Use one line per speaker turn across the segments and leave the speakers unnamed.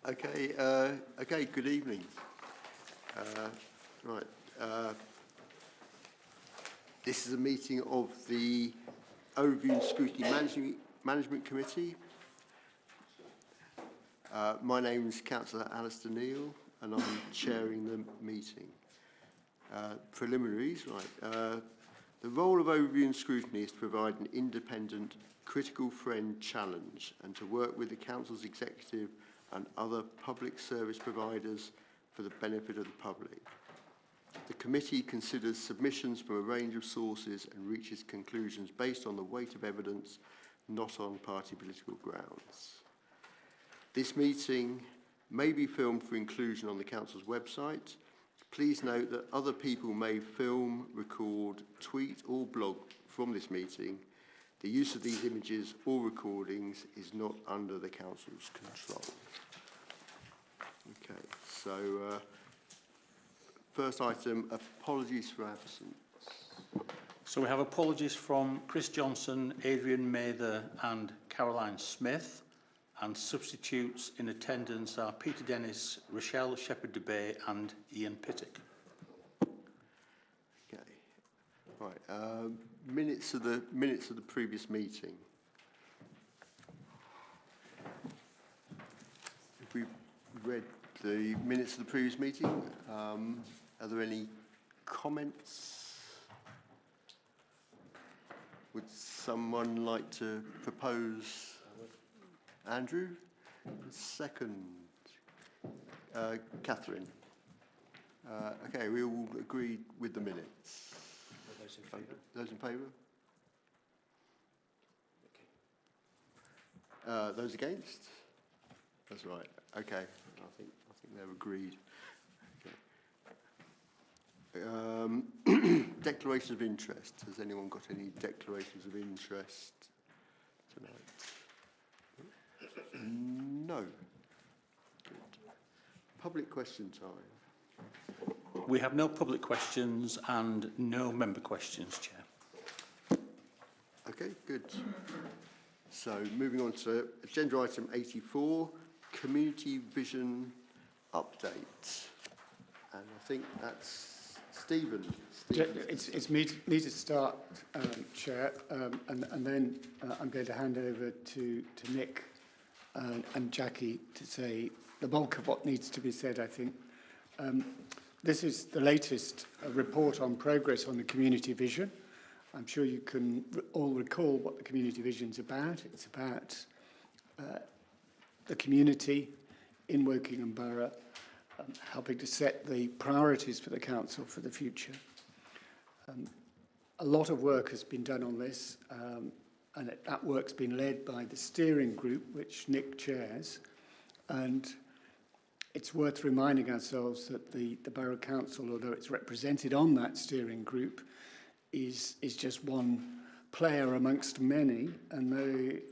Okay, good evening. This is a meeting of the Overview and Scrutiny Management Committee. My name is Councillor Alistair Neal and I'm chairing the meeting. Preliminaries, the role of Overview and Scrutiny is to provide an independent, critical friend challenge and to work with the Council's executive and other public service providers for the benefit of the public. The committee considers submissions from a range of sources and reaches conclusions based on the weight of evidence, not on party political grounds. This meeting may be filmed for inclusion on the Council's website. Please note that other people may film, record, tweet or blog from this meeting. The use of these images or recordings is not under the Council's control. Okay, so first item, apologies for absence.
So we have apologies from Chris Johnson, Adrian Mather and Caroline Smith, and substitutes in attendance are Peter Dennis, Rochelle Shepherd-Debay and Ian Pittock.
Okay, right. Minutes of the previous meeting. If we've read the minutes of the previous meeting, are there any comments? Would someone like to propose? Andrew? Second. Catherine? Okay, we all agreed with the minutes.
Those in favour?
Those in favour? Okay. Those against? That's right. Okay. I think they're agreed. Okay. Declarations of interest. Has anyone got any declarations of interest tonight? No. Good. Public question time.
We have no public questions and no member questions, Chair.
Okay, good. So moving on to agenda item 84, community vision update. And I think that's Stephen.
It's me to start, Chair, and then I'm going to hand over to Nick and Jackie to say the bulk of what needs to be said, I think. This is the latest report on progress on the community vision. I'm sure you can all recall what the community vision is about. It's about the community in Wokingham Borough, helping to set the priorities for the council for the future. A lot of work has been done on this, and that work's been led by the steering group, which Nick chairs. And it's worth reminding ourselves that the Borough Council, although it's represented on that steering group, is just one player amongst many, and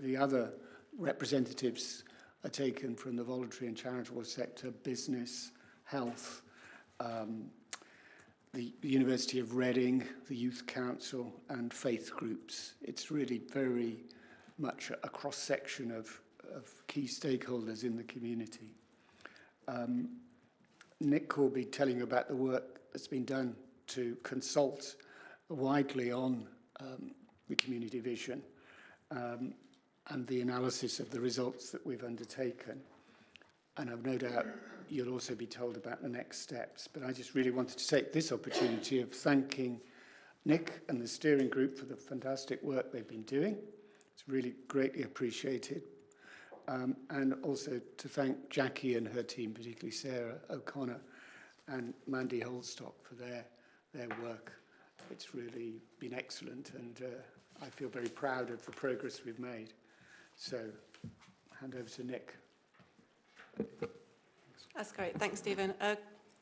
the other representatives are taken from the voluntary and charitable sector, business, health, the University of Reading, the Youth Council and faith groups. It's really very much a cross-section of key stakeholders in the community. Nick will be telling you about the work that's been done to consult widely on the community vision and the analysis of the results that we've undertaken. And I've no doubt you'll also be told about the next steps. But I just really wanted to take this opportunity of thanking Nick and the steering group for the fantastic work they've been doing. It's really greatly appreciated. And also to thank Jackie and her team, particularly Sarah O'Connor and Mandy Holstock for their work. It's really been excellent, and I feel very proud of the progress we've made. So, hand over to Nick.
That's great. Thanks, Stephen.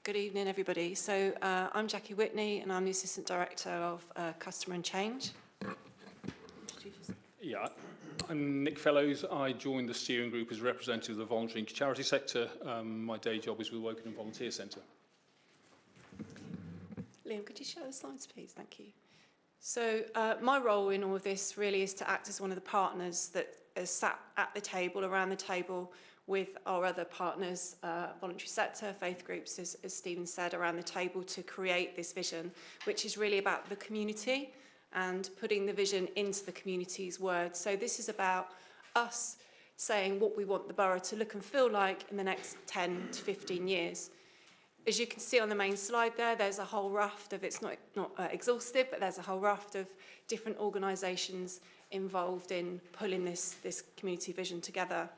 Good evening, everybody. So I'm Jackie Whitney, and I'm the Assistant Director of Customer and Change.
Yeah, I'm Nick Fellows. I joined the steering group as representative of the voluntary and charity sector. My day job is with the Wokingham Volunteer Centre.
Liam, could you share the slides, please? Thank you. So my role in all of this really is to act as one of the partners that is sat at the table, around the table, with our other partners, voluntary sector, faith groups, as Stephen said, around the table to create this vision, which is really about the community and putting the vision into the community's words. So this is about us saying what we want the borough to look and feel like in the next 10 to 15 years. As you can see on the main slide there's a whole raft of, it's not exhaustive, but there's a whole raft of different organisations involved in pulling this community vision together.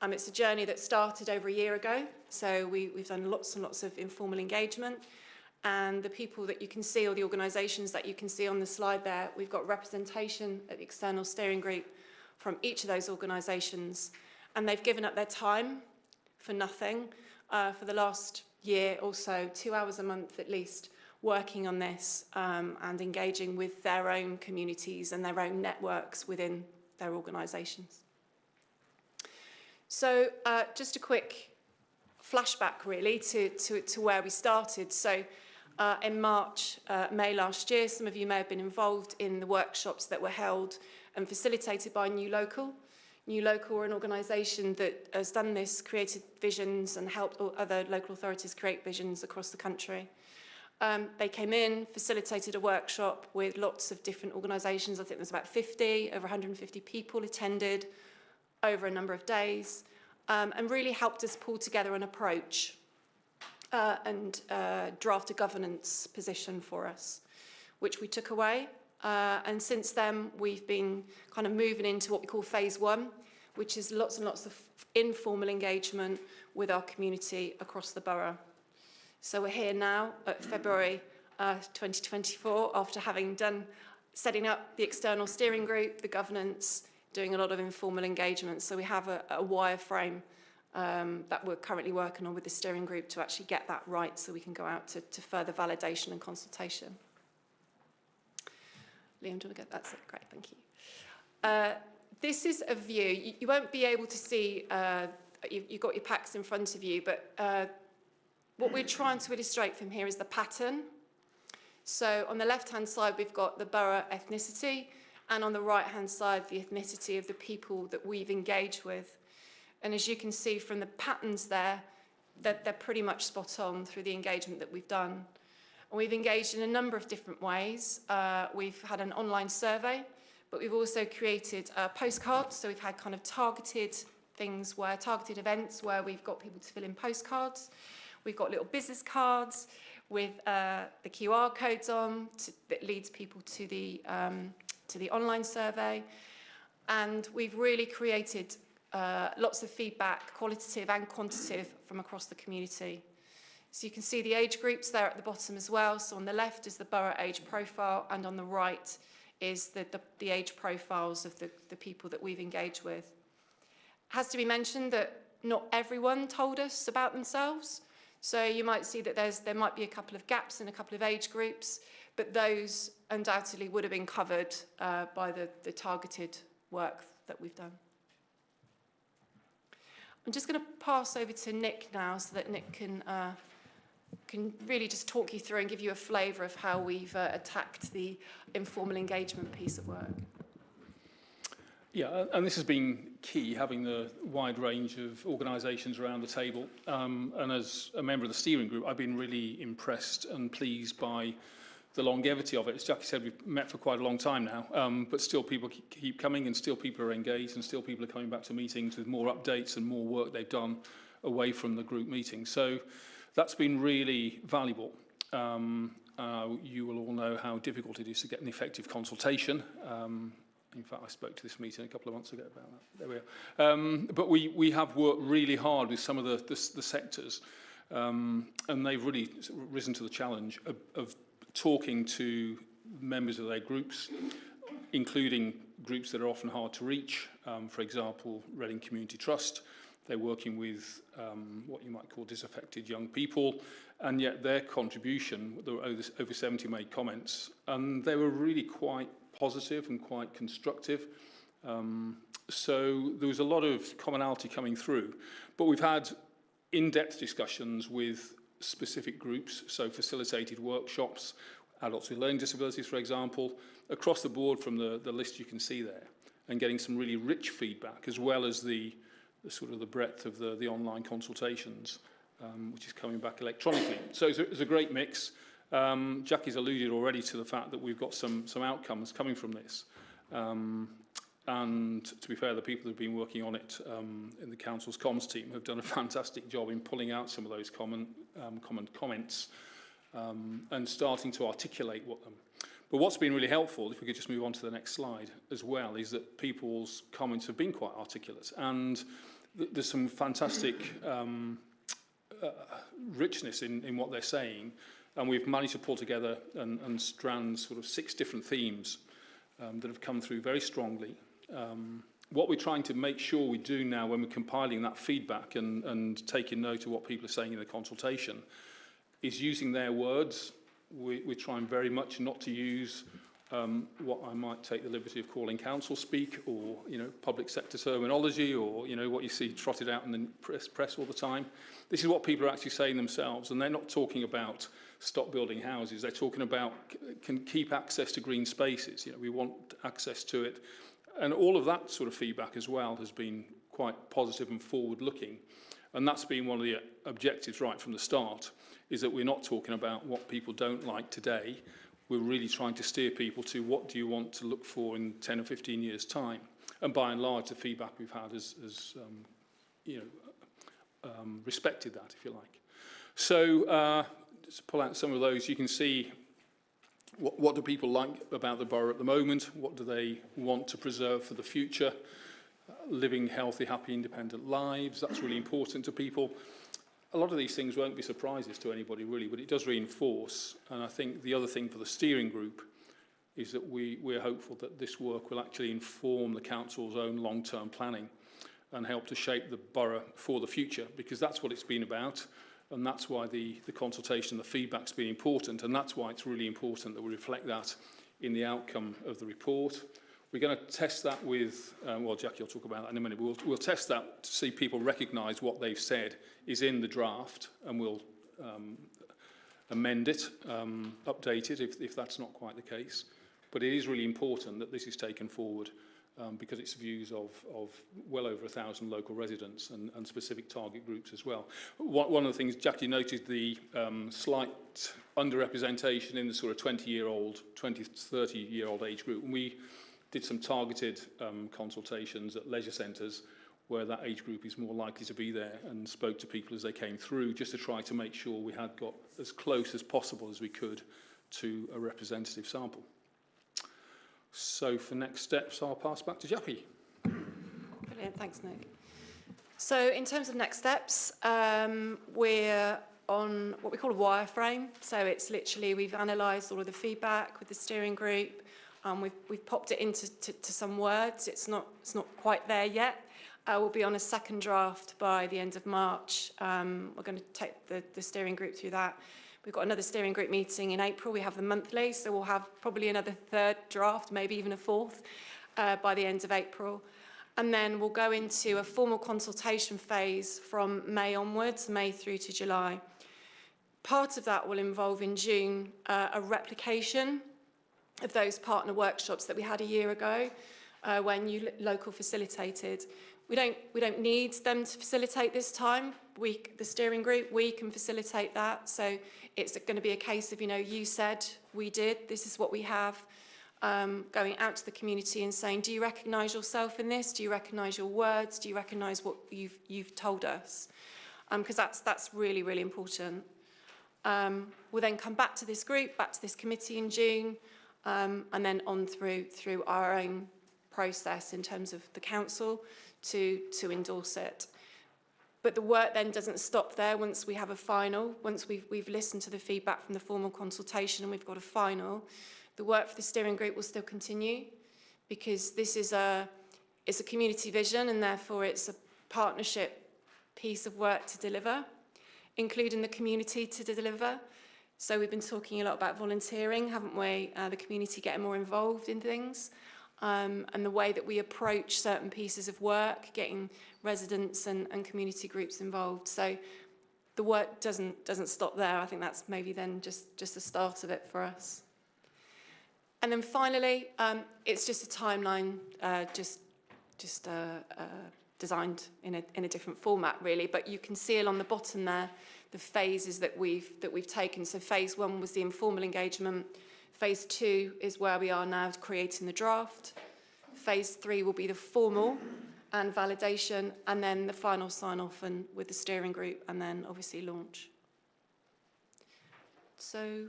It's a journey that started over a year ago, so we've done lots and lots of informal engagement, and the people that you can see, or the organisations that you can see on the slide there, we've got representation at the external steering group from each of those organisations, and they've given up their time for nothing for the last year or so, 2 hours a month at least, working on this and engaging with their own communities and their own networks within their organisations. So just a quick flashback really to where we started. So in May last year, some of you may have been involved in the workshops that were held and facilitated by New Local. New Local are an organisation that has done this, created visions and helped other local authorities create visions across the country. They came in, facilitated a workshop with lots of different organisations. I think there was about 50, over 150 people attended over a number of days, and really helped us pull together an approach and draft a governance position for us, which we took away. And since then, we've been kind of moving into what we call phase 1, which is lots and lots of informal engagement with our community across the borough. So we're here now at February 2024, after having setting up the external steering group, the governance, doing a lot of informal engagement. So we have a wireframe that we're currently working on with the steering group to actually get that right, so we can go out to further validation and consultation. Liam, do you want to get that's it? Great, thank you. This is a view. You won't be able to see, you've got your packs in front of you, but what we're trying to illustrate from here is the pattern. So on the left-hand side, we've got the borough ethnicity, and on the right-hand side, the ethnicity of the people that we've engaged with. And as you can see from the patterns there, that they're pretty much spot on through the engagement that we've done. And we've engaged in a number of different ways. We've had an online survey, but we've also created postcards. So we've had kind of targeted events where we've got people to fill in postcards. We've got little business cards with the QR codes on that leads people to the online survey. And we've really created lots of feedback, qualitative and quantitative, from across the community. So you can see the age groups there at the bottom as well. So on the left is the borough age profile, and on the right is the age profiles of the people that we've engaged with. It has to be mentioned that not everyone told us about themselves. So you might see that there might be a couple of gaps in a couple of age groups, but those undoubtedly would have been covered by the targeted work that we've done. I'm just going to pass over to Nick now, so that Nick can really just talk you through and give you a flavour of how we've attacked the informal engagement piece of work.
Yeah, and this has been key, having the wide range of organisations around the table. And as a member of the steering group, I've been really impressed and pleased by the longevity of it. As Jackie said, we've met for quite a long time now, but still people keep coming, and still people are engaged, and still people are coming back to meetings with more updates and more work they've done away from the group meeting. So that's been really valuable. You will all know how difficult it is to get an effective consultation. In fact, I spoke to this meeting a couple of months ago about that. There we are. But we have worked really hard with some of the sectors, and they've really risen to the challenge of talking to members of their groups, including groups that are often hard to reach. For example, Reading Community Trust. They're working with what you might call disaffected young people, and yet their contribution, there were over 70 made comments, and they were really quite positive and quite constructive. So there was a lot of commonality coming through, but we've had in-depth discussions with specific groups, so facilitated workshops, adults with learning disabilities, for example, across the board from the list you can see there, and getting some really rich feedback, as well as the sort of the breadth of the online consultations, which is coming back electronically. So it's a great mix. Jackie's alluded already to the fact that we've got some outcomes coming from this. And to be fair, the people who've been working on it in the council's comms team have done a fantastic job in pulling out some of those common comments and starting to articulate what them. But what's been really helpful, if we could just move on to the next slide as well, is that people's comments have been quite articulate, and there's some fantastic richness in what they're saying, and we've managed to pull together and strand sort of 6 different themes that have come through very strongly. What we're trying to make sure we do now when we're compiling that feedback and taking note of what people are saying in the consultation is using their words. We're trying very much not to use what I might take the liberty of calling council speak, or public sector terminology, or what you see trotted out in the press all the time. This is what people are actually saying themselves, and they're not talking about stop building houses. They're talking about can keep access to green spaces. We want access to it, and all of that sort of feedback as well has been quite positive and forward-looking, and that's been one of the objectives right from the start. Is that we're not talking about what people don't like today. We're really trying to steer people to what do you want to look for in 10 or 15 years' time. And by and large, the feedback we've had has respected that, if you like. So just pull out some of those. You can see what do people like about the borough at the moment? What do they want to preserve for the future? Living healthy, happy, independent lives. That's really important to people. A lot of these things won't be surprises to anybody really, but it does reinforce. And I think the other thing for the steering group is that we're hopeful that this work will actually inform the council's own long-term planning and help to shape the borough for the future, because that's what it's been about. And that's why the consultation, the feedback's been important. And that's why it's really important that we reflect that in the outcome of the report. We're going to test that with, well, Jackie will talk about that in a minute. We'll test that to see people recognise what they've said is in the draft, and we'll amend it, update it if that's not quite the case. But it is really important that this is taken forward because it's views of well over 1,000 local residents and specific target groups as well. One of the things, Jackie noted the slight underrepresentation in the sort of 20-year-old, 20 to 30-year-old age group. And we did some targeted consultations at leisure centres where that age group is more likely to be there, and spoke to people as they came through just to try to make sure we had got as close as possible as we could to a representative sample. So for next steps, I'll pass back to Jackie.
Brilliant, thanks Nick. So in terms of next steps, we're on what we call a wireframe. So it's literally, we've analysed all of the feedback with the steering group. We've popped it into some words. It's not quite there yet. We'll be on a second draft by the end of March. We're going to take the steering group through that. We've got another steering group meeting in April. We have them monthly, so we'll have probably another third draft, maybe even a fourth, by the end of April. And then we'll go into a formal consultation phase from May onwards, May through to July. Part of that will involve in June a replication of those partner workshops that we had a year ago when you local facilitated. We don't need them to facilitate this time. The steering group, we can facilitate that. So it's going to be a case of, you said, we did, this is what we have. Going out to the community and saying, do you recognise yourself in this? Do you recognise your words? Do you recognise what you've told us? Because that's really, really important. We'll then come back to this group, back to this committee in June, and then on through our own process in terms of the council to endorse it. But the work then doesn't stop there once we have a final. Once we've listened to the feedback from the formal consultation and we've got a final, the work for the steering group will still continue, because this is it's a community vision, and therefore it's a partnership piece of work to deliver, including the community to deliver. So we've been talking a lot about volunteering, haven't we? The community getting more involved in things, and the way that we approach certain pieces of work, getting residents and community groups involved. So the work doesn't stop there. I think that's maybe then just the start of it for us. And then finally, it's just a timeline, designed in a different format, really. But you can see along the bottom there the phases that we've taken. So phase 1 was the informal engagement. Phase 2 is where we are now creating the draft. Phase 3 will be the formal and validation, and then the final sign-off and with the steering group, and then obviously launch. So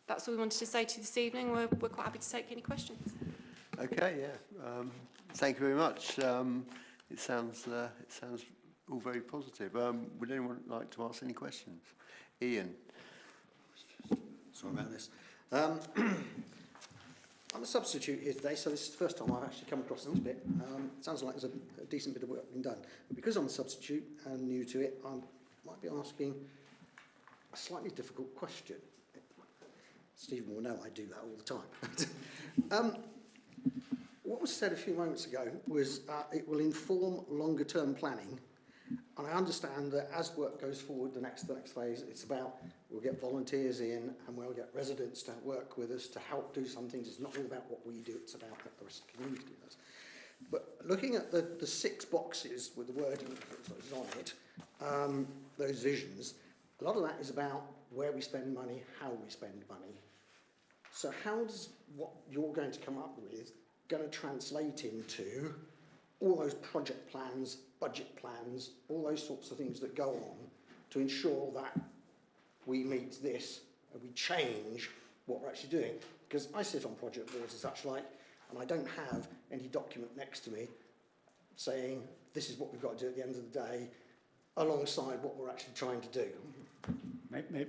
that's all we wanted to say to you this evening. We're quite happy to take any questions.
Okay, yeah. Thank you very much. It sounds all very positive. Would anyone like to ask any questions? Ian.
Sorry about this. I'm a substitute here today, so this is the first time I've actually come across this bit. It sounds like there's a decent bit of work being done. But because I'm a substitute and new to it, I might be asking a slightly difficult question. Stephen will know I do that all the time. What was said a few moments ago was it will inform longer-term planning. And I understand that as work goes forward, the next phase, it's about we'll get volunteers in and we'll get residents to work with us to help do some things. It's not all about what we do, it's about what the rest of the community does. But looking at the 6 boxes with the wording that is on it, those visions, a lot of that is about where we spend money, how we spend money. So how does what you're going to come up with going to translate into all those project plans, budget plans, all those sorts of things that go on to ensure that we meet this and we change what we're actually doing? Because I sit on project boards and such like, and I don't have any document next to me saying this is what we've got to do at the end of the day alongside what we're actually trying to do.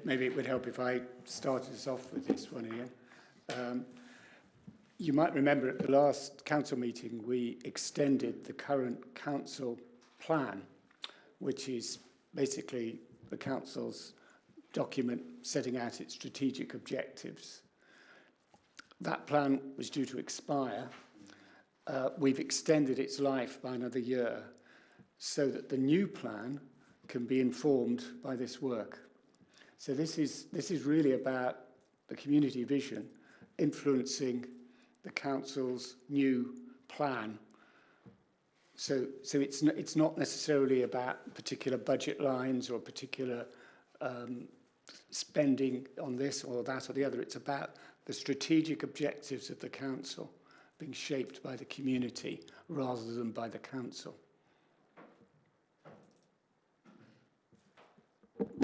Maybe it would help if I started us off with this one, Ian. You might remember at the last council meeting, we extended the current council plan, which is basically the council's document setting out its strategic objectives. That plan was due to expire. We've extended its life by another year so that the new plan can be informed by this work. So this is really about the community vision influencing the council's new plan. So it's not necessarily about particular budget lines or particular spending on this or that or the other. It's about the strategic objectives of the council being shaped by the community rather than by the council.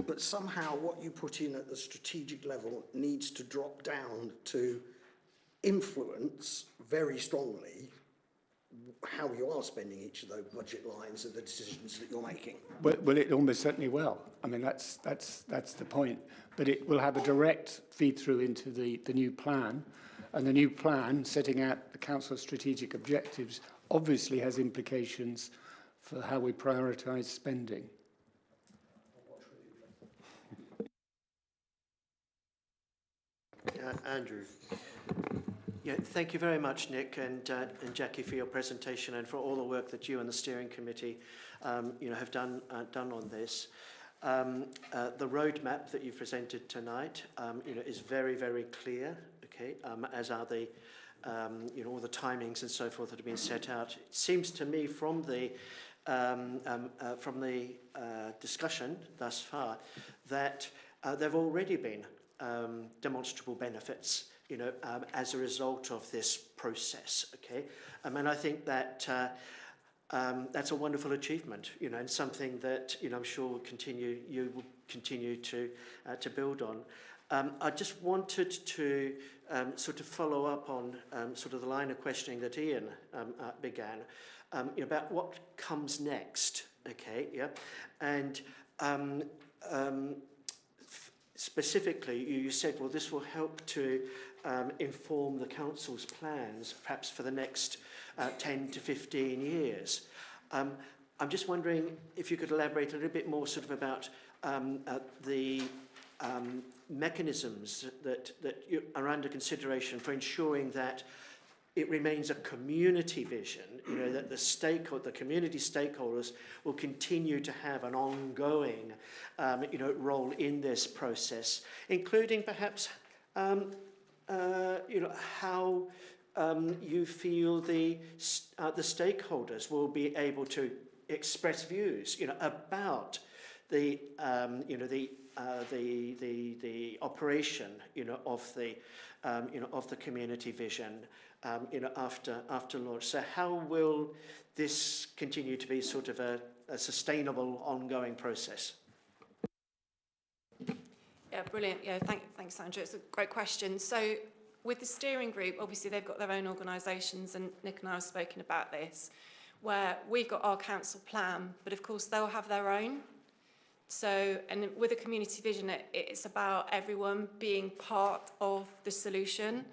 But somehow what you put in at the strategic level needs to drop down to influence very strongly how you are spending each of those budget lines and the decisions that you're making.
Well, it almost certainly will. I mean, that's the point. But it will have a direct feed through into the new plan. And the new plan, setting out the council's strategic objectives, obviously has implications for how we prioritise spending.
Andrew.
Yeah, thank you very much, Nick and Jackie, for your presentation and for all the work that you and the steering committee, have done on this. The roadmap that you presented tonight, is very, very clear. Okay, as are the, all the timings and so forth that have been set out. It seems to me from the discussion thus far that there have already been demonstrable benefits, as a result of this process. Okay, and I think that that's a wonderful achievement, and something that I'm sure you will continue to build on. I just wanted to sort of follow up on sort of the line of questioning that Ian began about what comes next. Okay, yeah, and specifically, you said, well, this will help to inform the council's plans, perhaps for the next 10 to 15 years. I'm just wondering if you could elaborate a little bit more sort of about the mechanisms that are under consideration for ensuring that it remains a community vision, that the community stakeholders will continue to have an ongoing, role in this process, including perhaps, how you feel the stakeholders will be able to express views, about the operation, of the community vision, after launch. So how will this continue to be sort of a sustainable, ongoing process?
Yeah, brilliant. Yeah, thanks, Sandra. It's a great question. So with the steering group, obviously they've got their own organisations, and Nick and I have spoken about this, where we've got our council plan, but of course they'll have their own. So, and with a community vision, it's about everyone being part of the solution.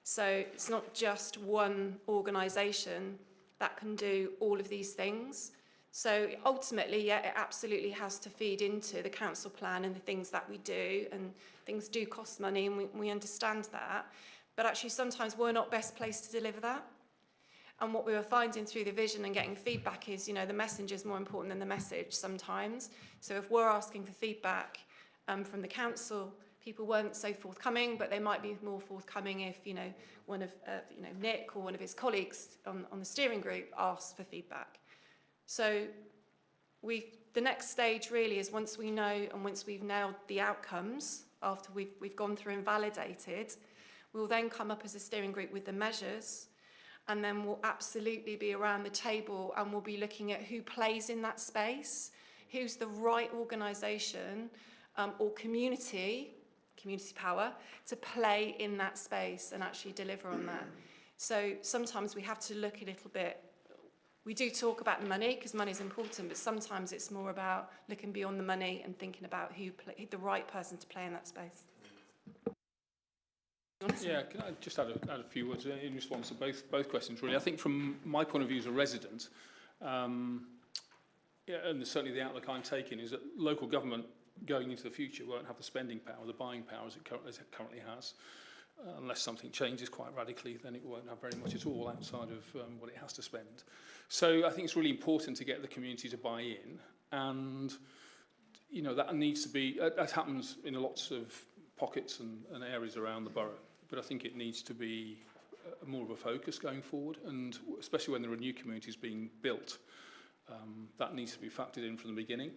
So it's not just one organisation that can do all of these things. So ultimately, yeah, it absolutely has to feed into the council plan and the things that we do, and things do cost money, and we understand that. But actually sometimes we're not best placed to deliver that. And what we were finding through the vision and getting feedback is, the messenger is more important than the message sometimes. So if we're asking for feedback from the council, people weren't so forthcoming, but they might be more forthcoming if, one of, Nick or one of his colleagues on the steering group asked for feedback. So the next stage really is once we know and once we've nailed the outcomes, after we've gone through and validated, we'll then come up as a steering group with the measures, and then we'll absolutely be around the table and we'll be looking at who plays in that space, who's the right organisation or community power to play in that space and actually deliver on that. So sometimes we have to look a little bit, we do talk about the money because money is important, but sometimes it's more about looking beyond the money and thinking about who the right person to play in that space.
Yeah, can I just add a few words in response to both questions, really? I think from my point of view as a resident, and certainly the outlook I'm taking is that local government going into the future won't have the spending power, the buying power as it currently has. Unless something changes quite radically, then it won't have very much at all outside of what it has to spend. So I think it's really important to get the community to buy in, and that needs to be, that happens in lots of pockets and areas around the borough, but I think it needs to be more of a focus going forward, and especially when there are new communities being built, that needs to be factored in from the beginning.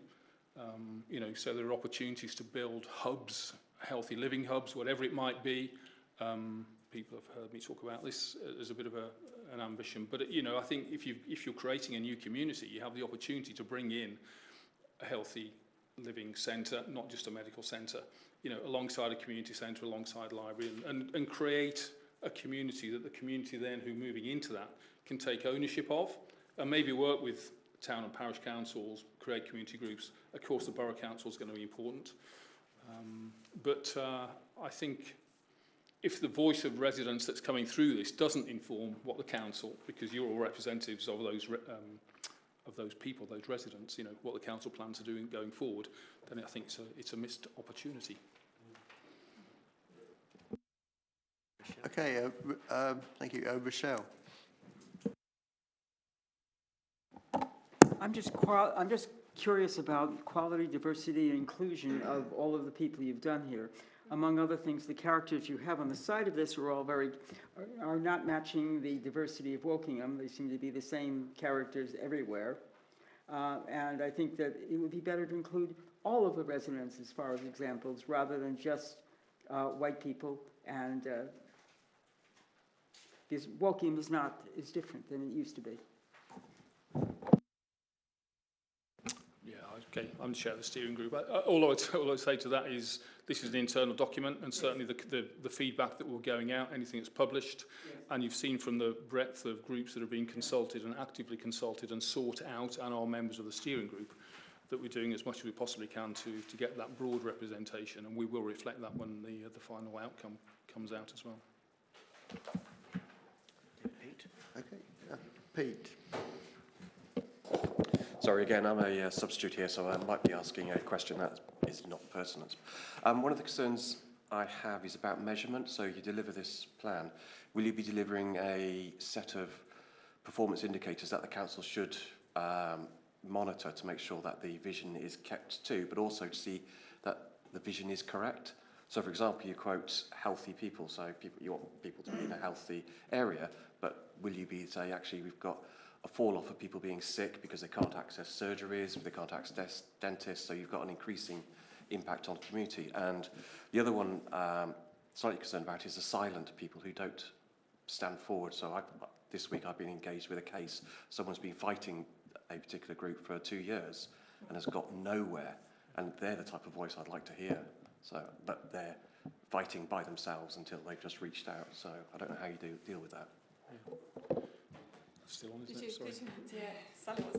So there are opportunities to build hubs, healthy living hubs, whatever it might be. People have heard me talk about this as a bit of an ambition, but I think if you're creating a new community, you have the opportunity to bring in a healthy living centre, not just a medical centre, alongside a community centre, alongside a library, and create a community that the community then who moving into that can take ownership of, and maybe work with town and parish councils, create community groups. Of course, the borough council is going to be important, but I think if the voice of residents that's coming through this doesn't inform what the council, because you're all representatives of those people, those residents, what the council plans are doing going forward, then I think it's a missed opportunity.
Okay, thank you. Rochelle.
I'm just curious about quality, diversity, and inclusion of all of the people you've done here. Among other things, the characters you have on the side of this are not matching the diversity of Wokingham. They seem to be the same characters everywhere. And I think that it would be better to include all of the residents as far as examples, rather than just white people. And because Wokingham is different than it used to be.
Okay, I'm the chair of the steering group. All I'd say to that is this is an internal document, and certainly the feedback that we're going out, anything that's published, and you've seen from the breadth of groups that are being consulted and actively consulted and sought out, and are members of the steering group, that we're doing as much as we possibly can to get that broad representation, and we will reflect that when the final outcome comes out as well.
Pete?
Okay, Pete.
Sorry, again, I'm a substitute here, so I might be asking a question that is not pertinent. One of the concerns I have is about measurement. So you deliver this plan. Will you be delivering a set of performance indicators that the council should monitor to make sure that the vision is kept to, but also to see that the vision is correct? So, for example, you quote healthy people, so you want people to be in a healthy area, but will you be say, actually, we've got a fall-off of people being sick because they can't access surgeries, they can't access dentists, so you've got an increasing impact on the community. And the other one, slightly concerned about, is the silent people who don't stand forward. So this week I've been engaged with a case. Someone's been fighting a particular group for 2 years and has got nowhere. And they're the type of voice I'd like to hear. So, but they're fighting by themselves until they've just reached out. So I don't know how you deal with that.
Still on, isn't it? Sorry.
Sally wants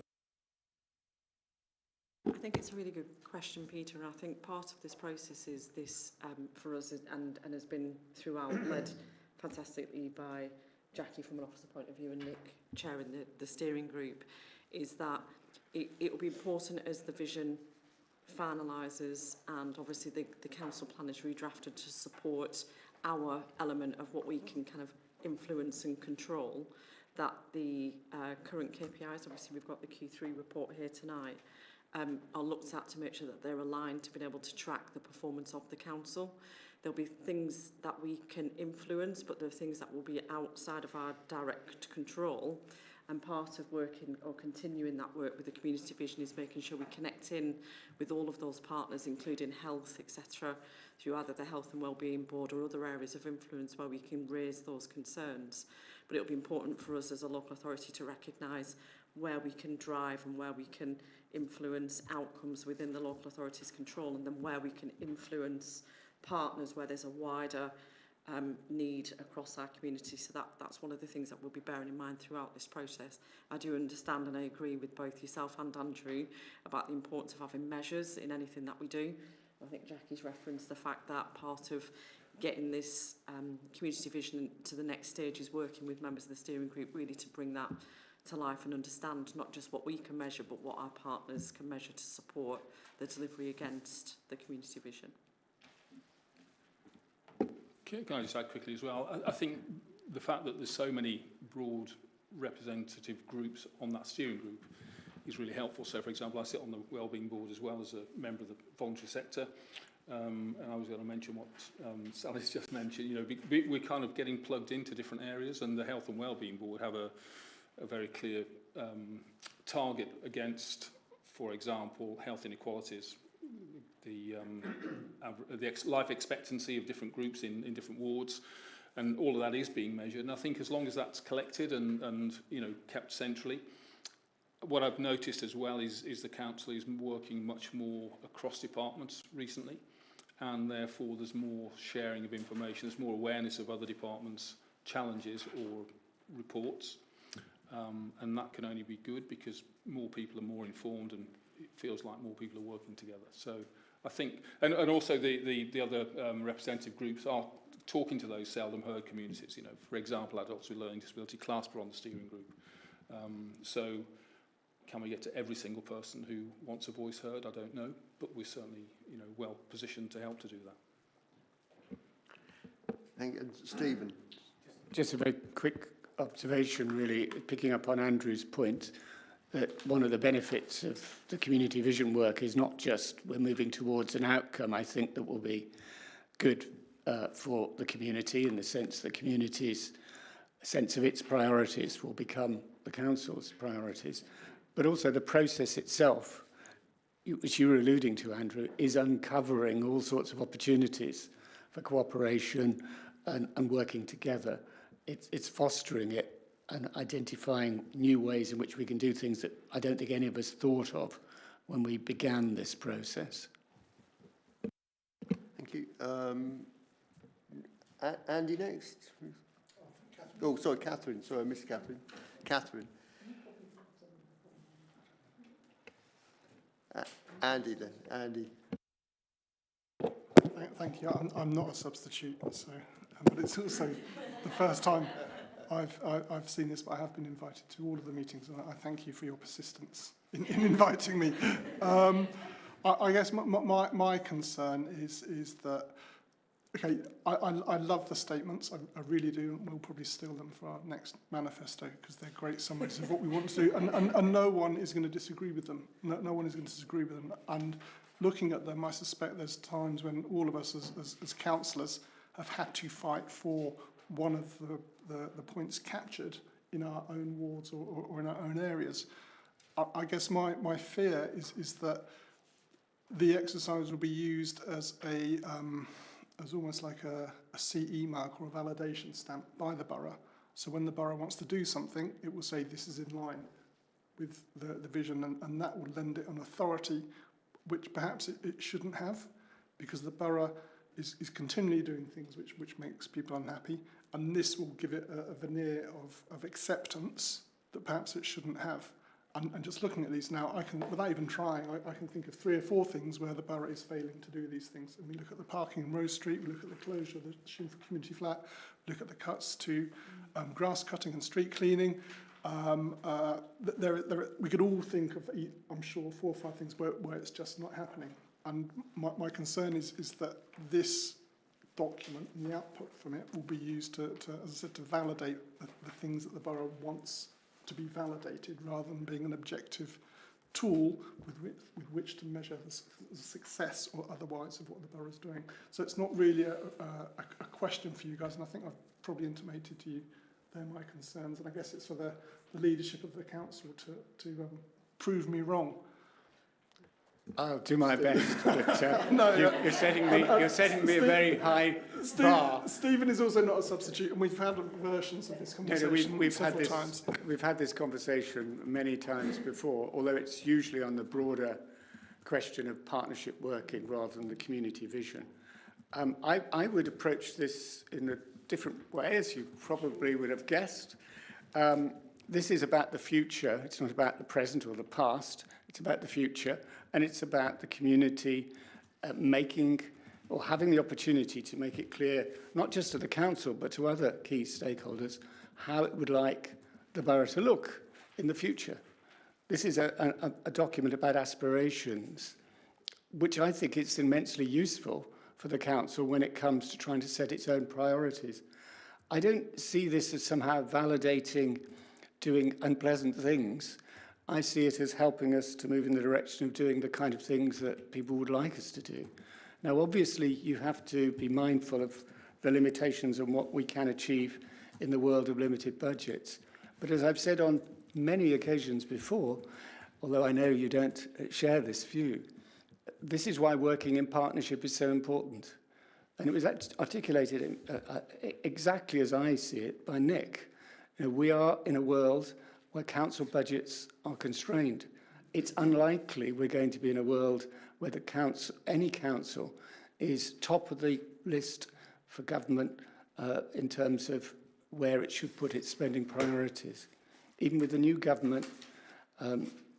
I think it's a really good question, Peter, and I think part of this process is this, for us, and has been throughout, led fantastically by Jackie from an officer point of view and Nick chairing the steering group, is that it will be important as the vision finalises and obviously the council plan is redrafted to support our element of what we can kind of influence and control, that the current KPIs, obviously we've got the Q3 report here tonight, are looked at to make sure that they're aligned to being able to track the performance of the council. There'll be things that we can influence, but there are things that will be outside of our direct control. And part of working or continuing that work with the community vision is making sure we connect in with all of those partners, including health, etc., through either the Health and Wellbeing Board or other areas of influence where we can raise those concerns. But it'll be important for us as a local authority to recognise where we can drive and where we can influence outcomes within the local authority's control, and then where we can influence partners where there's a wider need across our community. So that's one of the things that we'll be bearing in mind throughout this process. I do understand and I agree with both yourself and Andrew about the importance of having measures in anything that we do. I think Jackie's referenced the fact that part of getting this community vision to the next stage is working with members of the steering group really to bring that to life and understand not just what we can measure but what our partners can measure to support the delivery against the community vision.
Can I just add quickly as well? I think the fact that there's so many broad representative groups on that steering group is really helpful. So, for example, I sit on the Wellbeing Board as well as a member of the voluntary sector. And I was going to mention what Sally's just mentioned. You know, we're kind of getting plugged into different areas, and the Health and Wellbeing Board have a very clear target against, for example, health inequalities, the life expectancy of different groups in different wards, and all of that is being measured. And I think as long as that's collected and you know, kept centrally, what I've noticed as well is the council is working much more across departments recently, and therefore there's more sharing of information, there's more awareness of other departments' challenges or reports, and that can only be good because more people are more informed and it feels like more people are working together. So I think, and also the other representative groups are talking to those seldom heard communities. You know, for example, adults with learning disability, CLASP are on the steering group. So can we get to every single person who wants a voice heard? I don't know, but we're certainly, you know, well positioned to help to do that.
Thank you. Stephen.
Just a very quick observation, really, picking up on Andrew's point, that one of the benefits of the community vision work is not just we're moving towards an outcome. I think that will be good for the community in the sense the community's sense of its priorities will become the council's priorities. But also the process itself, which you were alluding to, Andrew, is uncovering all sorts of opportunities for cooperation and working together. It's fostering it and identifying new ways in which we can do things that I don't think any of us thought of when we began this process.
Thank you. Andy next. Oh, sorry, Catherine. Sorry, I missed Catherine. Catherine. Andy then. Andy.
Thank you. I'm not a substitute, so, but it's also the first time I've seen this, but I have been invited to all of the meetings, and I thank you for your persistence in inviting me. I guess my concern is that, okay, I love the statements, I really do, and we'll probably steal them for our next manifesto because they're great summaries of what we want to do, and no one is going to disagree with them. No one is going to disagree with them. And looking at them, I suspect there's times when all of us as councillors have had to fight for one of the points captured in our own wards or in our own areas. I guess my fear is that the exercise will be used as as almost like a CE mark or a validation stamp by the borough. So when the borough wants to do something, it will say this is in line with the vision, and that will lend it an authority which perhaps it shouldn't have, because the borough is continually doing things which makes people unhappy, and this will give it a veneer of acceptance that perhaps it shouldn't have. And just looking at these now, I can, without even trying, I can think of 3 or 4 things where the borough is failing to do these things. And we look at the parking in Rose Street, we look at the closure of the Shinford Community Flat, look at the cuts to grass cutting and street cleaning. We could all think of, I'm sure, 4 or 5 things where it's just not happening. And my concern is that this document and the output from it will be used to as I said, to validate the things that the borough wants to be validated, rather than being an objective tool with which to measure the success or otherwise of what the borough is doing. So it's not really a question for you guys, and I think I've probably intimated to you they're my concerns, and I guess it's for the leadership of the council to prove me wrong.
I'll do my best, but
No,
you're setting me a very high bar.
Stephen is also not a substitute, and we've had versions of this conversation several times.
We've had this conversation many times before, although it's usually on the broader question of partnership working rather than the community vision. I would approach this in a different way, as you probably would have guessed. This is about the future. It's not about the present or the past. It's about the future, and it's about the community making or having the opportunity to make it clear, not just to the council, but to other key stakeholders, how it would like the borough to look in the future. This is a document about aspirations, which I think is immensely useful for the council when it comes to trying to set its own priorities. I don't see this as somehow validating doing unpleasant things. I see it as helping us to move in the direction of doing the kind of things that people would like us to do. Now, obviously, you have to be mindful of the limitations on what we can achieve in the world of limited budgets. But as I've said on many occasions before, although I know you don't share this view, this is why working in partnership is so important. And it was articulated exactly as I see it by Nick. You know, we are in a world where council budgets are constrained. It's unlikely we're going to be in a world where any council is top of the list for government in terms of where it should put its spending priorities. Even with the new government,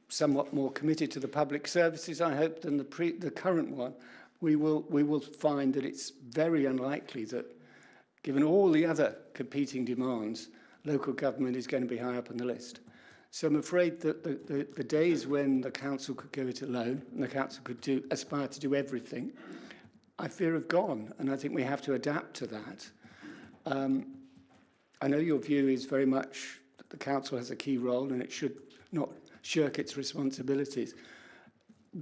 somewhat more committed to the public services, I hope, than the current one, we will find that it's very unlikely that, given all the other competing demands, local government is going to be high up on the list. So I'm afraid that the days when the council could go it alone and the council could aspire to do everything, I fear have gone, and I think we have to adapt to that. I know your view is very much that the council has a key role and it should not shirk its responsibilities.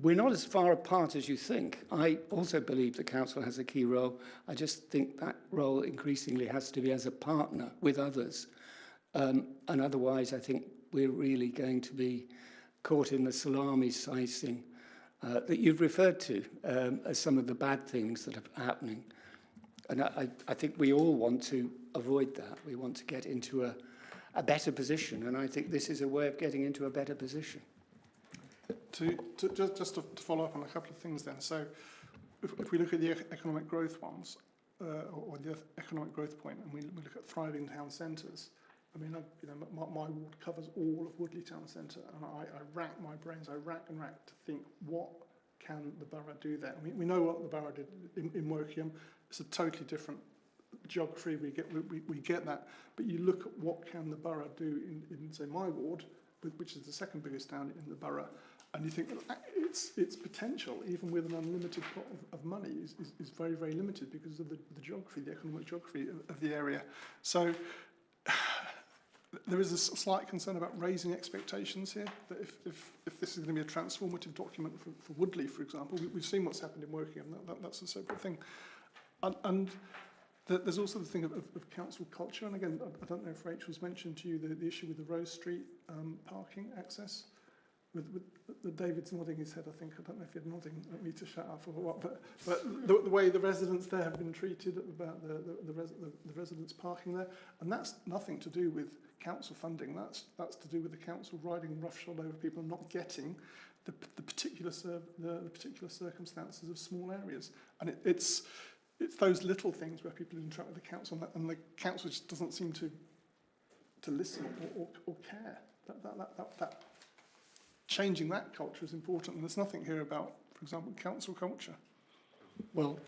We're not as far apart as you think. I also believe the council has a key role. I just think that role increasingly has to be as a partner with others. And otherwise, I think we're really going to be caught in the salami slicing that you've referred to as some of the bad things that are happening. And I think we all want to avoid that. We want to get into a better position, and I think this is a way of getting into a better position.
Just to follow up on a couple of things then. So if we look at the economic growth ones, or the economic growth point, and we look at thriving town centres, I mean, my ward covers all of Woodley Town Centre, and I rack my brains, I rack to think, what can the borough do there? I mean, we know what the borough did in Wokingham. It's a totally different geography, we get that, but you look at what can the borough do in say, my ward, which is the second biggest town in the borough, and you think its potential, even with an unlimited pot of money, is very, very limited because of the geography, the economic geography of the area. So there is a slight concern about raising expectations here, that if this is going to be a transformative document for Woodley, for example, we've seen what's happened in Wokingham, that's a separate thing. And There's also the thing of council culture, and again, I don't know if Rachel's mentioned to you the issue with the Rose Street parking access. With David's nodding his head, I think. I don't know if you're nodding at me to shut up or what, but the way the residents there have been treated about the residents parking there, and that's nothing to do with council funding. That's to do with the council riding roughshod over people and not getting the particular circumstances of small areas. And it's those little things where people interact with the council, and the council just doesn't seem to listen or care. That changing that culture is important, and there's nothing here about, for example, council culture.
Well,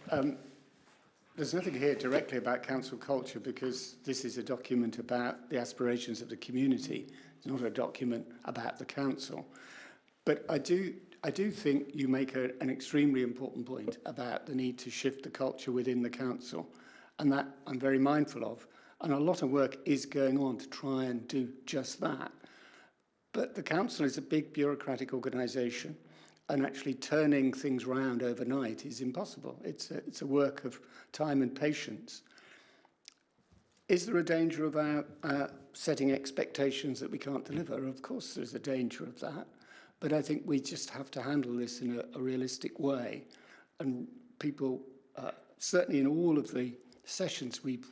there's nothing here directly about council culture because this is a document about the aspirations of the community. It's not a document about the council. But I do think you make an extremely important point about the need to shift the culture within the council, and that I'm very mindful of. And a lot of work is going on to try and do just that. But the council is a big bureaucratic organisation, and actually turning things around overnight is impossible. It's a work of time and patience. Is there a danger about setting expectations that we can't deliver? Of course there's a danger of that, but I think we just have to handle this in a realistic way. And people, certainly in all of the sessions we've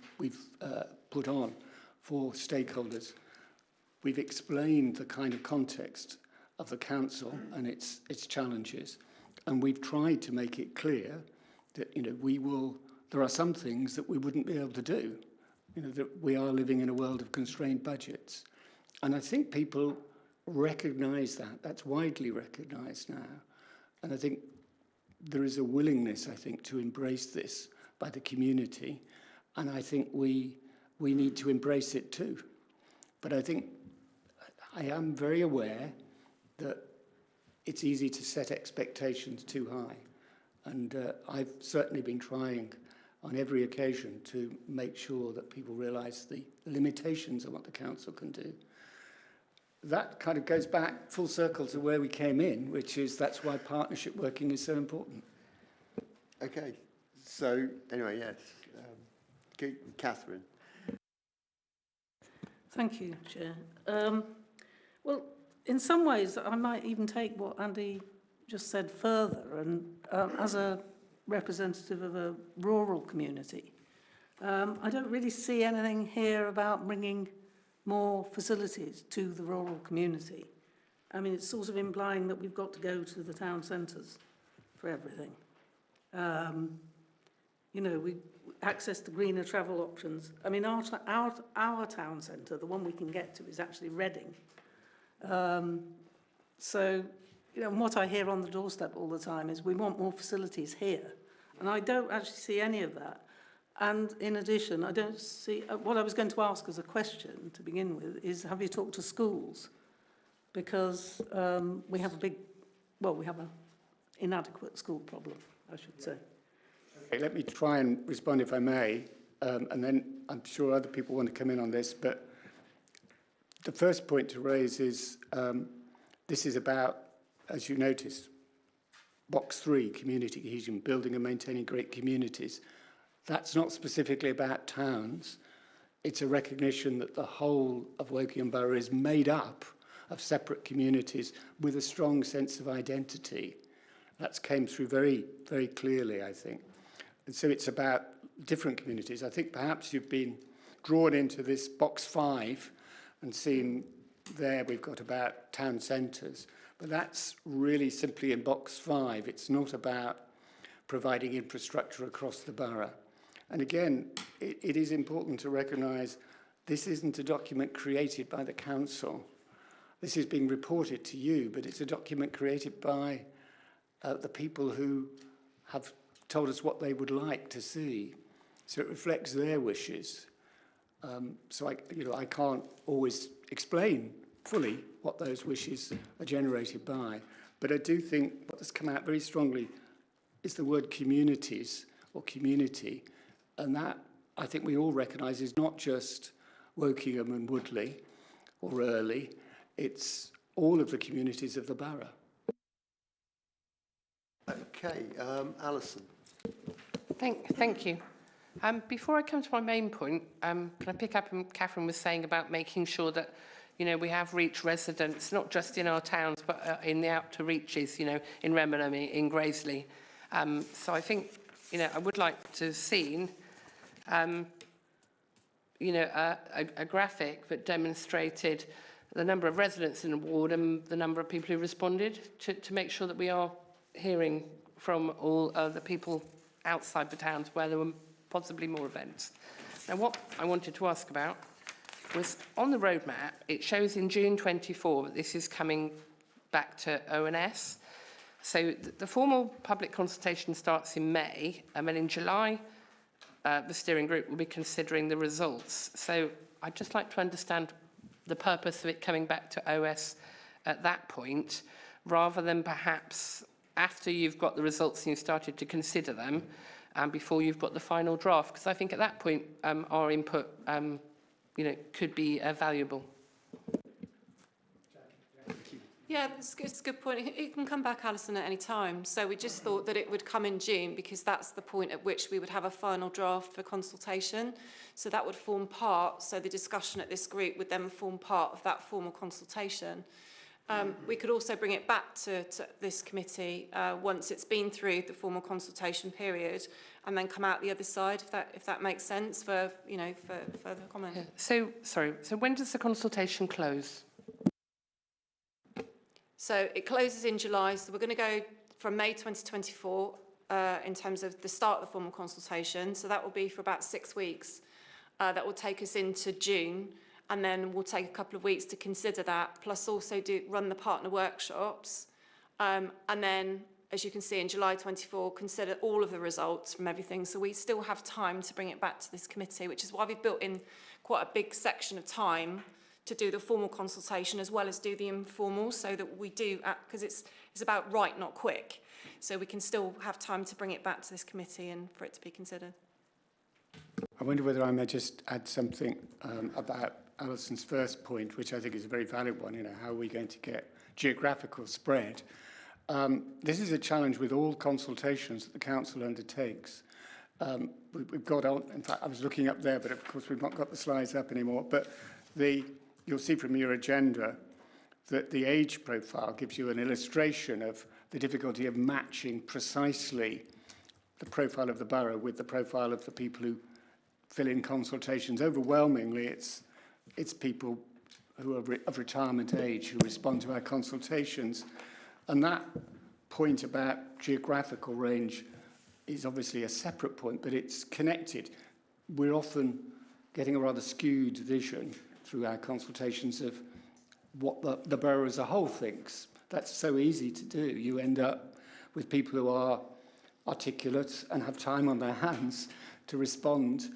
put on for stakeholders, we've explained the kind of context of the council and its challenges, and we've tried to make it clear that there are some things that we wouldn't be able to do. That we are living in a world of constrained budgets, and I think people recognise that. That's widely recognised now, and I think there is a willingness, to embrace this by the community, and I think we need to embrace it too. But I think I am very aware that it's easy to set expectations too high. And I've certainly been trying on every occasion to make sure that people realise the limitations of what the council can do. That kind of goes back full circle to where we came in, which is that's why partnership working is so important.
Okay, so anyway, yes. Catherine.
Thank you, Chair. Well, in some ways, I might even take what Andy just said further, and as a representative of a rural community, I don't really see anything here about bringing more facilities to the rural community. I mean, it's sort of implying that we've got to go to the town centres for everything. We access to greener travel options. I mean, our town centre, the one we can get to, is actually Reading. So, what I hear on the doorstep all the time is we want more facilities here. And I don't actually see any of that. And in addition, I don't see, what I was going to ask as a question to begin with is, have you talked to schools? Because we have an inadequate school problem, I should say.
Okay, let me try and respond if I may, and then I'm sure other people want to come in on this, but the first point to raise is this is about, as you noticed, box 3, community cohesion, building and maintaining great communities. That's not specifically about towns. It's a recognition that the whole of Wokingham Borough is made up of separate communities with a strong sense of identity. That's came through very, very clearly, I think. And so it's about different communities. I think perhaps you've been drawn into this box 5 and seen there we've got about town centres, but that's really simply in box 5. It's not about providing infrastructure across the borough. And again, it is important to recognise this isn't a document created by the council. This is being reported to you, but it's a document created by the people who have told us what they would like to see. So it reflects their wishes. So I can't always explain fully what those wishes are generated by, but I do think what has come out very strongly is the word communities or community, and that I think we all recognise is not just Wokingham and Woodley or Earley, it's all of the communities of the borough.
Okay, Alison.
Thank you. Before I come to my main point, can I pick up on Catherine was saying about making sure that, you know, we have reached residents, not just in our towns, but in the outer reaches, you know, in Remenham, in Graiseley. So I think, you know, I would like to have seen, you know, a graphic that demonstrated the number of residents in the ward and the number of people who responded to make sure that we are hearing from all the people outside the towns where there were possibly more events. Now, what I wanted to ask about was on the roadmap, it shows in June 24 that this is coming back to ONS. So the formal public consultation starts in May, and then in July, the steering group will be considering the results. So I'd just like to understand the purpose of it coming back to OS at that point, rather than perhaps after you've got the results and you've started to consider them, and before you've got the final draft. Because I think at that point, our input, you know, could be valuable.
Yeah, it's a good point. It can come back, Alison, at any time. So we just thought that it would come in June because that's the point at which we would have a final draft for consultation. So that would form part, so the discussion at this group would then form part of that formal consultation. We could also bring it back to this committee once it's been through the formal consultation period, and then come out the other side, if that makes sense, for, you know, for further comment.
Yeah. So, sorry, so when does the consultation close?
So it closes in July, so we're going to go from May 2024 in terms of the start of the formal consultation. So that will be for about 6 weeks. That will take us into June, and then we'll take a couple of weeks to consider that, plus also run the partner workshops. And then, as you can see, in July 24, consider all of the results from everything. So we still have time to bring it back to this committee, which is why we've built in quite a big section of time to do the formal consultation as well as do the informal, so that we do, because it's about right, not quick. So we can still have time to bring it back to this committee and for it to be considered.
I wonder whether I may just add something about Alison's first point, which I think is a very valid one. You know, how are we going to get geographical spread? This is a challenge with all consultations that the council undertakes. We've got on, in fact, I was looking up there, but of course we've not got the slides up anymore. But you'll see from your agenda that the age profile gives you an illustration of the difficulty of matching precisely the profile of the borough with the profile of the people who fill in consultations. Overwhelmingly, it's people who are of retirement age who respond to our consultations. And that point about geographical range is obviously a separate point, but it's connected. We're often getting a rather skewed vision through our consultations of what the borough as a whole thinks. That's so easy to do. You end up with people who are articulate and have time on their hands to respond,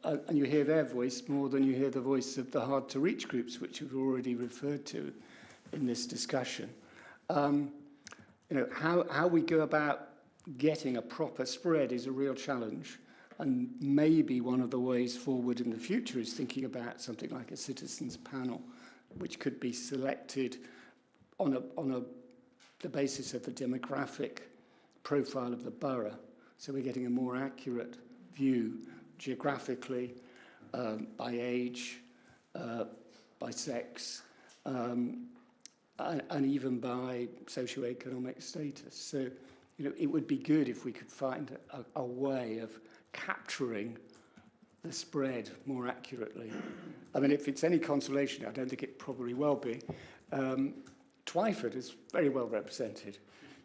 and you hear their voice more than you hear the voice of the hard-to-reach groups, which we've already referred to in this discussion. You know, how we go about getting a proper spread is a real challenge. And maybe one of the ways forward in the future is thinking about something like a citizens panel, which could be selected on the basis of the demographic profile of the borough. So we're getting a more accurate view geographically, by age, by sex, and even by socioeconomic status. So, you know, it would be good if we could find a way of capturing the spread more accurately. I mean, if it's any consolation, I don't think it probably will be. Twyford is very well represented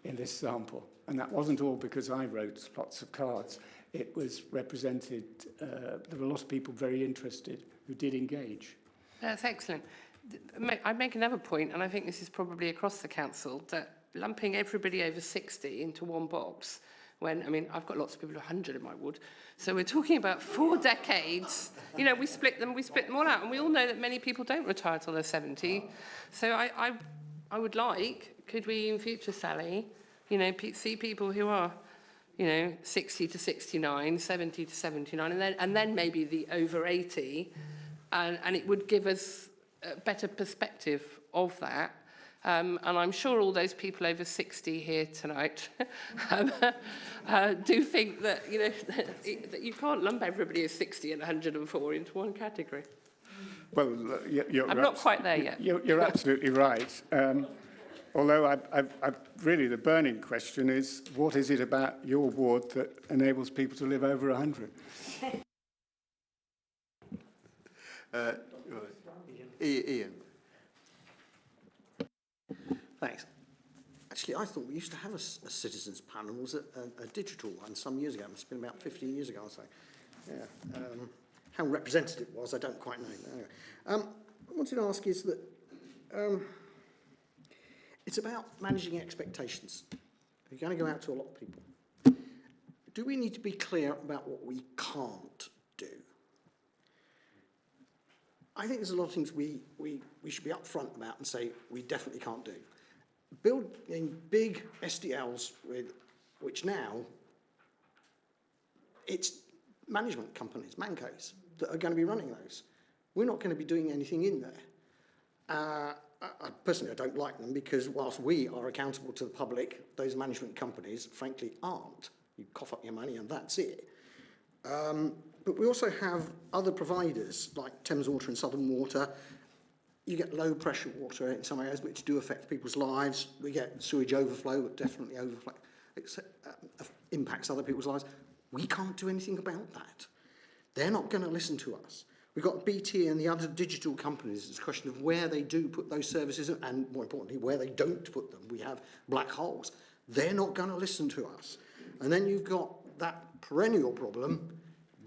in this sample, and that wasn't all because I wrote lots of cards. It was represented, there were a lot of people very interested who did engage.
That's excellent. I'd make another point, and I think this is probably across the council, that lumping everybody over 60 into one box, when, I mean, I've got lots of people who are 100 in my ward, so we're talking about 4 decades. You know, we split them all out, and we all know that many people don't retire till they're 70. So I would like, could we in future, Sally, you know, see people who are, you know, 60 to 69, 70 to 79, and then maybe the over 80, and it would give us a better perspective of that. And I'm sure all those people over 60 here tonight do think that, you know, that you can't lump everybody who's 60 and 104 into one category.
Well,
I'm not quite there yet.
You're absolutely right. Although really the burning question is, what is it about your ward that enables people to live over 100?
Right. Ian.
Thanks. Actually, I thought we used to have a citizens panel. Was it a digital one some years ago? It must have been about 15 years ago or so. Yeah. How representative it was, I don't quite know. Anyway, what I wanted to ask is that it's about managing expectations. You're going to go out to a lot of people. Do we need to be clear about what we can't do? I think there's a lot of things we should be upfront about and say we definitely can't do. Building big SDLs which now it's management companies, mancos, that are going to be running those. We're not going to be doing anything in there. Personally, I don't like them because whilst we are accountable to the public, those management companies, frankly, aren't. You cough up your money and that's it. But we also have other providers like Thames Water and Southern Water. You get low pressure water in some areas which do affect people's lives. We get sewage overflow, but definitely overflow impacts other people's lives. We can't do anything about that. They're not going to listen to us. We've got BT and the other digital companies. It's a question of where they do put those services and, more importantly, where they don't put them. We have black holes. They're not going to listen to us. And then you've got that perennial problem,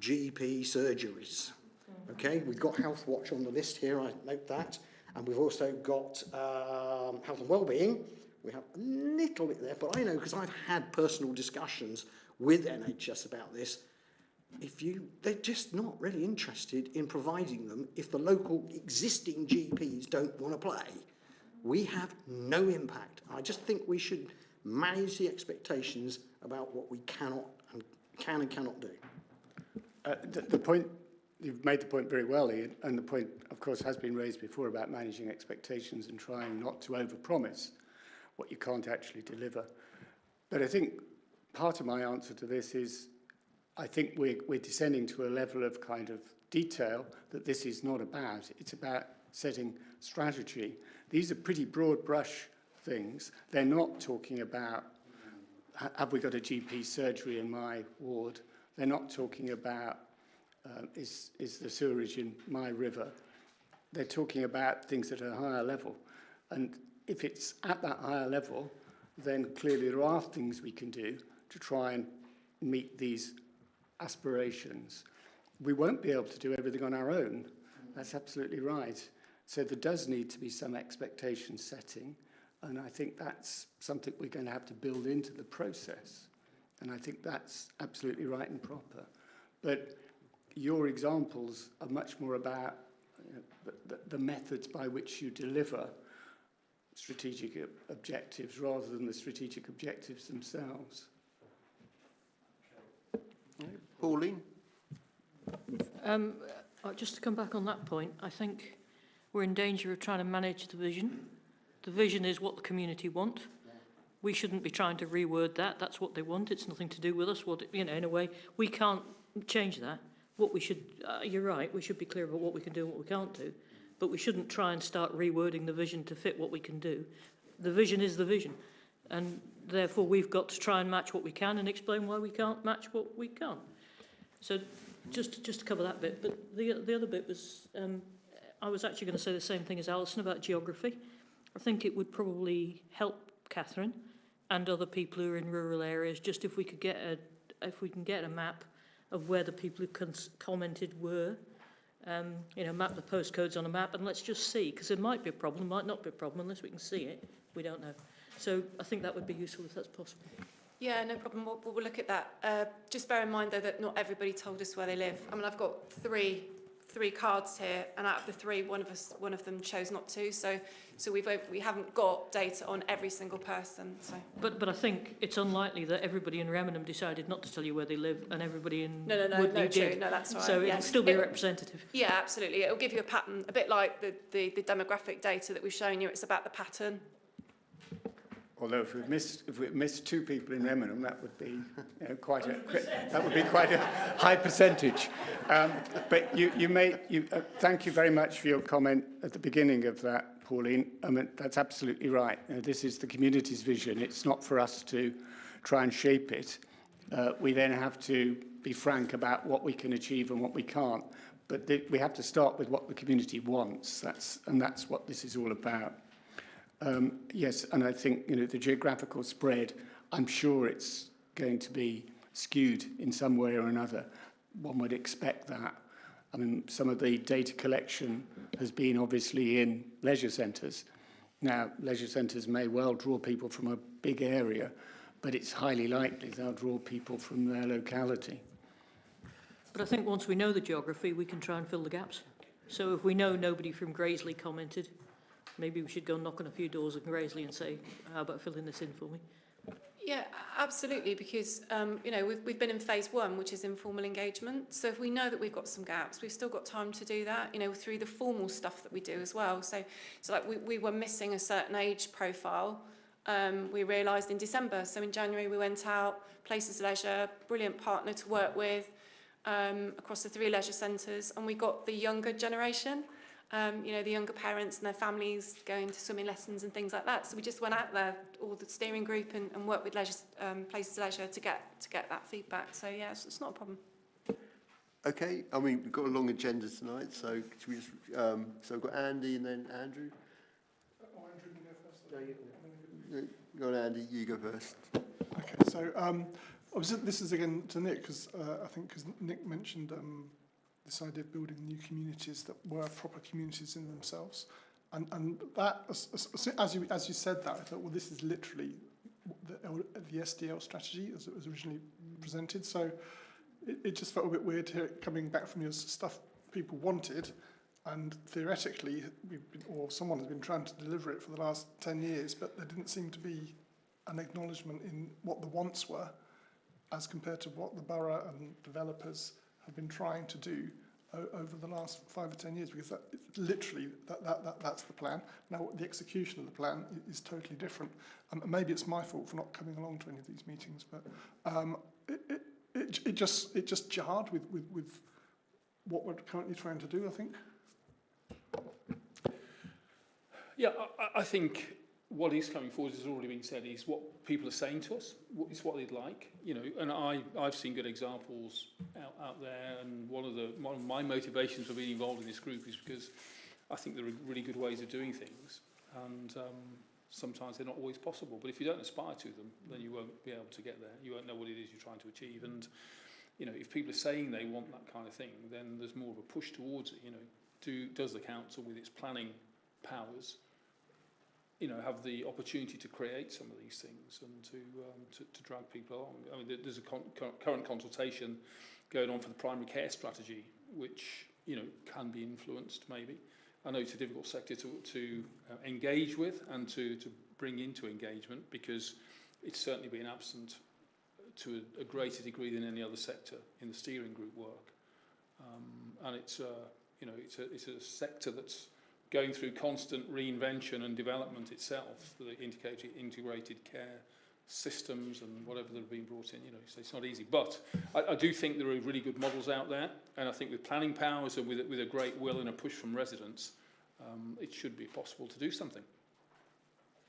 GP surgeries. Okay, we've got Health Watch on the list here, I note that. And we've also got health and wellbeing. We have a little bit there, but I know because I've had personal discussions with NHS about this. They're just not really interested in providing them if the local existing GPs don't want to play. We have no impact. I just think we should manage the expectations about what we can and cannot do.
The point, you've made the point very well, Ian, and the point, of course, has been raised before about managing expectations and trying not to overpromise what you can't actually deliver. But I think part of my answer to this is I think we're descending to a level of kind of detail that this is not about. It's about setting strategy. These are pretty broad brush things. They're not talking about, have we got a GP surgery in my ward? They're not talking about, is the sewerage in my river? They're talking about things at a higher level. And if it's at that higher level, then clearly there are things we can do to try and meet these aspirations. We won't be able to do everything on our own. That's absolutely right. So there does need to be some expectation setting, and I think that's something we're going to have to build into the process. And I think that's absolutely right and proper. But your examples are much more about the methods by which you deliver strategic objectives rather than the strategic objectives themselves.
Pauline?
Just to come back on that point, I think we're in danger of trying to manage the vision. The vision is what the community want. We shouldn't be trying to reword that. That's what they want. It's nothing to do with us. In a way, we can't change that. What we should, you're right, we should be clear about what we can do and what we can't do. But we shouldn't try and start rewording the vision to fit what we can do. The vision is the vision. And therefore, we've got to try and match what we can and explain why we can't match what we can't. So just to cover that bit. But the other bit was, I was actually going to say the same thing as Alison about geography. I think it would probably help Catherine and other people who are in rural areas, just if we could get a map of where the people who commented were, map the postcodes on a map, and let's just see, because there might be a problem, might not be a problem, unless we can see it, we don't know. So I think that would be useful if that's possible.
Yeah, no problem. We'll look at that. Just bear in mind, though, that not everybody told us where they live. I mean, I've got three cards here, and out of the three, one of them chose not to. So we haven't got data on every single person. So.
But I think it's unlikely that everybody in Remenham decided not to tell you where they live, and everybody in
no,
Woodley
true.
did.
No, that's right.
So it'll still be representative.
Yeah, absolutely. It'll give you a pattern, a bit like the demographic data that we've shown you. It's about the pattern.
Although if we missed 2 people in Remenham, that would be quite a high percentage. But thank you very much for your comment at the beginning of that, Pauline. I mean, that's absolutely right. This is the community's vision. It's not for us to try and shape it. We then have to be frank about what we can achieve and what we can't. But we have to start with what the community wants. That's what this is all about. Yes, and I think the geographical spread, I'm sure it's going to be skewed in some way or another. One would expect that. I mean, some of the data collection has been obviously in leisure centres. Now, leisure centres may well draw people from a big area, but it's highly likely they'll draw people from their locality.
But I think once we know the geography, we can try and fill the gaps. So if we know nobody from Graiseley commented, maybe we should go knock on a few doors in Graiseley and say, how about filling this in for me?
Yeah, absolutely, because we've been in phase 1, which is informal engagement. So if we know that we've got some gaps, we've still got time to do that, through the formal stuff that we do as well. So like we were missing a certain age profile. We realised in December. So in January we went out, Places Leisure, brilliant partner to work with across the 3 leisure centres, and we got the younger generation. The younger parents and their families going to swimming lessons and things like that. So we just went out there, all the steering group, and worked with Places Leisure to get that feedback. So yeah, it's not a problem.
Okay, I mean, we've got a long agenda tonight, so should we just, so we've got Andy and then Andrew.
Oh, Andrew, you go first.
No, you can.
Go on, Andy, you go first.
Okay, so obviously this is again to Nick, because I think because Nick mentioned this idea of building new communities that were proper communities in themselves. And that, as you said that, I thought, well, this is literally the SDL strategy as it was originally presented. So it just felt a bit weird to hear it coming back from your stuff people wanted, and theoretically, someone has been trying to deliver it for the last 10 years, but there didn't seem to be an acknowledgement in what the wants were, as compared to what the borough and developers have been trying to do over the last 5 or 10 years, because that's the plan. Now, the execution of the plan is totally different. Maybe it's my fault for not coming along to any of these meetings, but it just jarred with what we're currently trying to do, I think.
Yeah, I think what is coming forward, has already been said, is what people are saying to us. It's what they'd like, And I've seen good examples out there. And one of my motivations for being involved in this group is because I think there are really good ways of doing things, and sometimes they're not always possible. But if you don't aspire to them, then you won't be able to get there. You won't know what it is you're trying to achieve. And if people are saying they want that kind of thing, then there's more of a push towards it. Does the council, with its planning powers, have the opportunity to create some of these things and to drag people along? I mean, there's a current consultation going on for the primary care strategy, which can be influenced maybe. I know it's a difficult sector to engage with and to bring into engagement, because it's certainly been absent to a greater degree than any other sector in the steering group work, and it's a sector that's going through constant reinvention and development itself, the integrated care systems and whatever that have been brought in, so it's not easy. But I do think there are really good models out there, and I think with planning powers and with a great will and a push from residents, it should be possible to do something.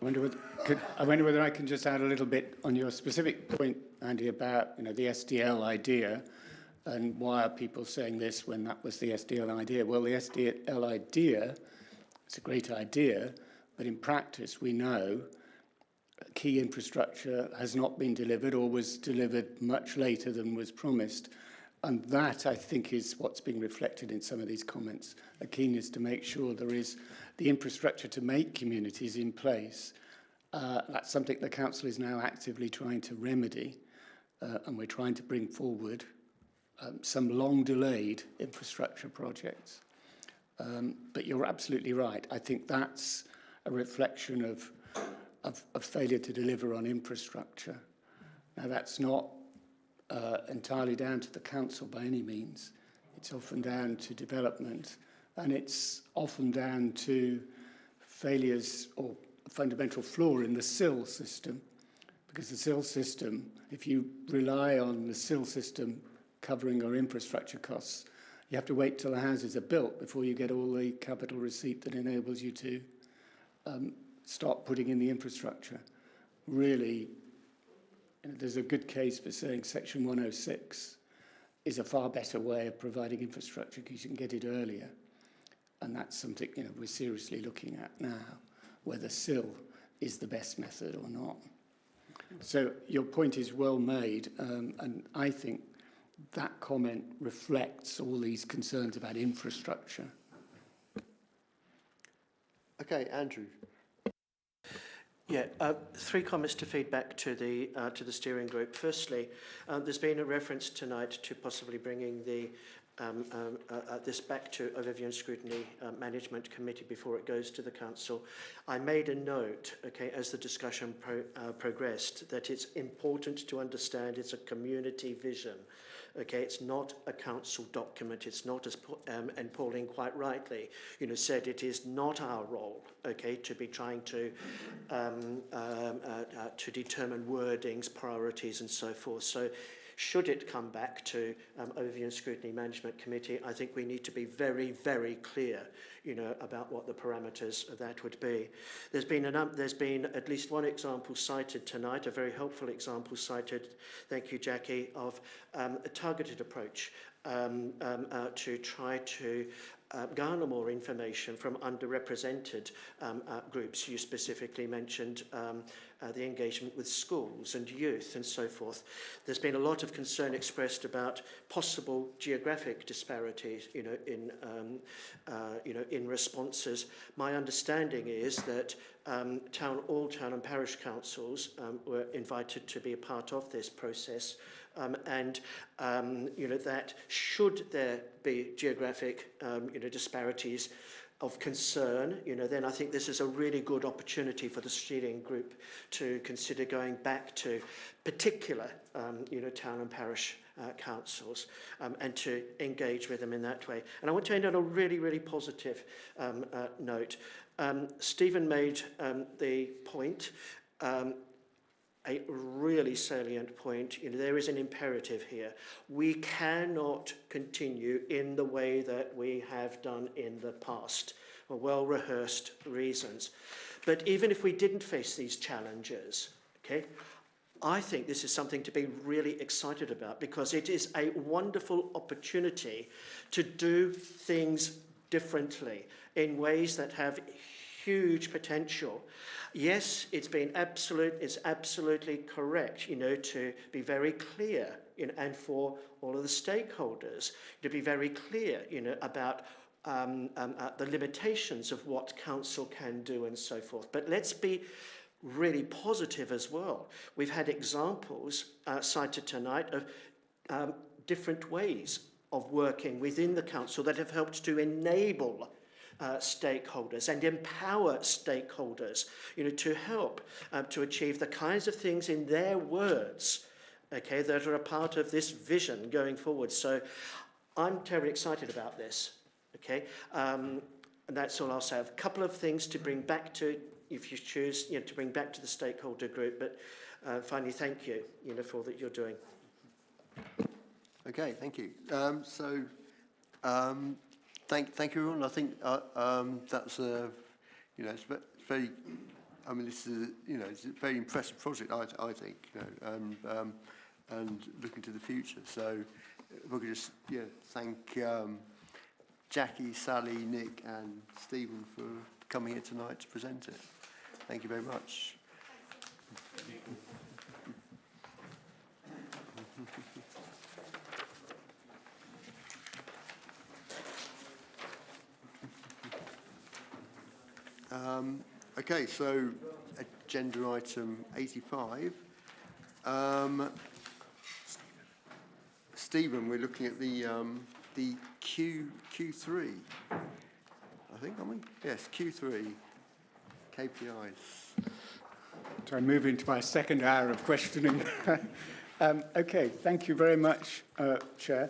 I wonder whether I can just add a little bit on your specific point, Andy, about the SDL idea, and why are people saying this when that was the SDL idea? Well, the SDL idea, it's a great idea, but in practice we know key infrastructure has not been delivered, or was delivered much later than was promised. And that, I think, is what's being reflected in some of these comments, a keenness to make sure there is the infrastructure to make communities in place. That's something the council is now actively trying to remedy, and we're trying to bring forward some long-delayed infrastructure projects. But you're absolutely right. I think that's a reflection of failure to deliver on infrastructure. Now, that's not entirely down to the council by any means. It's often down to development, and it's often down to failures or fundamental flaw in the SIL system, because the SIL system, if you rely on the SIL system covering our infrastructure costs, you have to wait till the houses are built before you get all the capital receipt that enables you to start putting in the infrastructure. Really, there's a good case for saying Section 106 is a far better way of providing infrastructure because you can get it earlier. And that's something we're seriously looking at now, whether SIL is the best method or not. So your point is well made, and I think that comment reflects all these concerns about infrastructure.
Okay, Andrew.
Yeah, three comments to feed back to the steering group. Firstly, there's been a reference tonight to possibly bringing the this back to Overview and Scrutiny Management Committee before it goes to the Council. I made a note, okay, as the discussion progressed, that it's important to understand it's a community vision. Okay, it's not a council document. It's not, as and Pauline quite rightly, said, it is not our role, okay, to be trying to determine wordings, priorities, and so forth. So, should it come back to Overview and Scrutiny Management Committee, I think we need to be very, very clear, about what the parameters of that would be. There's been at least one example cited tonight, a very helpful example cited, thank you, Jackie, of a targeted approach to try to garner more information from underrepresented groups. You specifically mentioned the engagement with schools and youth and so forth. There's been a lot of concern expressed about possible geographic disparities, in responses. My understanding is that all town and parish councils were invited to be a part of this process. That should there be geographic, disparities of concern, then I think this is a really good opportunity for the steering group to consider going back to particular, town and parish councils and to engage with them in that way. And I want to end on a really, really positive note. Stephen made the point, a really salient point. There is an imperative here. We cannot continue in the way that we have done in the past, for well-rehearsed reasons. But even if we didn't face these challenges, okay, I think this is something to be really excited about, because it is a wonderful opportunity to do things differently in ways that have huge potential. Yes, it's absolutely correct, to be very clear, and for all of the stakeholders to be very clear, about the limitations of what council can do and so forth. But let's be really positive as well. We've had examples cited tonight of different ways of working within the council that have helped to enable stakeholders and empower stakeholders, to help to achieve the kinds of things in their words, okay, that are a part of this vision going forward. So I'm terribly excited about this, okay, and that's all I'll say. I have a couple of things to bring back to, if you choose, to bring back to the stakeholder group, but finally, thank you, for all that you're doing.
Okay, thank you. Thank you, everyone. I think that's it's very. I mean, this is it's a very impressive project. I think and looking to the future. So, if I could just thank Jackie, Sally, Nick, and Stephen for coming here tonight to present it. Thank you very much. Okay, so agenda item 85. Stephen, we're looking at the Q3. I think, aren't we? Yes, Q3 KPIs.
So I move into my second hour of questioning. Okay, thank you very much, Chair.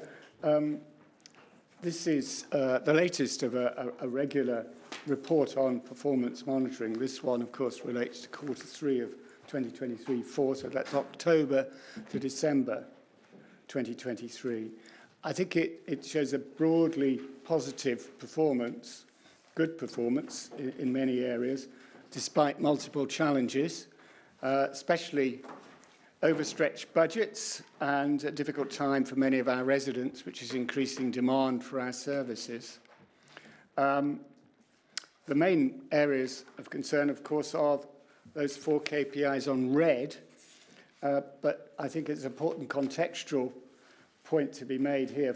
This is the latest of a regular report on performance monitoring. This one, of course, relates to Q3 of 2023-4, so that's October to December 2023. I think it shows a broadly positive performance, good performance in many areas, despite multiple challenges, especially overstretched budgets and a difficult time for many of our residents, which is increasing demand for our services. The main areas of concern, of course, are those 4 KPIs on red, but I think it's an important contextual point to be made here.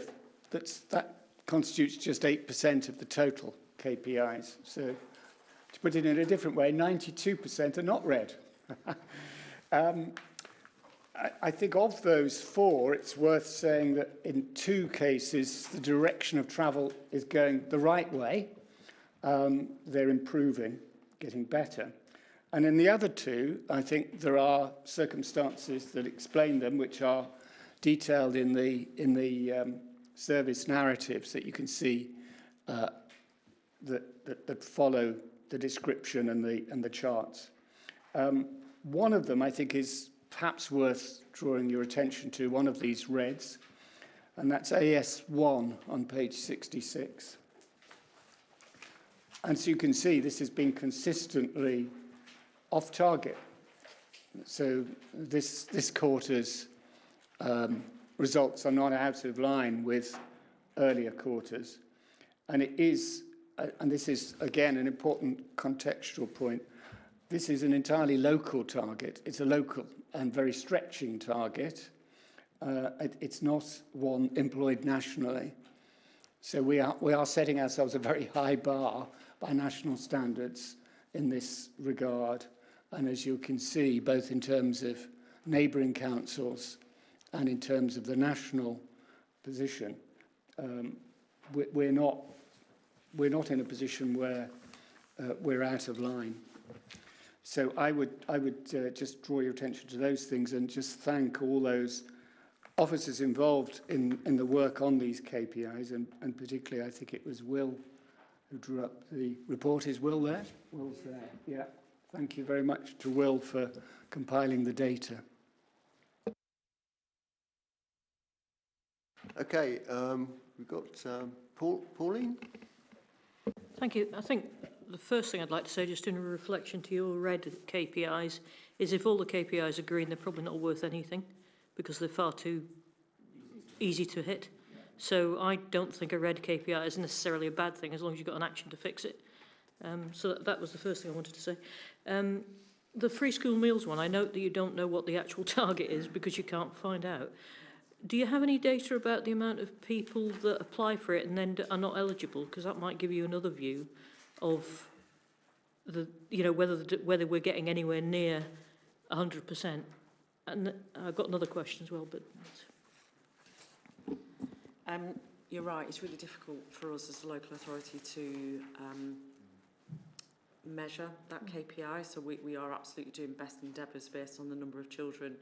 That constitutes just 8% of the total KPIs. So to put it in a different way, 92% are not red. I think of those 4, it's worth saying that in 2 cases, the direction of travel is going the right way. They're improving, getting better. And in the other 2, I think there are circumstances that explain them, which are detailed in the service narratives that you can see that follow the description and the charts. One of them, I think, is perhaps worth drawing your attention to, one of these reds, and that's AS1 on page 66. And so you can see this has been consistently off target. So this quarter's results are not out of line with earlier quarters. And it is, and this is, again, an important contextual point, this is an entirely local target. It's a local and very stretching target. It's not one employed nationally. So we are setting ourselves a very high bar by national standards in this regard. And as you can see, both in terms of neighbouring councils and in terms of the national position, we're not in a position where we're out of line. So I would just draw your attention to those things and just thank all those officers involved in the work on these KPIs, and particularly I think it was Will who drew up the report. Is Will there? Will's there, yeah. Thank you very much to Will for compiling the data.
Okay, we've got Pauline.
Thank you. I think the first thing I'd like to say, just in a reflection to your red KPIs, is if all the KPIs are green, they're probably not worth anything because they're far too easy to hit. So I don't think a red KPI is necessarily a bad thing as long as you've got an action to fix it. So that was the first thing I wanted to say. The free school meals one, I note that you don't know what the actual target is because you can't find out. Do you have any data about the amount of people that apply for it and then are not eligible? Because that might give you another view of the, you know, whether we're getting anywhere near 100%. And I've got another question as well, but.
You're right. It's really difficult for us as a local authority to measure that KPI. So we are absolutely doing best endeavours based on the number of children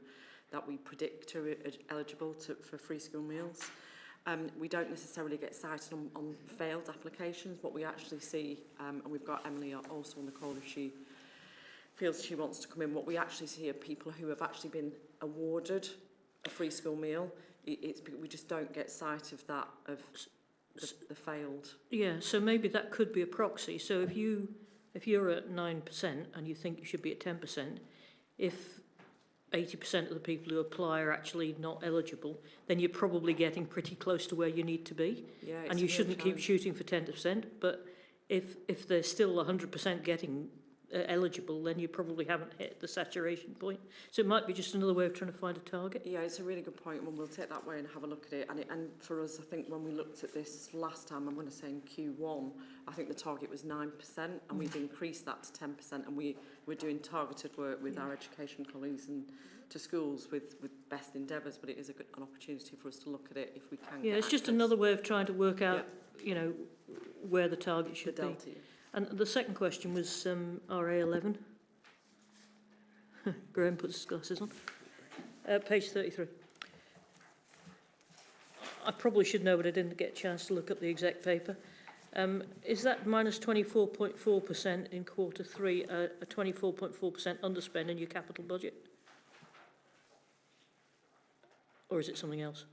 that we predict are eligible for free school meals. We don't necessarily get cited on failed applications. What we actually see, and we've got Emily also on the call if she feels she wants to come in, what we actually see are people who have actually been awarded a free school meal. We just don't get sight of that, of the failed.
Yeah, so maybe that could be a proxy. So if you're at 9% and you think you should be at 10%, if 80% of the people who apply are actually not eligible, then you're probably getting pretty close to where you need to be.
Yeah,
and you shouldn't keep shooting for 10%. But if they're still 100% getting eligible, then you probably haven't hit the saturation point. So it might be just another way of trying to find a target.
Yeah, it's a really good point, and we'll take that way and have a look at it. And for us, I think when we looked at this last time, I'm going to say in Q1, I think the target was 9%, and we've increased that to 10%, and we're doing targeted work with our education colleagues and to schools with best endeavours, but it is an opportunity for us to look at it if we can.
Yeah, it's just another way of trying to work out, you know, where the target should be. And the second question was RA11. Graham puts his glasses on. Page 33. I probably should know, but I didn't get a chance to look up the exact paper. Is that minus 24.4% in quarter three, a 24.4% underspend in your capital budget? Or is it something else?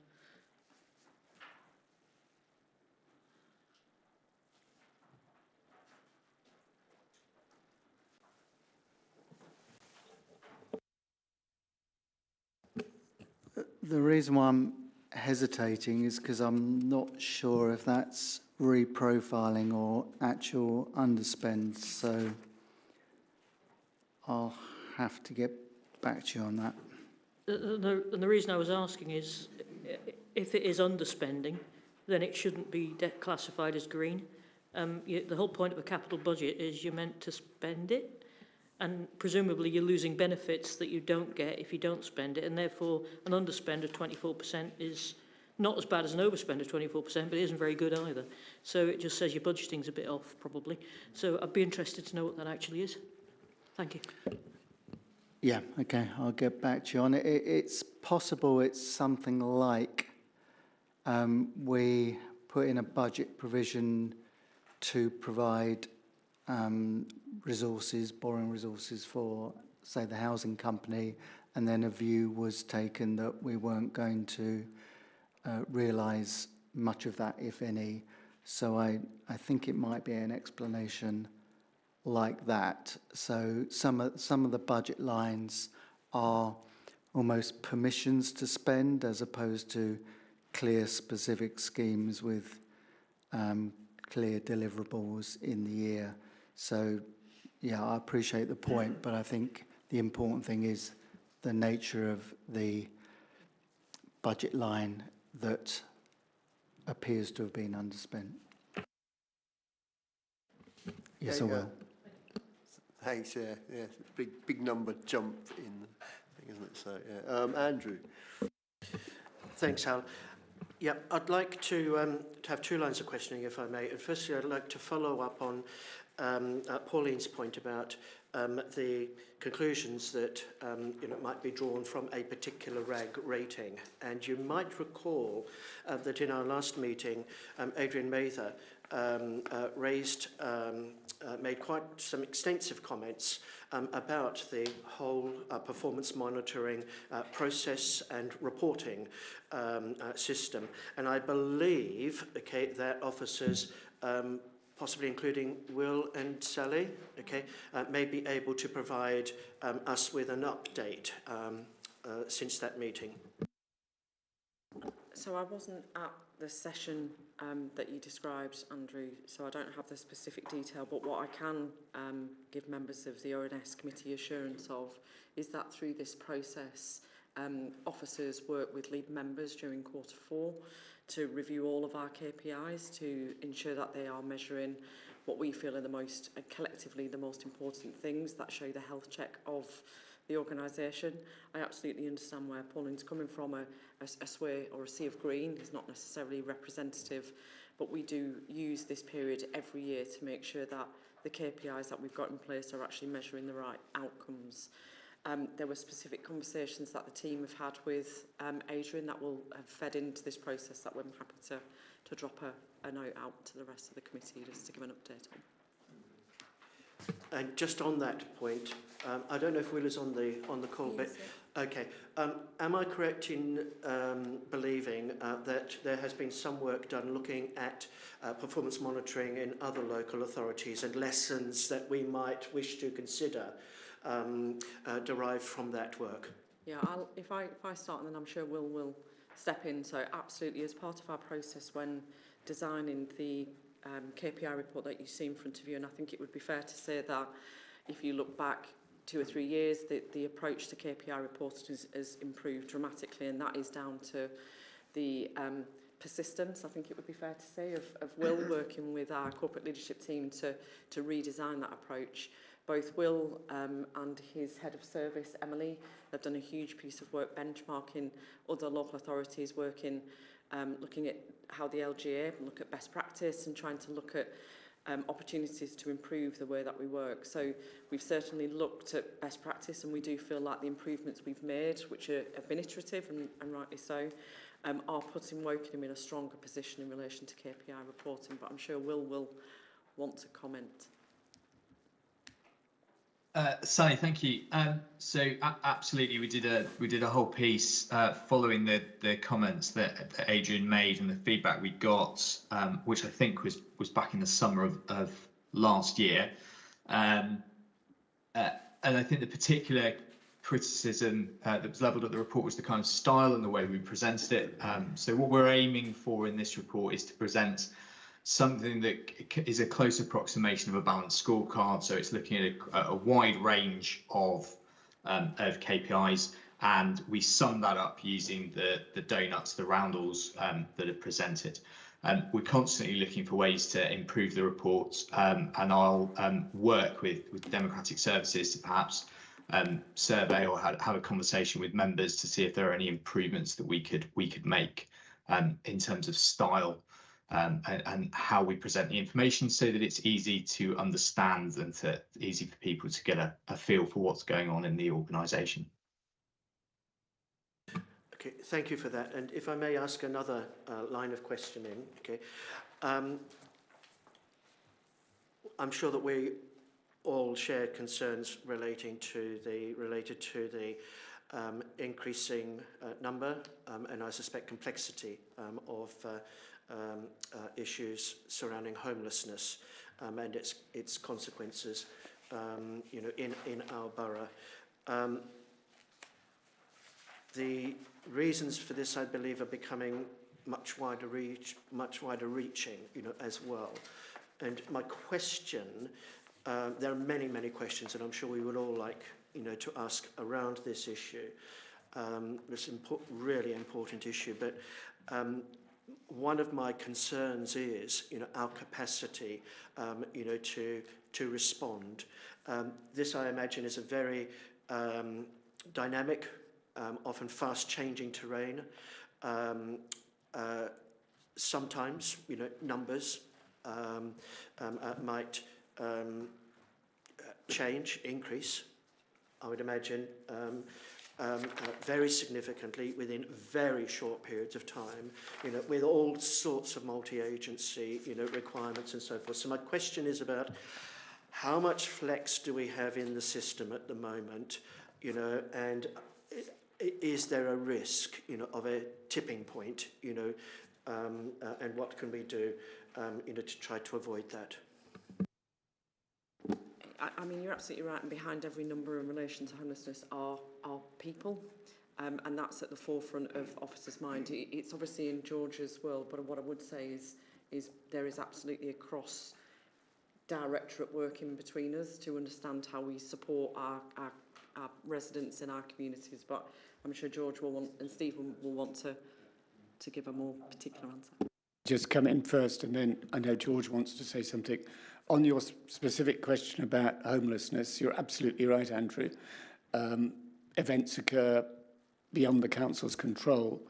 The reason why I'm hesitating is because I'm not sure if that's reprofiling or actual underspend, so I'll have to get back to you on that.
And the reason I was asking is, if it is underspending, then it shouldn't be classified as green. The whole point of a capital budget is you're meant to spend it, and presumably you're losing benefits that you don't get if you don't spend it, and therefore an underspend of 24% is not as bad as an overspend of 24%, but it isn't very good either. So it just says your budgeting's a bit off, probably. So I'd be interested to know what that actually is. Thank you.
Yeah, okay, I'll get back to you on it. It's possible it's something like we put in a budget provision to provide resources, borrowing resources for, say, the housing company, and then a view was taken that we weren't going to realise much of that, if any. So I think it might be an explanation like that. So some of the budget lines are almost permissions to spend as opposed to clear specific schemes with clear deliverables in the year. So yeah, I appreciate the point, but I think the important thing is the nature of the budget line that appears to have been underspent. Yes, I will.
Thanks, yeah. Big number jump in the thing, isn't it? So, yeah. Andrew.
Thanks, Hal. Yeah, I'd like to have two lines of questioning, if I may. And firstly, I'd like to follow up on Pauline's point about the conclusions that might be drawn from a particular RAG rating. And you might recall that in our last meeting, Adrian Mather made quite some extensive comments about the whole performance monitoring process and reporting system. And I believe, okay, that officers, possibly including Will and Sally, okay, may be able to provide us with an update since that meeting.
So I wasn't at the session that you described, Andrew, so I don't have the specific detail, but what I can give members of the ONS committee assurance of is that through this process, officers work with lead members during quarter 4 to review all of our KPIs to ensure that they are measuring what we feel are the most, collectively, the most important things that show the health check of the organisation. I absolutely understand where Pauline's coming from. A sway or a sea of green is not necessarily representative, but we do use this period every year to make sure that the KPIs that we've got in place are actually measuring the right outcomes. There were specific conversations that the team have had with Adrian that will have fed into this process that I'm happy to drop a note out to the rest of the committee just to give an update on.
And just on that point, I don't know if Will is on the call, yes, but okay. Am I correct in believing that there has been some work done looking at performance monitoring in other local authorities and lessons that we might wish to consider derived from that work?
Yeah, if I start, and then I'm sure Will step in. So absolutely, as part of our process when designing the KPI report that you see in front of you, and I think it would be fair to say that if you look back 2 or 3 years, the approach to KPI reporting has improved dramatically, and that is down to the persistence, I think it would be fair to say, of Will working with our corporate leadership team to redesign that approach. Both Will and his head of service, Emily, have done a huge piece of work benchmarking other local authorities, working, looking at how the LGA look at best practice and trying to look at opportunities to improve the way that we work. So we've certainly looked at best practice, and we do feel like the improvements we've made, which have been iterative and rightly so, are putting Wokingham in a stronger position in relation to KPI reporting, but I'm sure will want to comment.
Sally, thank you. Absolutely, we did a whole piece following the comments that Adrian made and the feedback we got, which I think was back in the summer of last year, and I think the particular criticism that was levelled at the report was the kind of style and the way we presented it. So what we're aiming for in this report is to present something that is a close approximation of a balanced scorecard. So it's looking at a wide range of KPIs, and we sum that up using the donuts, the roundels that are presented. We're constantly looking for ways to improve the reports, and I'll work with Democratic Services to perhaps survey or have a conversation with members to see if there are any improvements that we could make in terms of style. And how we present the information so that it's easy to understand and easy for people to get a feel for what's going on in the organisation.
Okay, thank you for that. And if I may ask another line of questioning, okay. I'm sure that we all share concerns related to the increasing number and I suspect complexity of issues surrounding homelessness and its consequences, in our borough. The reasons for this, I believe, are becoming much wider reaching, as well. And my question, there are many questions, and I'm sure we would all like, to ask around this issue, this really important issue. But one of my concerns is, our capacity, to respond. This, I imagine, is a very dynamic, often fast-changing terrain. Sometimes, numbers might change, increase, I would imagine, very significantly within very short periods of time, with all sorts of multi-agency, requirements and so forth. So my question is about how much flex do we have in the system at the moment, and is there a risk, of a tipping point, and what can we do, to try to avoid that?
I mean, you're absolutely right, and behind every number in relation to homelessness are people, and that's at the forefront of officers' mind. It's obviously in George's world, but what I would say is there is absolutely a cross directorate working between us to understand how we support our residents in our communities. But I'm sure George will want, and Steve will want to give a more particular answer.
Just come in first, and then I know George wants to say something. On your specific question about homelessness, you're absolutely right, Andrew. Events occur beyond the council's control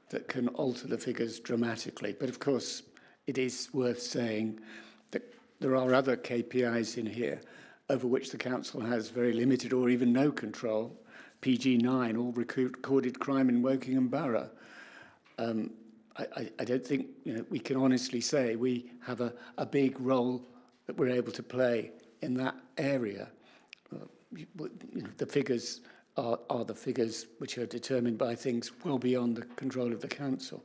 that can alter the figures dramatically. But of course, it is worth saying that there are other KPIs in here over which the council has very limited or even no control. PG9, all recorded crime in Wokingham Borough. I don't think we can honestly say we have a big role that we're able to play in that area. The figures are the figures which are determined by things well beyond the control of the council.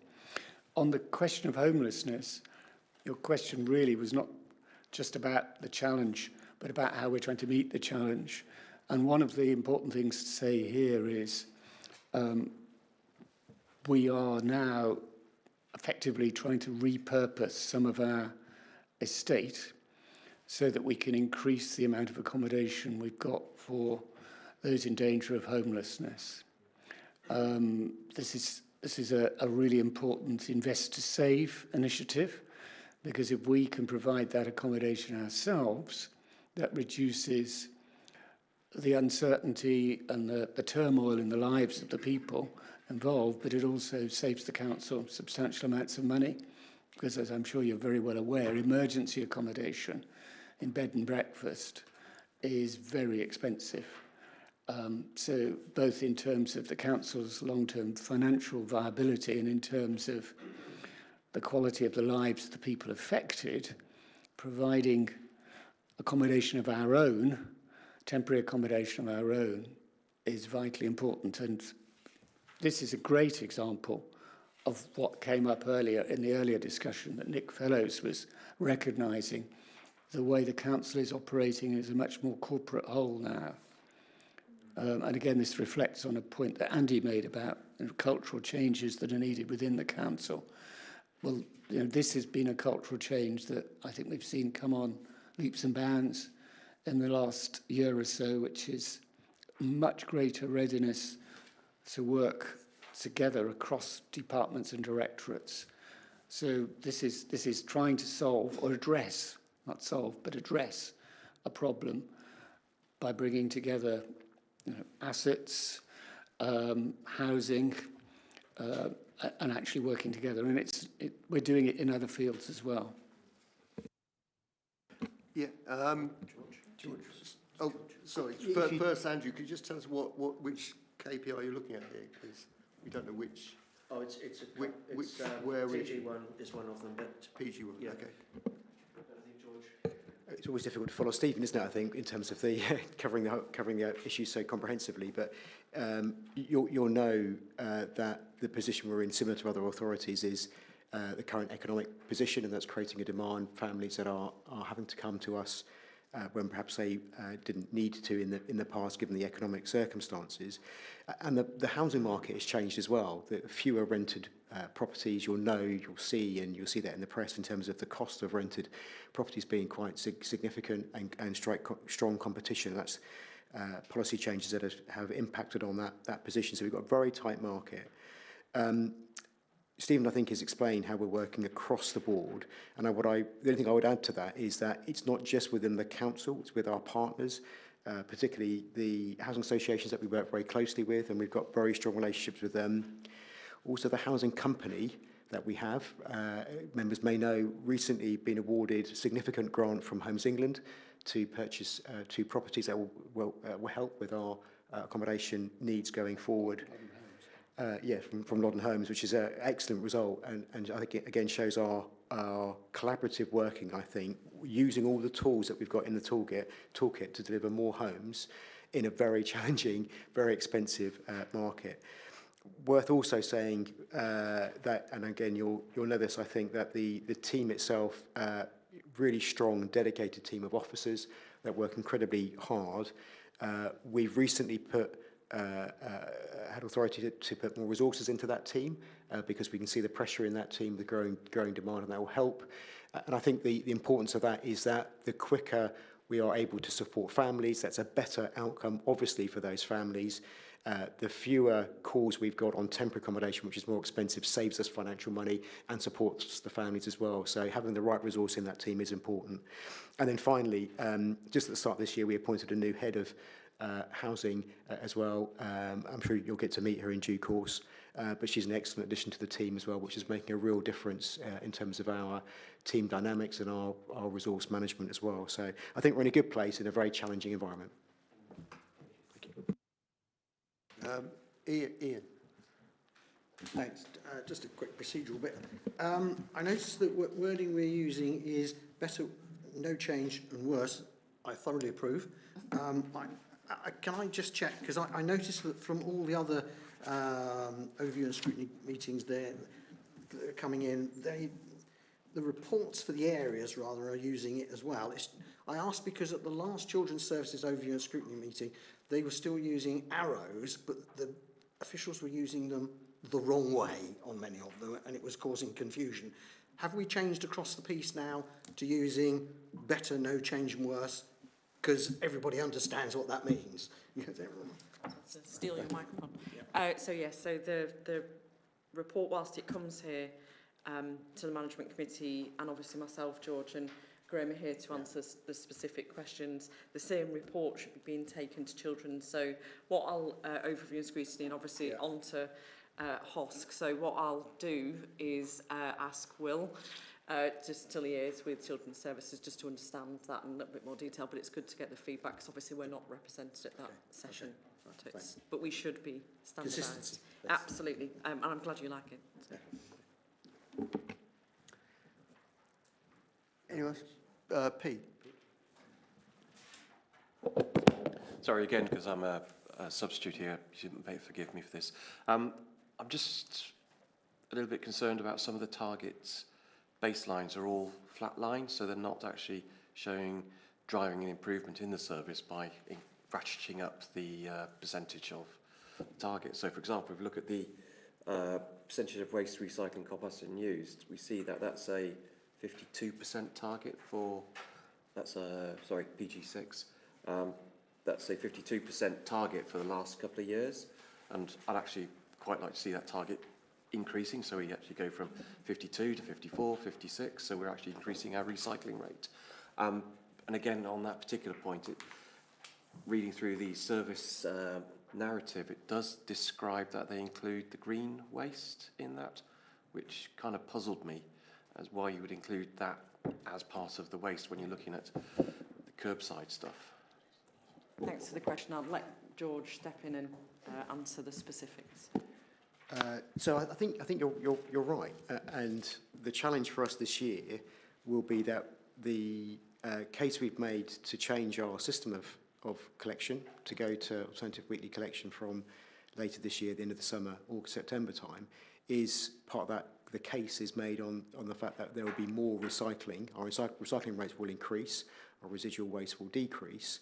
On the question of homelessness, your question really was not just about the challenge, but about how we're trying to meet the challenge. And one of the important things to say here is we are now effectively trying to repurpose some of our estate so that we can increase the amount of accommodation we've got for those in danger of homelessness. This is a really important invest to save initiative, because if we can provide that accommodation ourselves, that reduces the uncertainty and the turmoil in the lives of the people involved, but it also saves the council substantial amounts of money, because as I'm sure you're very well aware, emergency accommodation in bed and breakfast is very expensive. So both in terms of the council's long-term financial viability and in terms of the quality of the lives of the people affected, providing accommodation of our own, temporary accommodation of our own, is vitally important. And this is a great example of what came up earlier in the earlier discussion that Nick Fellows was recognising, the way the council is operating as a much more corporate whole now. And again, this reflects on a point that Andy made about cultural changes that are needed within the council. Well, you know, this has been a cultural change that I think we've seen come on leaps and bounds in the last year or so, which is much greater readiness to work together across departments and directorates. So this is trying to solve or address, not solve, but address a problem by bringing together, you know, assets, housing, and actually working together. And we're doing it in other fields as well.
Yeah, George. Oh, sorry. First, Andrew, could you just tell us which KPI you're looking at here? Because we don't know which.
Oh,
where
PG1 is one of them, but
PG1. Yeah. Okay.
It's always difficult to follow Stephen, isn't it? I think in terms of the covering the issue so comprehensively. But you'll know that the position we're in, similar to other authorities, is the current economic position, and that's creating a demand. Families that are having to come to us when perhaps they didn't need to in the past, given the economic circumstances. And the housing market has changed as well. The fewer rented properties, you'll see that in the press in terms of the cost of rented properties being quite significant and strong competition. That's policy changes that have impacted on that position. So we've got a very tight market. Stephen, I think, has explained how we're working across the board. And the only thing I would add to that is that it's not just within the council, it's with our partners, particularly the housing associations that we work very closely with, and we've got very strong relationships with them. Also, the housing company that we have, members may know, recently been awarded a significant grant from Homes England to purchase 2 properties that will help with our accommodation needs going forward. From Loddon Homes, which is an excellent result, and I think it again shows our collaborative working, I think, using all the tools that we've got in the toolkit to deliver more homes in a very challenging, very expensive market. Worth also saying that, and again, you'll know this, I think, that the team itself, really strong, dedicated team of officers that work incredibly hard. We've recently had authority to put more resources into that team because we can see the pressure in that team, the growing demand, and that will help. And I think the importance of that is that the quicker we are able to support families, that's a better outcome, obviously, for those families. The fewer calls we've got on temporary accommodation, which is more expensive, saves us financial money and supports the families as well. So having the right resource in that team is important. And then finally, just at the start of this year, we appointed a new head of housing as well. I'm sure you'll get to meet her in due course, but she's an excellent addition to the team as well, which is making a real difference in terms of our team dynamics and our resource management as well. So I think we're in a good place in a very challenging environment.
Ian.
Thanks. Just a quick procedural bit. I noticed that what wording we're using is better, no change, and worse. I thoroughly approve. Can I just check, because I noticed that from all the other overview and scrutiny meetings that are coming in, the reports for the areas, rather, are using it as well. I asked because at the last Children's Services overview and scrutiny meeting, they were still using arrows, but the officials were using them the wrong way on many of them, and it was causing confusion. Have we changed across the piece now to using better, no change, and worse? Because everybody understands what that means.
Steal your microphone. So the report, whilst it comes here to the management committee, and obviously myself, George, and Graham are here to answer the specific questions, the same report should be being taken to children. So what I'll overview and scrutiny, and obviously onto HOSC. So what I'll do is ask Will just to liaise with Children's Services just to understand that in a little bit more detail, but it's good to get the feedback because obviously we're not represented at that session. But we should be standardised.
Consistency. Yes.
Absolutely. And I'm glad you like it. So.
Anyone else? Pete?
Sorry again, because I'm a substitute here. You may forgive me for this. I'm just a little bit concerned about some of the targets. Baselines are all flat lines, so they're not actually driving an improvement in the service by ratcheting up the percentage of targets. So, for example, if we look at the percentage of waste recycling, composted and used, we see that that's a 52% target for, PG6. That's a 52% target for the last couple of years, and I'd actually quite like to see that target increasing, so we actually go from 52 to 54, 56, so we're actually increasing our recycling rate. And again, on that particular point, reading through the service narrative, it does describe that they include the green waste in that, which kind of puzzled me as why you would include that as part of the waste when you're looking at the curbside stuff.
Thanks for the question. I'll let George step in and answer the specifics.
So I think you're right, and the challenge for us this year will be that the case we've made to change our system of collection to go to alternative weekly collection from later this year, the end of the summer, August, September time, is part of that. The case is made on the fact that there will be more recycling. Our recycling rates will increase, our residual waste will decrease,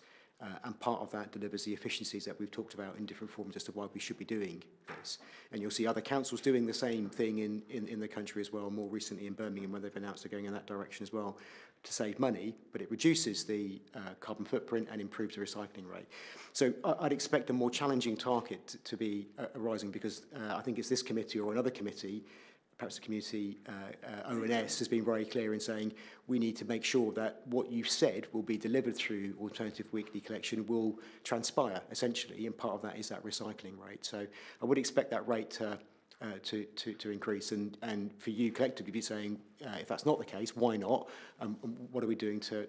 and part of that delivers the efficiencies that we've talked about in different forms as to why we should be doing this. And you'll see other councils doing the same thing in the country as well, more recently in Birmingham, where they've announced they're going in that direction as well to save money, but it reduces the carbon footprint and improves the recycling rate. So I'd expect a more challenging target to be arising, because I think it's this committee or another committee, perhaps the community ONS, has been very clear in saying we need to make sure that what you've said will be delivered through alternative weekly collection will transpire, essentially, and part of that is that recycling rate. So I would expect that rate to increase, and for you collectively be saying, if that's not the case, why not? What are we doing to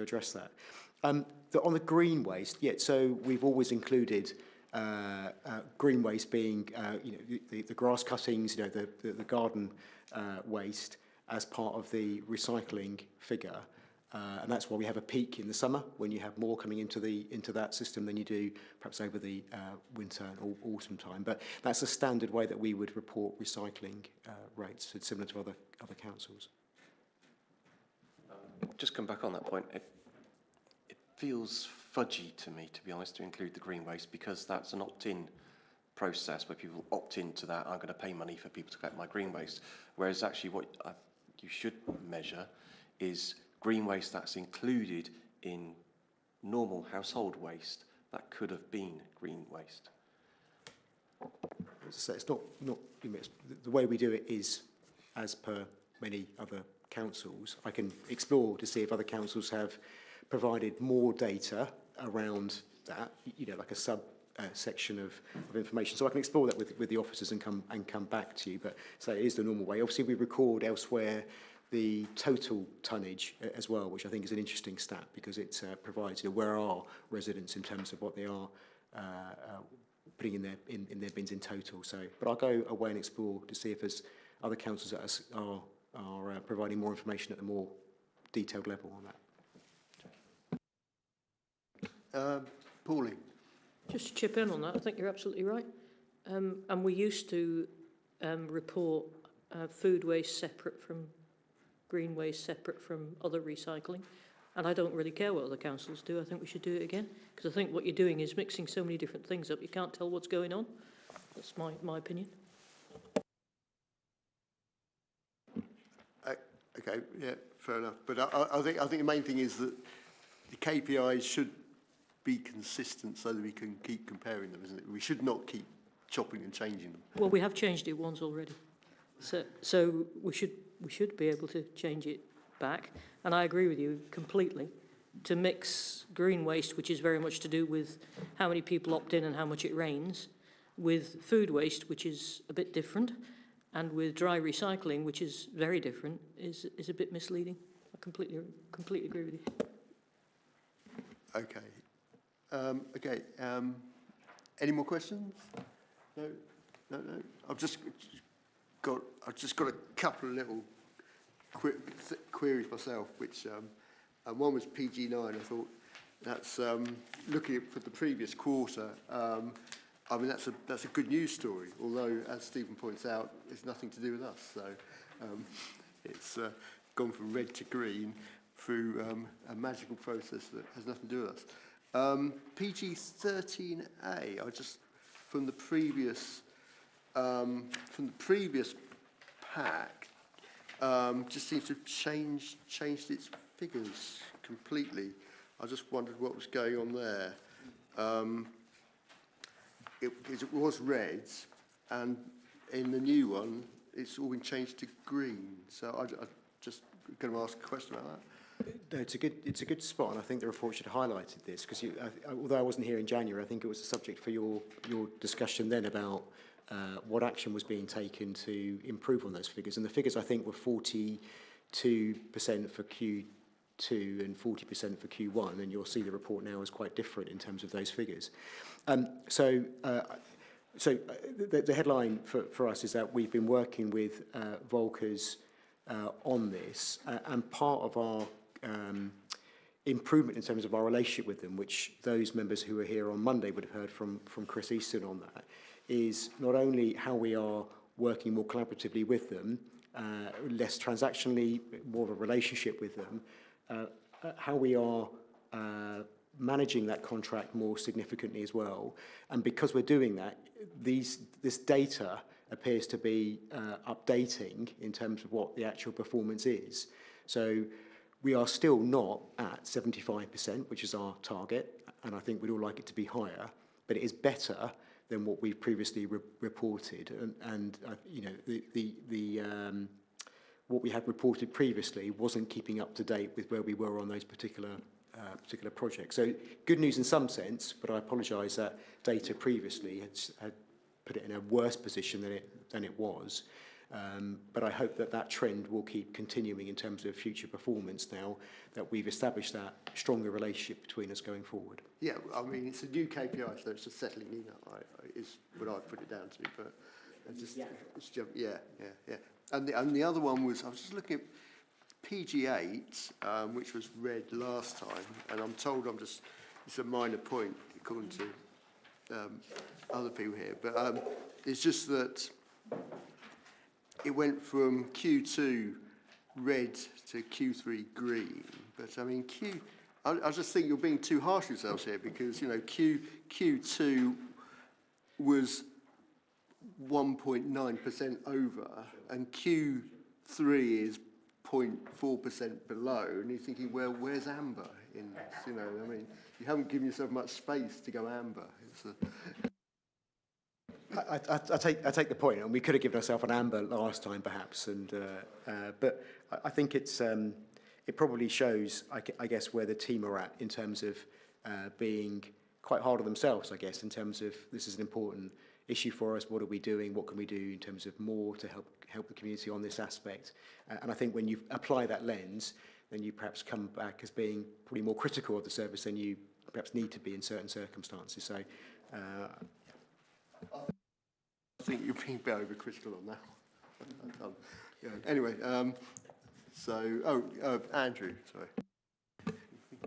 address that? On the green waste, so we've always included green waste being, the grass cuttings, the garden waste as part of the recycling figure, and that's why we have a peak in the summer when you have more coming into that system than you do perhaps over the winter and autumn time. But that's a standard way that we would report recycling rates. It's similar to other councils.
Just come back on that point. It feels fudgy to me, to be honest, to include the green waste, because that's an opt-in process where people opt into that. I'm going to pay money for people to collect my green waste. Whereas actually what you should measure is green waste that's included in normal household waste that could have been green waste.
As I say, it's not the way we do it is as per many other councils. I can explore to see if other councils have provided more data around that, like a section of information. So I can explore that with the officers and come back to you. But so it is the normal way. Obviously, we record elsewhere the total tonnage as well, which I think is an interesting stat, because it provides where are residents in terms of what they are putting in their bins in total. So, but I'll go away and explore to see if there's other councils that are providing more information at a more detailed level on that.
Pauline.
Just to chip in on that, I think you're absolutely right. And we used to report food waste separate from green waste, separate from other recycling. And I don't really care what other councils do. I think we should do it again, because I think what you're doing is mixing so many different things up. You can't tell what's going on. That's my opinion.
Okay, yeah, fair enough. But I think the main thing is that the KPIs should be consistent so that we can keep comparing them, isn't it? We should not keep chopping and changing them.
Well, we have changed it once already, so we should be able to change it back. And I agree with you completely. To mix green waste, which is very much to do with how many people opt in and how much it rains, with food waste, which is a bit different, and with dry recycling, which is very different, is a bit misleading. I completely agree with you.
Okay. Any more questions? No, no, no. I've just got a couple of little queries myself, which and one was PG9. I thought that's looking for the previous quarter. I mean, that's a good news story. Although, as Stephen points out, it's nothing to do with us. So it's gone from red to green through a magical process that has nothing to do with us. PG13A. I just from the previous pack just seems to have changed its figures completely. I just wondered what was going on there. It was red, and in the new one, it's all been changed to green. So I just going to ask a question about that.
No, it's a good spot, and I think the report should have highlighted this, because although I wasn't here in January, I think it was a subject for your discussion then about what action was being taken to improve on those figures. And the figures, I think, were 42% for Q2 and 40% for Q1, and you'll see the report now is quite different in terms of those figures. So the headline for us is that we've been working with Volkers on this, and part of our improvement in terms of our relationship with them, which those members who were here on Monday would have heard from Chris Easton on that, is not only how we are working more collaboratively with them, less transactionally, more of a relationship with them, how we are managing that contract more significantly as well. And because we're doing that, this data appears to be updating in terms of what the actual performance is. So we are still not at 75%, which is our target, and I think we'd all like it to be higher, but it is better than what we've previously reported. And you know, what we had reported previously wasn't keeping up to date with where we were on those particular projects. So good news in some sense, but I apologise that data previously had put it in a worse position than it was. But I hope that trend will keep continuing in terms of future performance now that we've established that stronger relationship between us going forward.
Yeah, I mean, it's a new KPI, so it's just settling in, is what I'd put it down to. But it's just, yeah. And the other one was, I was just looking at PG8, which was red last time, and I'm told it's a minor point according to other people here, but it's just that it went from Q2 red to Q3 green. But I mean, I just think you're being too harsh with yourselves here, because you know Q2 was 1.9% over, and Q3 is 0.4% below, and you're thinking, well, where's amber in this? You know, I mean, you haven't given yourself much space to go amber.
I take the point, and we could have given ourselves an amber last time, perhaps. And but I think it probably shows, I guess, where the team are at in terms of being quite hard on themselves. I guess in terms of this is an important issue for us. What are we doing? What can we do in terms of more to help the community on this aspect? And I think when you apply that lens, then you perhaps come back as being probably more critical of the service than you perhaps need to be in certain circumstances. So.
I think you're being a bit overcritical on that. Yeah. Anyway, Andrew, sorry.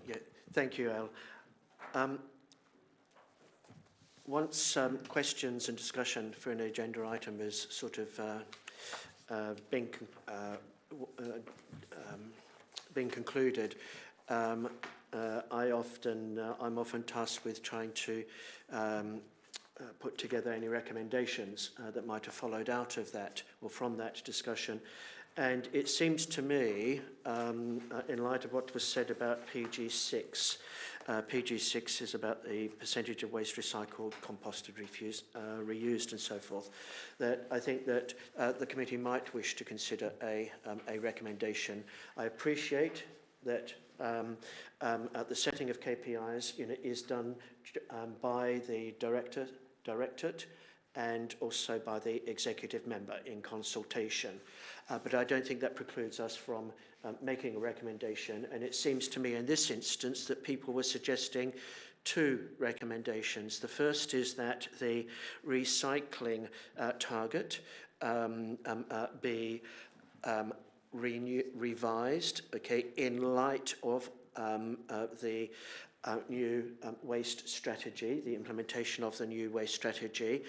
Yeah, thank you, Al. Once questions and discussion for an agenda item is sort of being concluded, I'm often tasked with trying to put together any recommendations that might have followed out of that or from that discussion. And it seems to me, in light of what was said about PG6, PG6 is about the percentage of waste recycled, composted, reused and so forth, that I think that the committee might wish to consider a recommendation. I appreciate that the setting of KPIs is done by the directorate and also by the executive member in consultation. But I don't think that precludes us from making a recommendation. And it seems to me in this instance that people were suggesting two recommendations. The first is that the recycling target be revised, okay, in light of the new waste strategy, the implementation of the new waste strategy,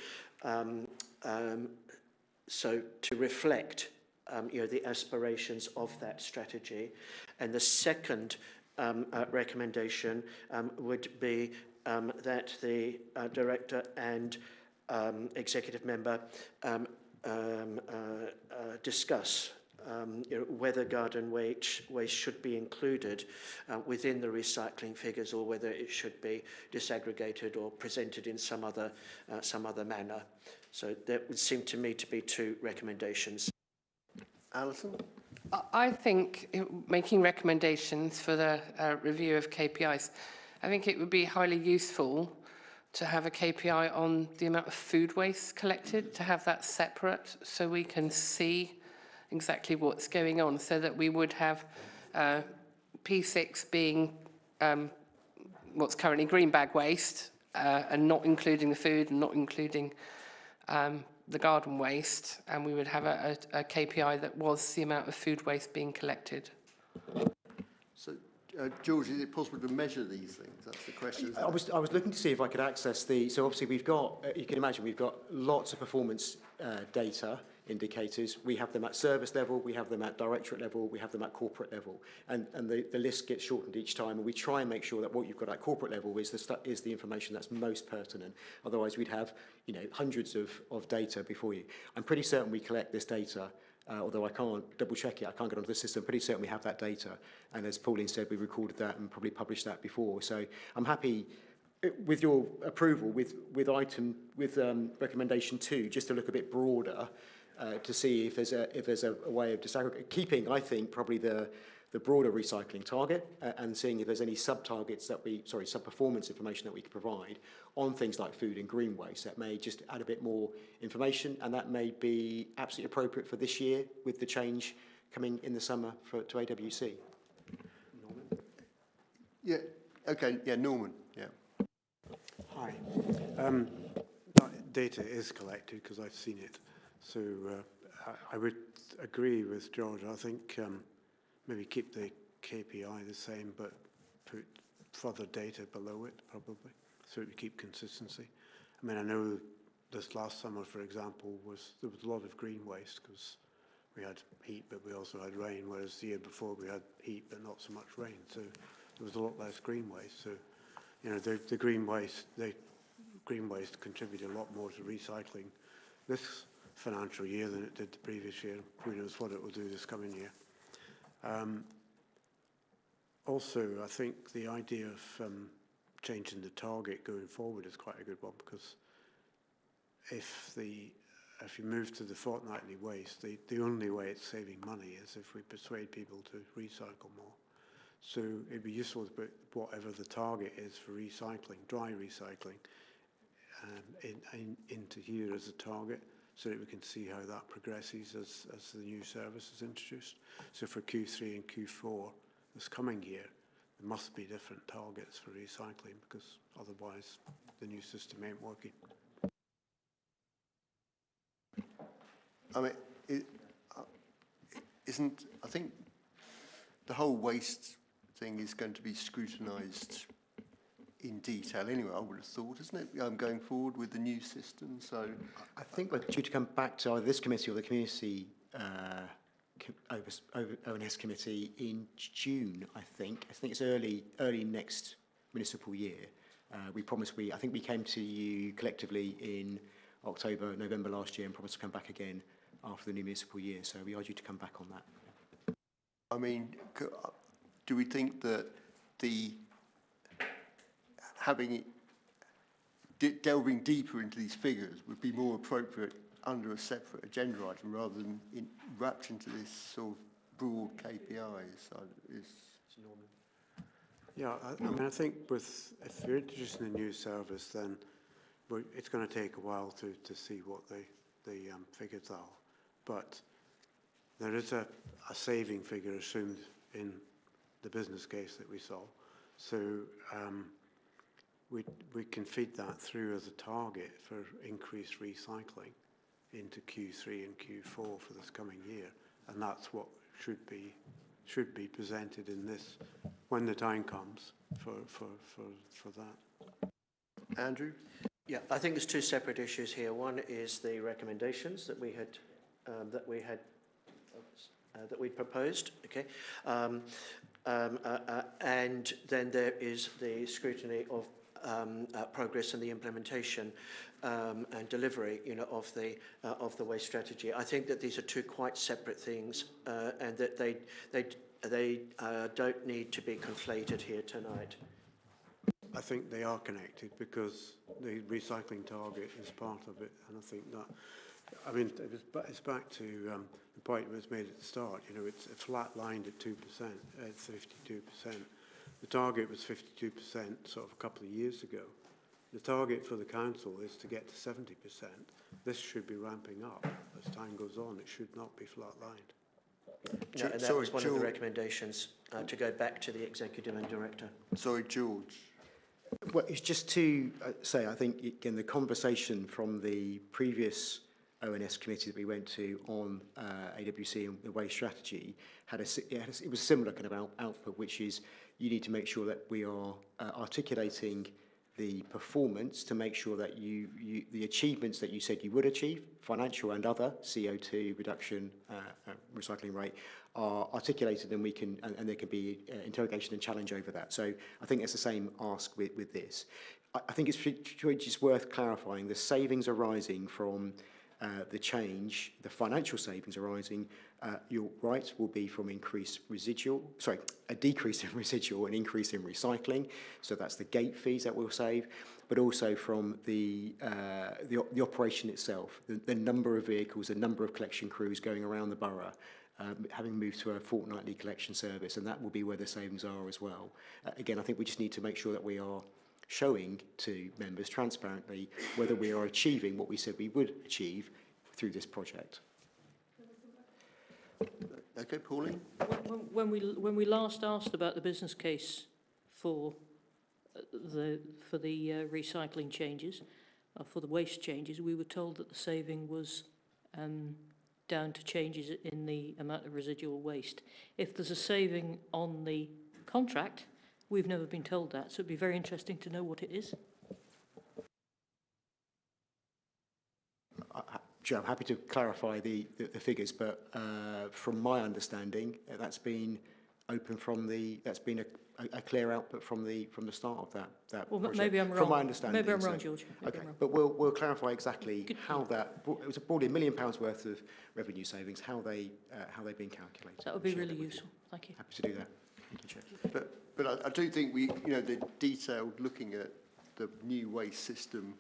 so to reflect the aspirations of that strategy. And the second recommendation would be that the director and executive member discuss whether garden waste should be included within the recycling figures, or whether it should be disaggregated or presented in some other manner. So there would seem to me to be two recommendations.
Alison?
I think making recommendations for the review of KPIs, I think it would be highly useful to have a KPI on the amount of food waste collected, to have that separate so we can see exactly what's going on, so that we would have P6 being what's currently green bag waste and not including the food and not including the garden waste, and we would have a KPI that was the amount of food waste being collected.
So, George, is it possible to measure these things? That's the question.
I was looking to see if I could access so obviously we've got, you can imagine we've got lots of performance data indicators. We have them at service level, we have them at directorate level, we have them at corporate level, and the list gets shortened each time, and we try and make sure that what you've got at corporate level is the information that's most pertinent. Otherwise we'd have hundreds of data before you. I'm pretty certain we collect this data, although I can't double check it, I can't get onto the system. Pretty certain we have that data, and as Pauline said, we recorded that and probably published that before. So I'm happy, with your approval, with recommendation 2, just to look a bit broader, to see if there's a way of disaggregating, keeping, I think, probably the broader recycling target, and seeing if there's any sub-targets sub-performance information that we could provide on things like food and green waste that may just add a bit more information, and that may be absolutely appropriate for this year with the change coming in the summer to AWC.
Norman? Yeah, okay, yeah, Norman, yeah.
Hi. Data is collected because I've seen it. So I would agree with George. I think maybe keep the KPI the same, but put further data below it, probably, so we keep consistency. I mean, I know this last summer, for example, there was a lot of green waste because we had heat, but we also had rain, whereas the year before we had heat, but not so much rain. So there was a lot less green waste. So, the green waste contributed a lot more to recycling this financial year than it did the previous year. Who knows what it will do this coming year. Also, I think the idea of changing the target going forward is quite a good one, because if you move to the fortnightly waste, the only way it's saving money is if we persuade people to recycle more. So it'd be useful to put whatever the target is for recycling, dry recycling, into here as a target, so that we can see how that progresses as the new service is introduced. So for Q3 and Q4 this coming year, there must be different targets for recycling, because otherwise the new system ain't working.
I mean, I think the whole waste thing is going to be scrutinised in detail anyway, I would have thought, isn't it, going forward with the new system? So
I think we're due to come back to either this committee or the community O&S committee in June, I think. I think it's early next municipal year. I think we came to you collectively in October, November last year, and promised to come back again after the new municipal year. So we are due to come back on that.
I mean, do we think that delving deeper into these figures would be more appropriate under a separate agenda item rather than wrapped into this sort of broad KPIs?
Yeah, I mean, I think if you're introducing a new service, then it's going to take a while to see what the figures are. But there is a saving figure assumed in the business case that we saw. So we can feed that through as a target for increased recycling into Q3 and Q4 for this coming year, and that's what should be presented in this when the time comes for that.
Andrew?
Yeah, I think there's two separate issues here. One is the recommendations that we proposed, okay, and then there is the scrutiny of progress and the implementation and delivery, of the waste strategy. I think that these are two quite separate things, and that they don't need to be conflated here tonight.
I think they are connected because the recycling target is part of it, and I think that, I mean, it's back to the point that was made at the start. It's flat-lined at 2%, at 52%. The target was 52% sort of a couple of years ago. The target for the council is to get to 70%. This should be ramping up as time goes on. It should not be flat-lined.
No, and that was one of the recommendations, to go back to the executive and director.
Sorry, George.
Well, it's just to say, I think, again, the conversation from the previous ONS committee that we went to on AWC and the waste strategy it was a similar kind of output, which is you need to make sure that we are articulating the performance to make sure that the achievements that you said you would achieve, financial and other, CO2 reduction, recycling rate, are articulated, and and there can be interrogation and challenge over that. So I think it's the same ask with this. I think it's just worth clarifying the savings arising from the change, the financial savings arising, you're right, will be from a decrease in residual and increase in recycling. So that's the gate fees that we'll save, but also from the operation itself, the number of vehicles, the number of collection crews going around the borough, having moved to a fortnightly collection service, and that will be where the savings are as well. Again, I think we just need to make sure that we are showing to members transparently whether we are achieving what we said we would achieve through this project.
Okay, Pauline?
When we last asked about the business case for the recycling changes, for the waste changes, we were told that the saving was down to changes in the amount of residual waste. If there's a saving on the contract, we've never been told that, so it'd be very interesting to know what it is.
I'm happy to clarify the figures, but from my understanding, that's been open that's been a clear output from the start of that
well,
project.
Maybe I'm wrong.
From my understanding.
Maybe I'm wrong, George.
Okay, but we'll clarify exactly how that. It was broadly £1 million worth of revenue savings. How they've been calculated.
That would be really useful. Thank you.
Happy to do that. Thank you, Chair.
But I do think the detailed looking at the new waste system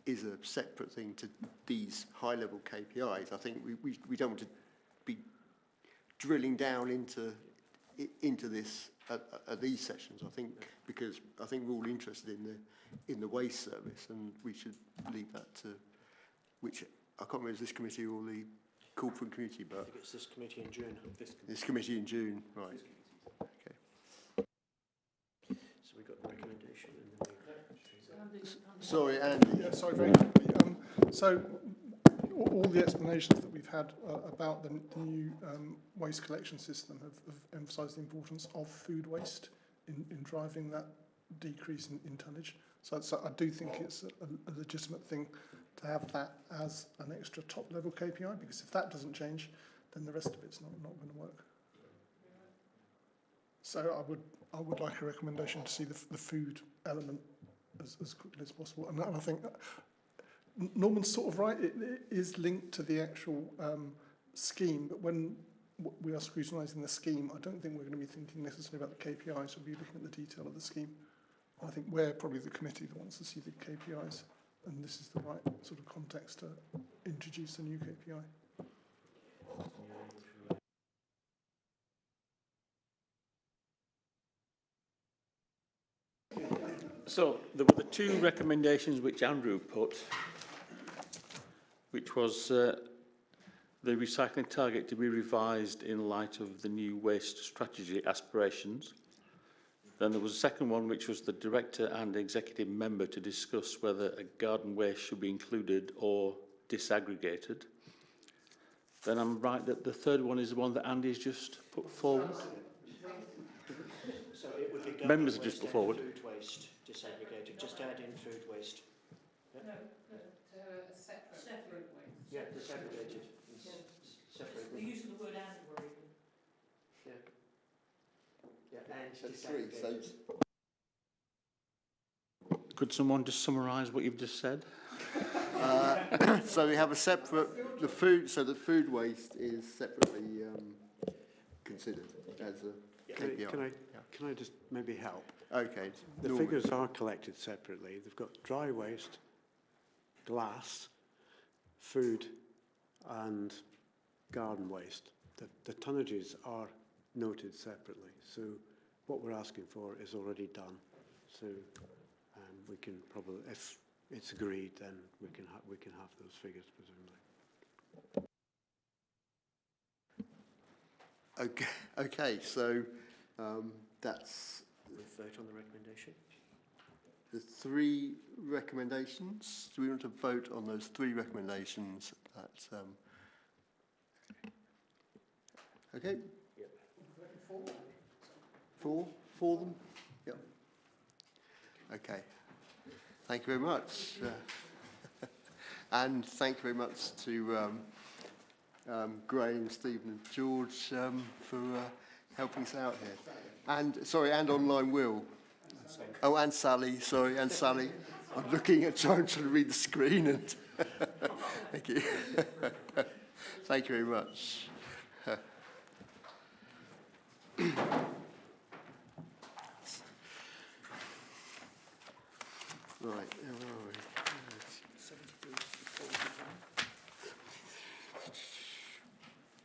is a separate thing to these high-level KPIs. I think we don't want to be drilling down into this at these sessions. I think because I think we're all interested in the waste service, and we should leave that to which I can't remember, is this committee or the corporate committee, but
I think it's this committee in June.
This committee in June, right? Okay.
So we got the recommendation.
Sorry, Andy.
Yeah, sorry, very quickly. So all the explanations that we've had about the new waste collection system have emphasised the importance of food waste in driving that decrease in tonnage. So I do think it's a legitimate thing to have that as an extra top-level KPI, because if that doesn't change, then the rest of it's not going to work. So I would like a recommendation to see the food element as quickly as possible. And I think Norman's sort of right, it is linked to the actual scheme, but when we are scrutinising the scheme, I don't think we're going to be thinking necessarily about the KPIs, we'll be looking at the detail of the scheme. I think we're probably the committee that wants to see the KPIs, and this is the right sort of context to introduce a new KPI.
So there were the two recommendations which Andrew put, which was the recycling target to be revised in light of the new waste strategy aspirations, Then there was a second one, which was the director and executive member to discuss whether a garden waste should be included or disaggregated. Then I'm right that the third one is the one that Andy's just put forward.
So it would be garden
Members
waste
just put
and
forward.
food waste disaggregated. Just add in food waste. Yeah?
No, a separate waste.
Yeah, disaggregated. Separate.
The use of the word and worried me.
Yeah. Yeah, and
So three,
disaggregated.
Could someone just summarise what you've just said?
So we have a separate, the food waste is separately considered as a KPI.
Can I just maybe help?
Okay.
The
Norman.
figures are collected separately. They've got dry waste, glass, food, and garden waste. The tonnages are noted separately. So what we're asking for is already done. So we can probably, if it's agreed, then we can have those figures presumably.
Okay. So that's
We'll vote on the recommendation.
the three recommendations. Do we want to vote on those three recommendations? Okay.
Yep.
For them? Yep. Okay. Thank you very much. And thank you very much to Graham, Stephen and George for helping us out here. And, sorry, and online Will. Oh, and Sally, sorry, and Sally. I'm looking at trying to read the screen and thank you. Thank you very much. Right, where are we?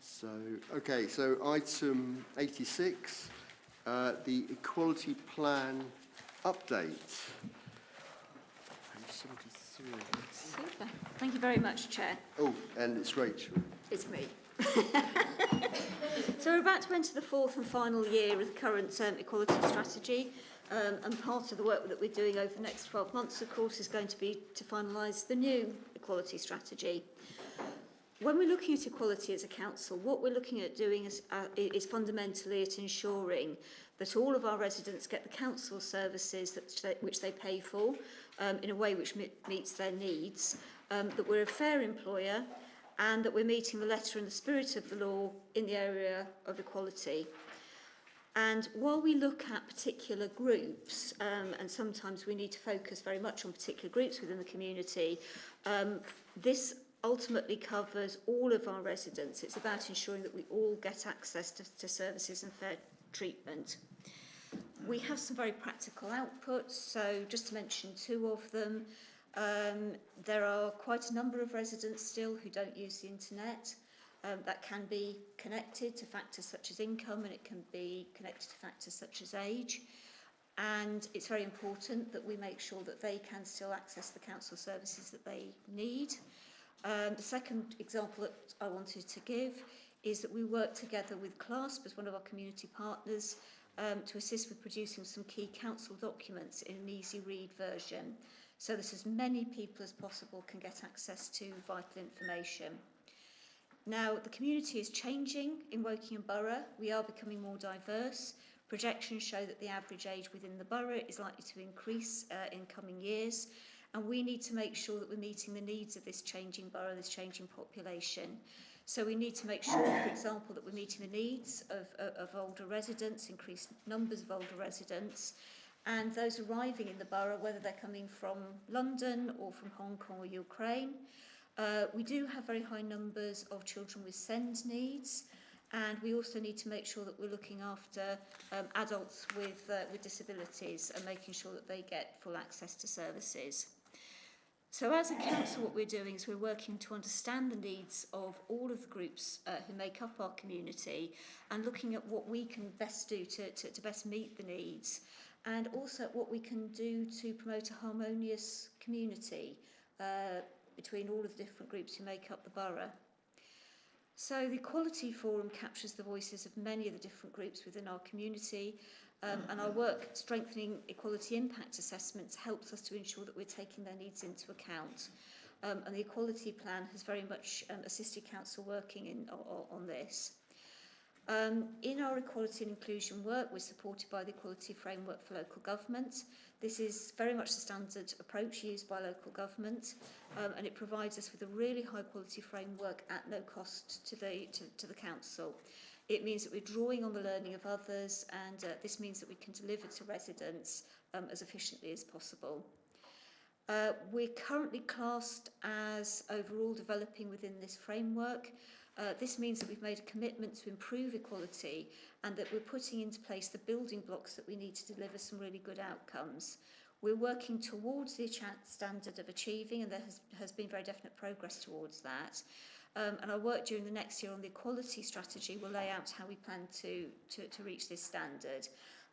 So, okay, so item 86, the equality plan update. Page 73.
Super. Thank you very much, Chair.
Oh, and it's Rachel.
It's me. So we're about to enter the fourth and final year of the current equality strategy. And part of the work that we're doing over the next 12 months, of course, is going to be to finalise the new equality strategy. When we're looking at equality as a council, what we're looking at doing is fundamentally at ensuring that all of our residents get the council services which they pay for in a way which meets their needs, that we're a fair employer, and that we're meeting the letter and the spirit of the law in the area of equality. And while we look at particular groups, and sometimes we need to focus very much on particular groups within the community, this ultimately covers all of our residents. It's about ensuring that we all get access to services and fair treatment. We have some very practical outputs, so just to mention two of them, there are quite a number of residents still who don't use the internet. That can be connected to factors such as income, and it can be connected to factors such as age. And it's very important that we make sure that they can still access the council services that they need. The second example that I wanted to give is that we work together with CLASP as one of our community partners to assist with producing some key council documents in an easy read version, so that as many people as possible can get access to vital information. Now, the community is changing in Woking Borough. We are becoming more diverse. Projections show that the average age within the borough is likely to increase in coming years, and we need to make sure that we're meeting the needs of this changing borough, this changing population. So we need to make sure, for example, that we're meeting the needs of older residents, increased numbers of older residents, and those arriving in the borough, whether they're coming from London or from Hong Kong or Ukraine. We do have very high numbers of children with SEND needs, and we also need to make sure that we're looking after adults with disabilities and making sure that they get full access to services. So as a council, what we're doing is we're working to understand the needs of all of the groups who make up our community, and looking at what we can best do to best meet the needs, and also what we can do to promote a harmonious community between all of the different groups who make up the borough. So the Equality Forum captures the voices of many of the different groups within our community, And our work strengthening equality impact assessments helps us to ensure that we're taking their needs into account. And the equality plan has very much assisted council working on this. In our equality and inclusion work, we're supported by the Equality Framework for Local Government. This is very much the standard approach used by local government, and it provides us with a really high quality framework at no cost to the council. It means that we're drawing on the learning of others, and this means that we can deliver to residents as efficiently as possible. We're currently classed as overall developing within this framework. This means that we've made a commitment to improve equality and that we're putting into place the building blocks that we need to deliver some really good outcomes. We're working towards the standard of achieving, and there has been very definite progress towards that. And our work during the next year on the equality strategy will lay out how we plan to reach this standard.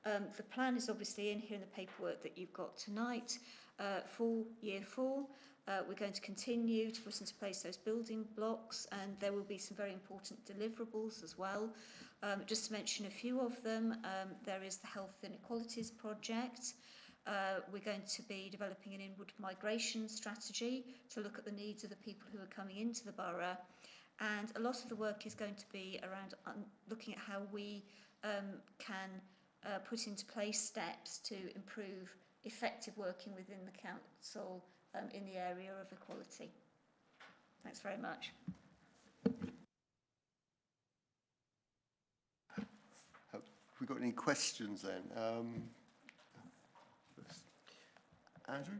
The plan is obviously in here in the paperwork that you've got tonight. For year 4, we're going to continue to put into place those building blocks, and there will be some very important deliverables as well. Just to mention a few of them, there is the Health Inequalities Project. We're going to be developing an inward migration strategy to look at the needs of the people who are coming into the borough. And a lot of the work is going to be around looking at how we can put into place steps to improve effective working within the council in the area of equality. Thanks very much.
Have we got any questions then? Andrew?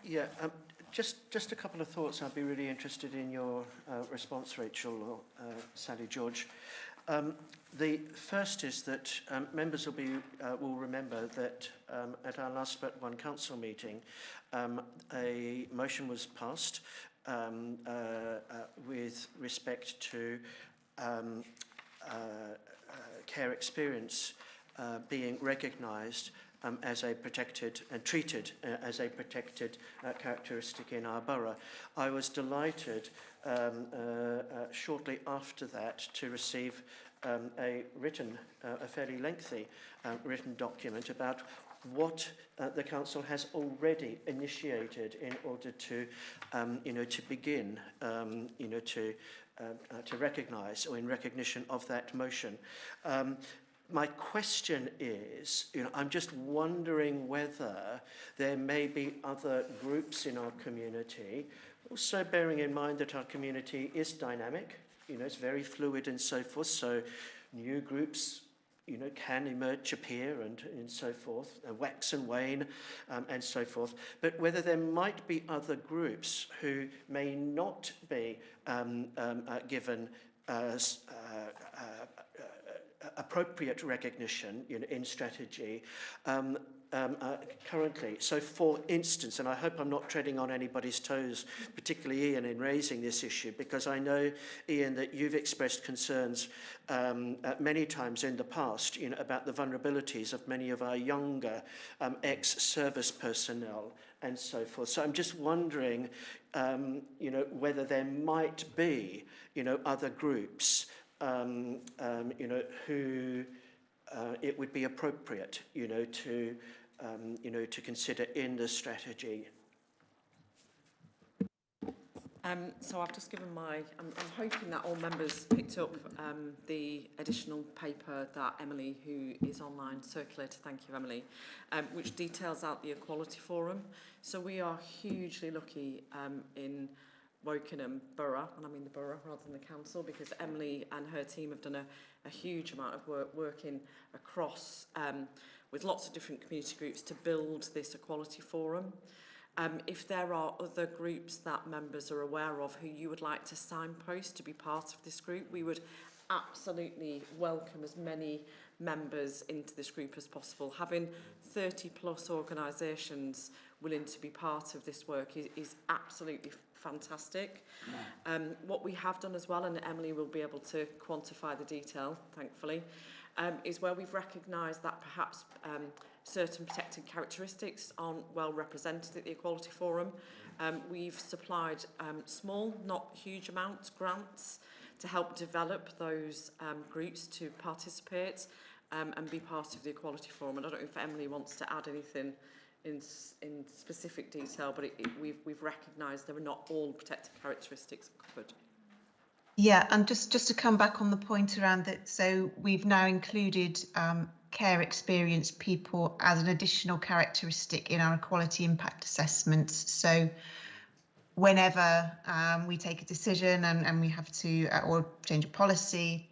Yeah, just a couple of thoughts. I'd be really interested in your response, Rachel or Sally George. The first is that members will remember that at our last but one council meeting, a motion was passed with respect to care experience being recognised as a protected and treated as a protected characteristic in our borough. I was delighted shortly after that to receive a fairly lengthy written document about what the council has already initiated in order to, to begin, to recognise or in recognition of that motion. My question is, I'm just wondering whether there may be other groups in our community, also bearing in mind that our community is dynamic, it's very fluid and so forth, so new groups, can emerge, appear and so forth, wax and wane and so forth, but whether there might be other groups who may not be given appropriate recognition in strategy currently. So for instance, and I hope I'm not treading on anybody's toes, particularly Ian, in raising this issue, because I know, Ian, that you've expressed concerns many times in the past about the vulnerabilities of many of our younger ex-service personnel and so forth. So I'm just wondering, whether there might be, other groups who it would be appropriate, to consider in the strategy.
So I've just given I'm hoping that all members picked up the additional paper that Emily, who is online, circulated, thank you Emily, which details out the Equality Forum. So we are hugely lucky in Wokingham Borough, and I mean the borough rather than the council, because Emily and her team have done a huge amount of work working across with lots of different community groups to build this Equality Forum. If there are other groups that members are aware of who you would like to signpost to be part of this group, we would absolutely welcome as many members into this group as possible. Having 30 plus organisations willing to be part of this work is absolutely fantastic. What we have done as well, and Emily will be able to quantify the detail, thankfully, is where we've recognised that perhaps certain protected characteristics aren't well represented at the Equality Forum. We've supplied small, not huge amounts, grants to help develop those groups to participate. and be part of the Equality Forum. And I don't know if Emily wants to add anything in specific detail, but we've recognised there are not all protected characteristics covered.
Yeah, and just to come back on the point around that, so we've now included care experienced people as an additional characteristic in our equality impact assessments. So whenever we take a decision and we have to, or change a policy,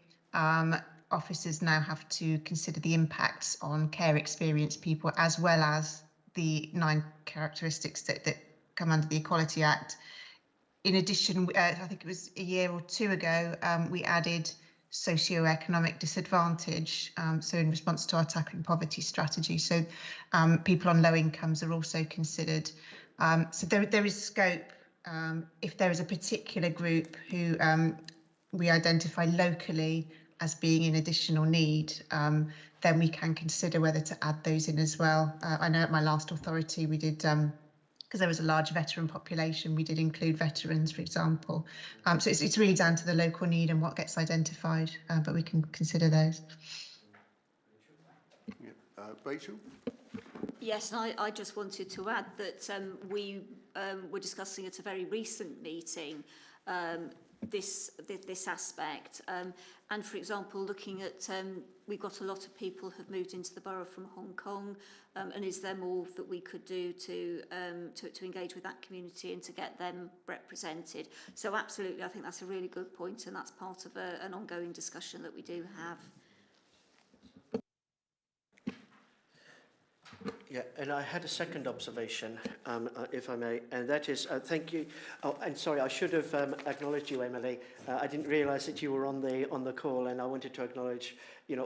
officers now have to consider the impacts on care experienced people, as well as the 9 characteristics that come under the Equality Act. In addition, I think it was a year or 2 ago, we added socioeconomic disadvantage, so in response to our tackling poverty strategy. So people on low incomes are also considered. So there is scope if there is a particular group who we identify locally as being in additional need, then we can consider whether to add those in as well. I know at my last authority we did, because there was a large veteran population, we did include veterans, for example. So it's really down to the local need and what gets identified, but we can consider those.
Yeah. Rachel?
Yes, and I just wanted to add that we were discussing at a very recent meeting this aspect, and for example, looking at we've got a lot of people who've moved into the borough from Hong Kong, and is there more that we could do to engage with that community and to get them represented? So absolutely, I think that's a really good point, and that's part of an ongoing discussion that we do have.
Yeah, and I had a second observation, if I may, and that is, thank you. Oh, and sorry, I should have acknowledged you, Emily. I didn't realise that you were on the call, and I wanted to acknowledge,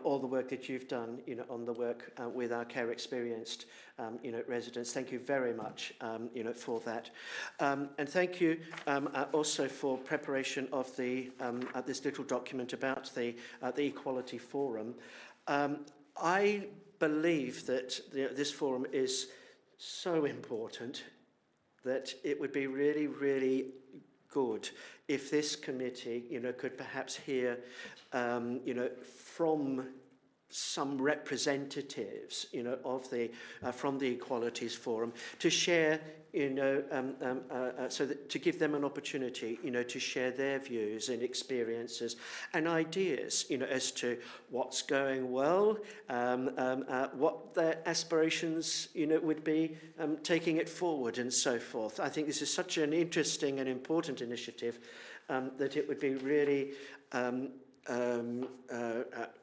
all the work that you've done, on the work with our care experienced, residents. Thank you very much, for that, and thank you also for preparation of the this little document about the Equality Forum. I believe that this forum is so important that it would be really, really good if this committee, could perhaps hear, from some representatives, of the from the Equalities Forum to share, so that to give them an opportunity, to share their views and experiences and ideas, as to what's going well, what their aspirations, would be, taking it forward and so forth. I think this is such an interesting and important initiative that it would be really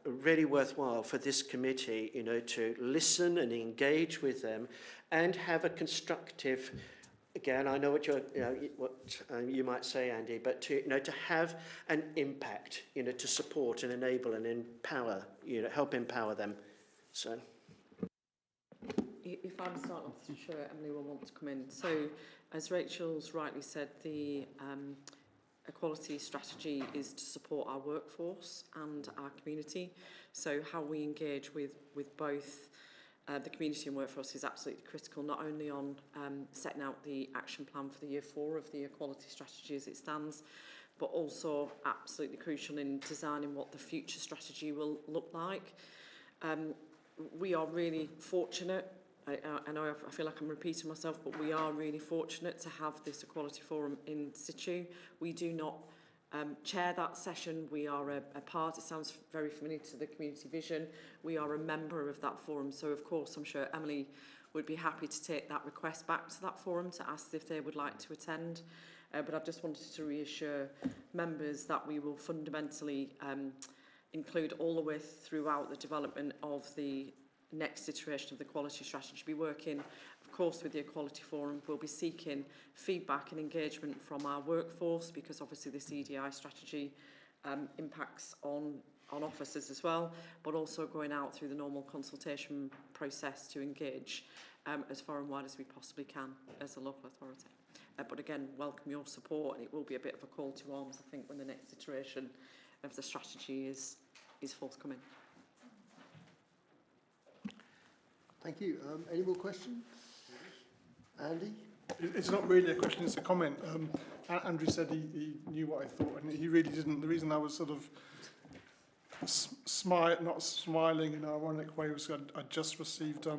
really worthwhile for this committee, to listen and engage with them and have a constructive, again, I know what you might say, Andy, but to, to have an impact, to support and enable and empower, help empower them. So.
If I'm starting, I'm sure Emily will want to come in. So, as Rachel's rightly said, the equality strategy is to support our workforce and our community. So how we engage with both the community and workforce is absolutely critical, not only on setting out the action plan for the year 4 of the equality strategy as it stands, but also absolutely crucial in designing what the future strategy will look like. We are really fortunate, I know I feel like I'm repeating myself, but we are really fortunate to have this Equality Forum in situ. We do not chair that session. We are a part, it sounds very familiar to the community vision. We are a member of that forum. So of course, I'm sure Emily would be happy to take that request back to that forum to ask if they would like to attend. But I've just wanted to reassure members that we will fundamentally include all the way throughout the development of the next iteration of the quality strategy. Be working, of course, with the Equality Forum. We'll be seeking feedback and engagement from our workforce, because obviously this EDI strategy impacts on officers as well, but also going out through the normal consultation process to engage as far and wide as we possibly can as a local authority. But again, welcome your support, and it will be a bit of a call to arms, I think, when the next iteration of the strategy is forthcoming.
Thank you. Any more questions? Andy?
It's not really a question, it's a comment. Andrew said he knew what I thought, and he really didn't. The reason I was sort of not smiling in an ironic way, was I just received a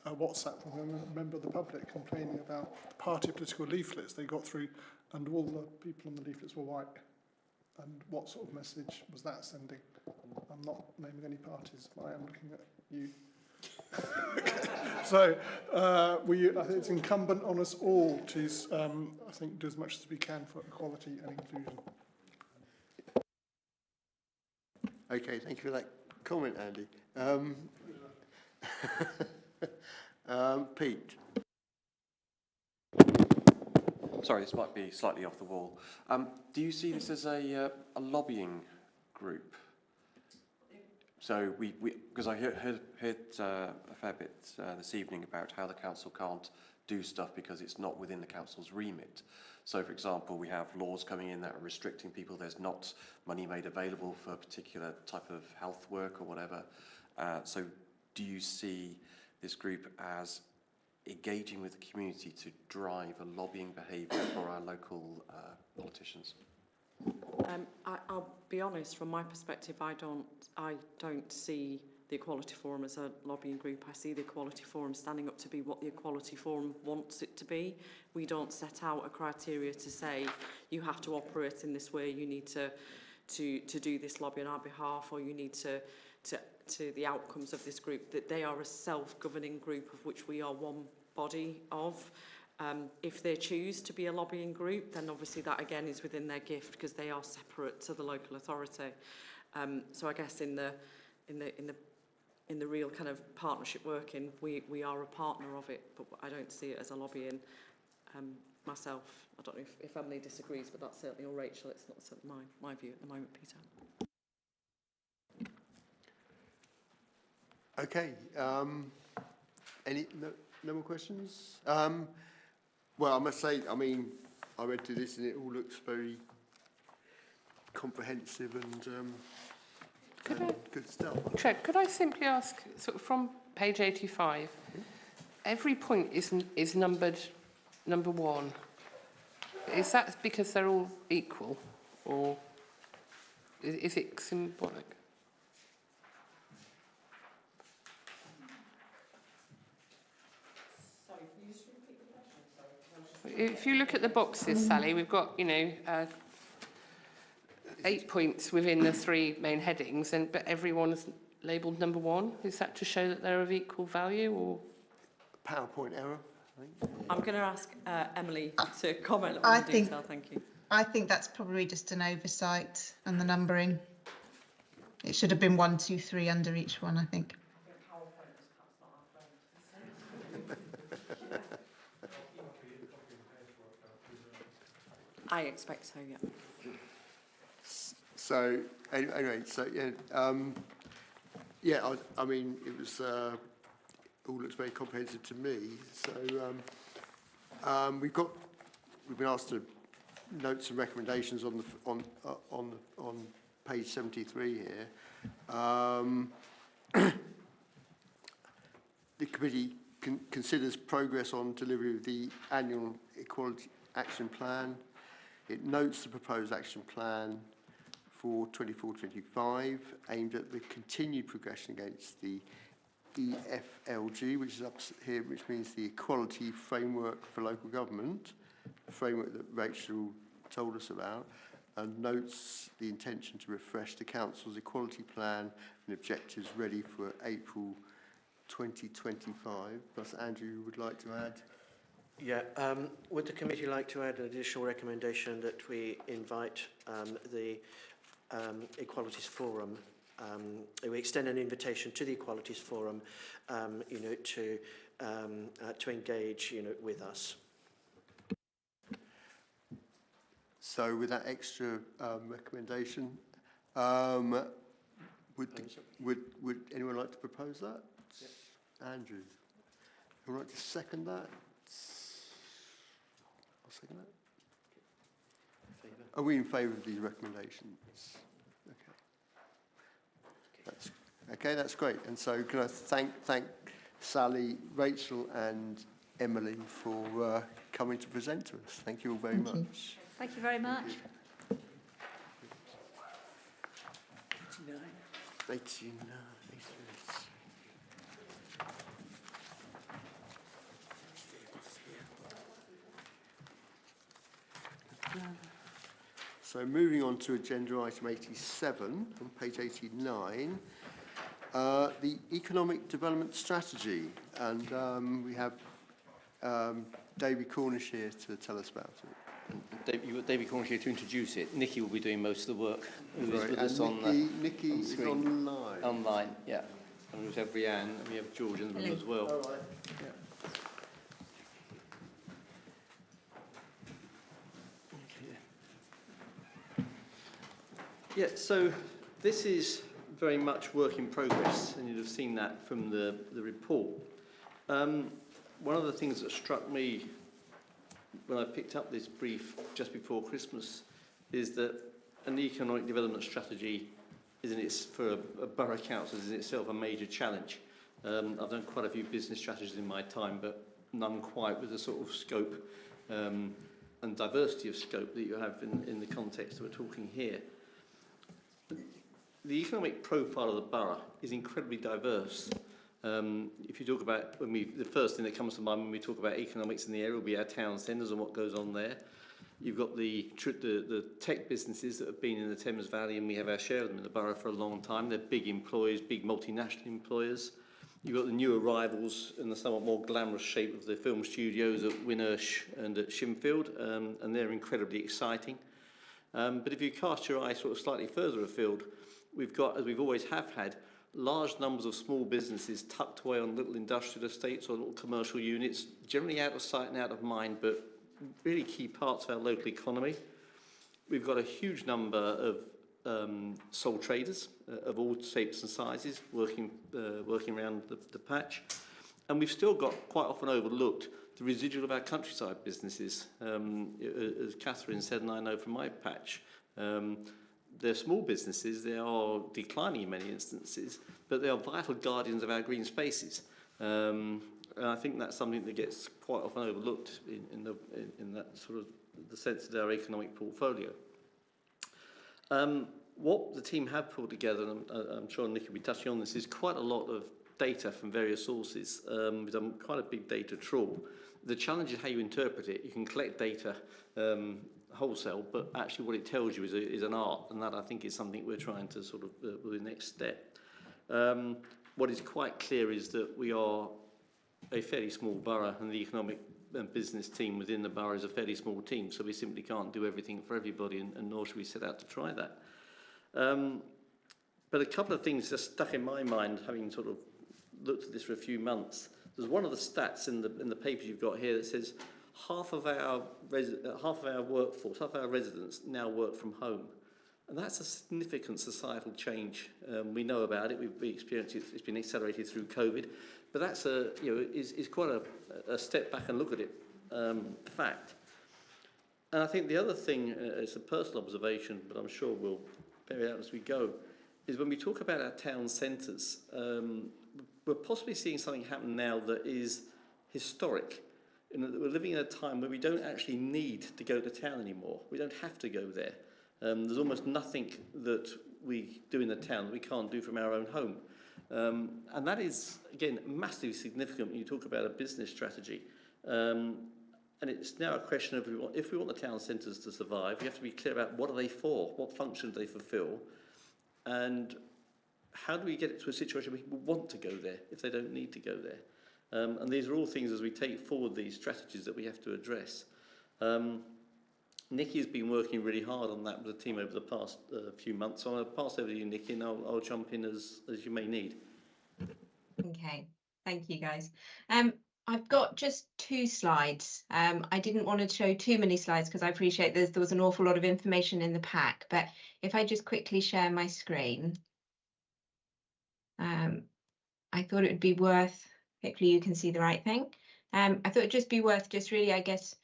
WhatsApp from a member of the public complaining about the party political leaflets they got through, and all the people on the leaflets were white. And what sort of message was that sending? I'm not naming any parties, but I am looking at you. So I think it's incumbent on us all to, I think, do as much as we can for equality and inclusion.
Okay, thank you for that comment, Andy. Pete.
Sorry, this might be slightly off the wall. Do you see this as a lobbying group? So because I heard a fair bit this evening about how the council can't do stuff because it's not within the council's remit. So, for example, we have laws coming in that are restricting people. There's not money made available for a particular type of health work or whatever. So do you see this group as engaging with the community to drive a lobbying behaviour for our local politicians?
I'll be honest, from my perspective, I don't see the Equality Forum as a lobbying group. I see the Equality Forum standing up to be what the Equality Forum wants it to be. We don't set out a criteria to say you have to operate in this way, you need to do this lobby on our behalf, or you need to the outcomes of this group. That they are a self-governing group of which we are one body of. If they choose to be a lobbying group, then obviously that again is within their gift because they are separate to the local authority. So I guess in the real kind of partnership working, we are a partner of it, but I don't see it as a lobbying myself. I don't know if Emily disagrees, but that's certainly, or Rachel, it's not certainly my view at the moment, Peter.
Okay. No more questions? Well, I must say, I mean, I read through this and it all looks very comprehensive and good stuff.
Trev, could I simply ask, sort of from page 85, every point is numbered number 1. Is that because they're all equal, or is it symbolic? If you look at the boxes, Sally, we've got, 8 points within the 3 main headings, but everyone's labelled number 1. Is that to show that they're of equal value, or
PowerPoint error? I think.
I'm going to ask Emily to comment on the detail. Thank you.
I think that's probably just an oversight and the numbering. It should have been 1, 2, 3 under each one, I think.
I expect so, yeah.
So anyway, so yeah, I mean, it was all looks very comprehensive to me. So we've been asked to note some recommendations on page 73 here. The committee considers progress on delivery of the annual Equality Action Plan. It notes the proposed action plan for 24-25 aimed at the continued progression against the EFLG, which is up here, which means the Equality Framework for Local Government, a framework that Rachel told us about, and notes the intention to refresh the Council's Equality Plan and objectives ready for April 2025. Plus, Andrew would like to add.
Yeah, would the committee like to add an additional recommendation that we invite the Equalities Forum, we extend an invitation to the Equalities Forum, to engage, with us.
So, with that extra recommendation, would anyone like to propose that? Yeah. Andrew, would you like to second that? I'll second that. Are we in favour of these recommendations? Okay. That's great. And so, can I thank Sally, Rachel, and Emily for coming to present to us. Thank you all very much.
Thank you very much.
89. So moving on to agenda item 87 on page 89, the economic development strategy, and we have David Cornish here to tell us about it.
You've got David Cornish here to introduce it. Nikki will be doing most of the work. Who is
Right,
with
and
us
Nikki
on
is
screen.
online.
Online, yeah. And we have Brianne, and we have George in the room as well.
All right.
Yeah. Yeah, so this is very much work in progress, and you'll have seen that from the report. One of the things that struck me when I picked up this brief just before Christmas is that an economic development strategy for a borough council is in itself a major challenge. I've done quite a few business strategies in my time, but none quite with the sort of scope and diversity of scope that you have in the context that we're talking here. The economic profile of the borough is incredibly diverse. If you talk about, the first thing that comes to mind when we talk about economics in the area will be our town centres and what goes on there. You've got the tech businesses that have been in the Thames Valley, and we have our share of them in the borough for a long time. They're big employers, big multinational employers. You've got the new arrivals in the somewhat more glamorous shape of the film studios at Winnersh and at Shinfield, and they're incredibly exciting. But if you cast your eye sort of slightly further afield, we've got, as we've always have had, large numbers of small businesses tucked away on little industrial estates or little commercial units, generally out of sight and out of mind, but really key parts of our local economy. We've got a huge number of sole traders of all shapes and sizes working around the patch. And we've still got, quite often overlooked, the residual of our countryside businesses. As Catherine said, and I know from my patch, they're small businesses, they are declining in many instances, but they are vital guardians of our green spaces. And I think that's something that gets quite often overlooked in that sort of the sense of our economic portfolio. What the team have pulled together, and I'm sure Nick will be touching on this, is quite a lot of data from various sources. We've done quite a big data trawl. The challenge is how you interpret it. You can collect data wholesale, but actually what it tells you is an art, and that I think is something we're trying to sort of with the next step. What is quite clear is that we are a fairly small borough, and the economic and business team within the borough is a fairly small team, so we simply can't do everything for everybody, and nor should we set out to try that. But a couple of things just stuck in my mind, having sort of looked at this for a few months. There's one of the stats in the papers you've got here that says half of our workforce, half of our residents now work from home. And that's a significant societal change. We know about it, we've experienced it, it's been accelerated through COVID, but that's is quite a step back and look at it, fact. And I think the other thing, it's a personal observation, but I'm sure we'll bear it out as we go, is when we talk about our town centres, we're possibly seeing something happen now that is historic. In that we're living in a time where we don't actually need to go to town anymore. We don't have to go there. There's almost nothing that we do in the town that we can't do from our own home. And that is, again, massively significant when you talk about a business strategy. And it's now a question of if we want the town centres to survive, we have to be clear about what are they for, what function do they fulfil, and how do we get it to a situation where people want to go there if they don't need to go there. And these are all things as we take forward these strategies that we have to address. Nikki has been working really hard on that with the team over the past few months. So I'll pass over to you, Nikki, and I'll jump in as you may need.
Okay, thank you guys. I've got just 2 slides. I didn't want to show too many slides because I appreciate there was an awful lot of information in the pack, but if I just quickly share my screen, I thought it would be worth, hopefully you can see the right thing. I thought it'd just be worth just really, I guess,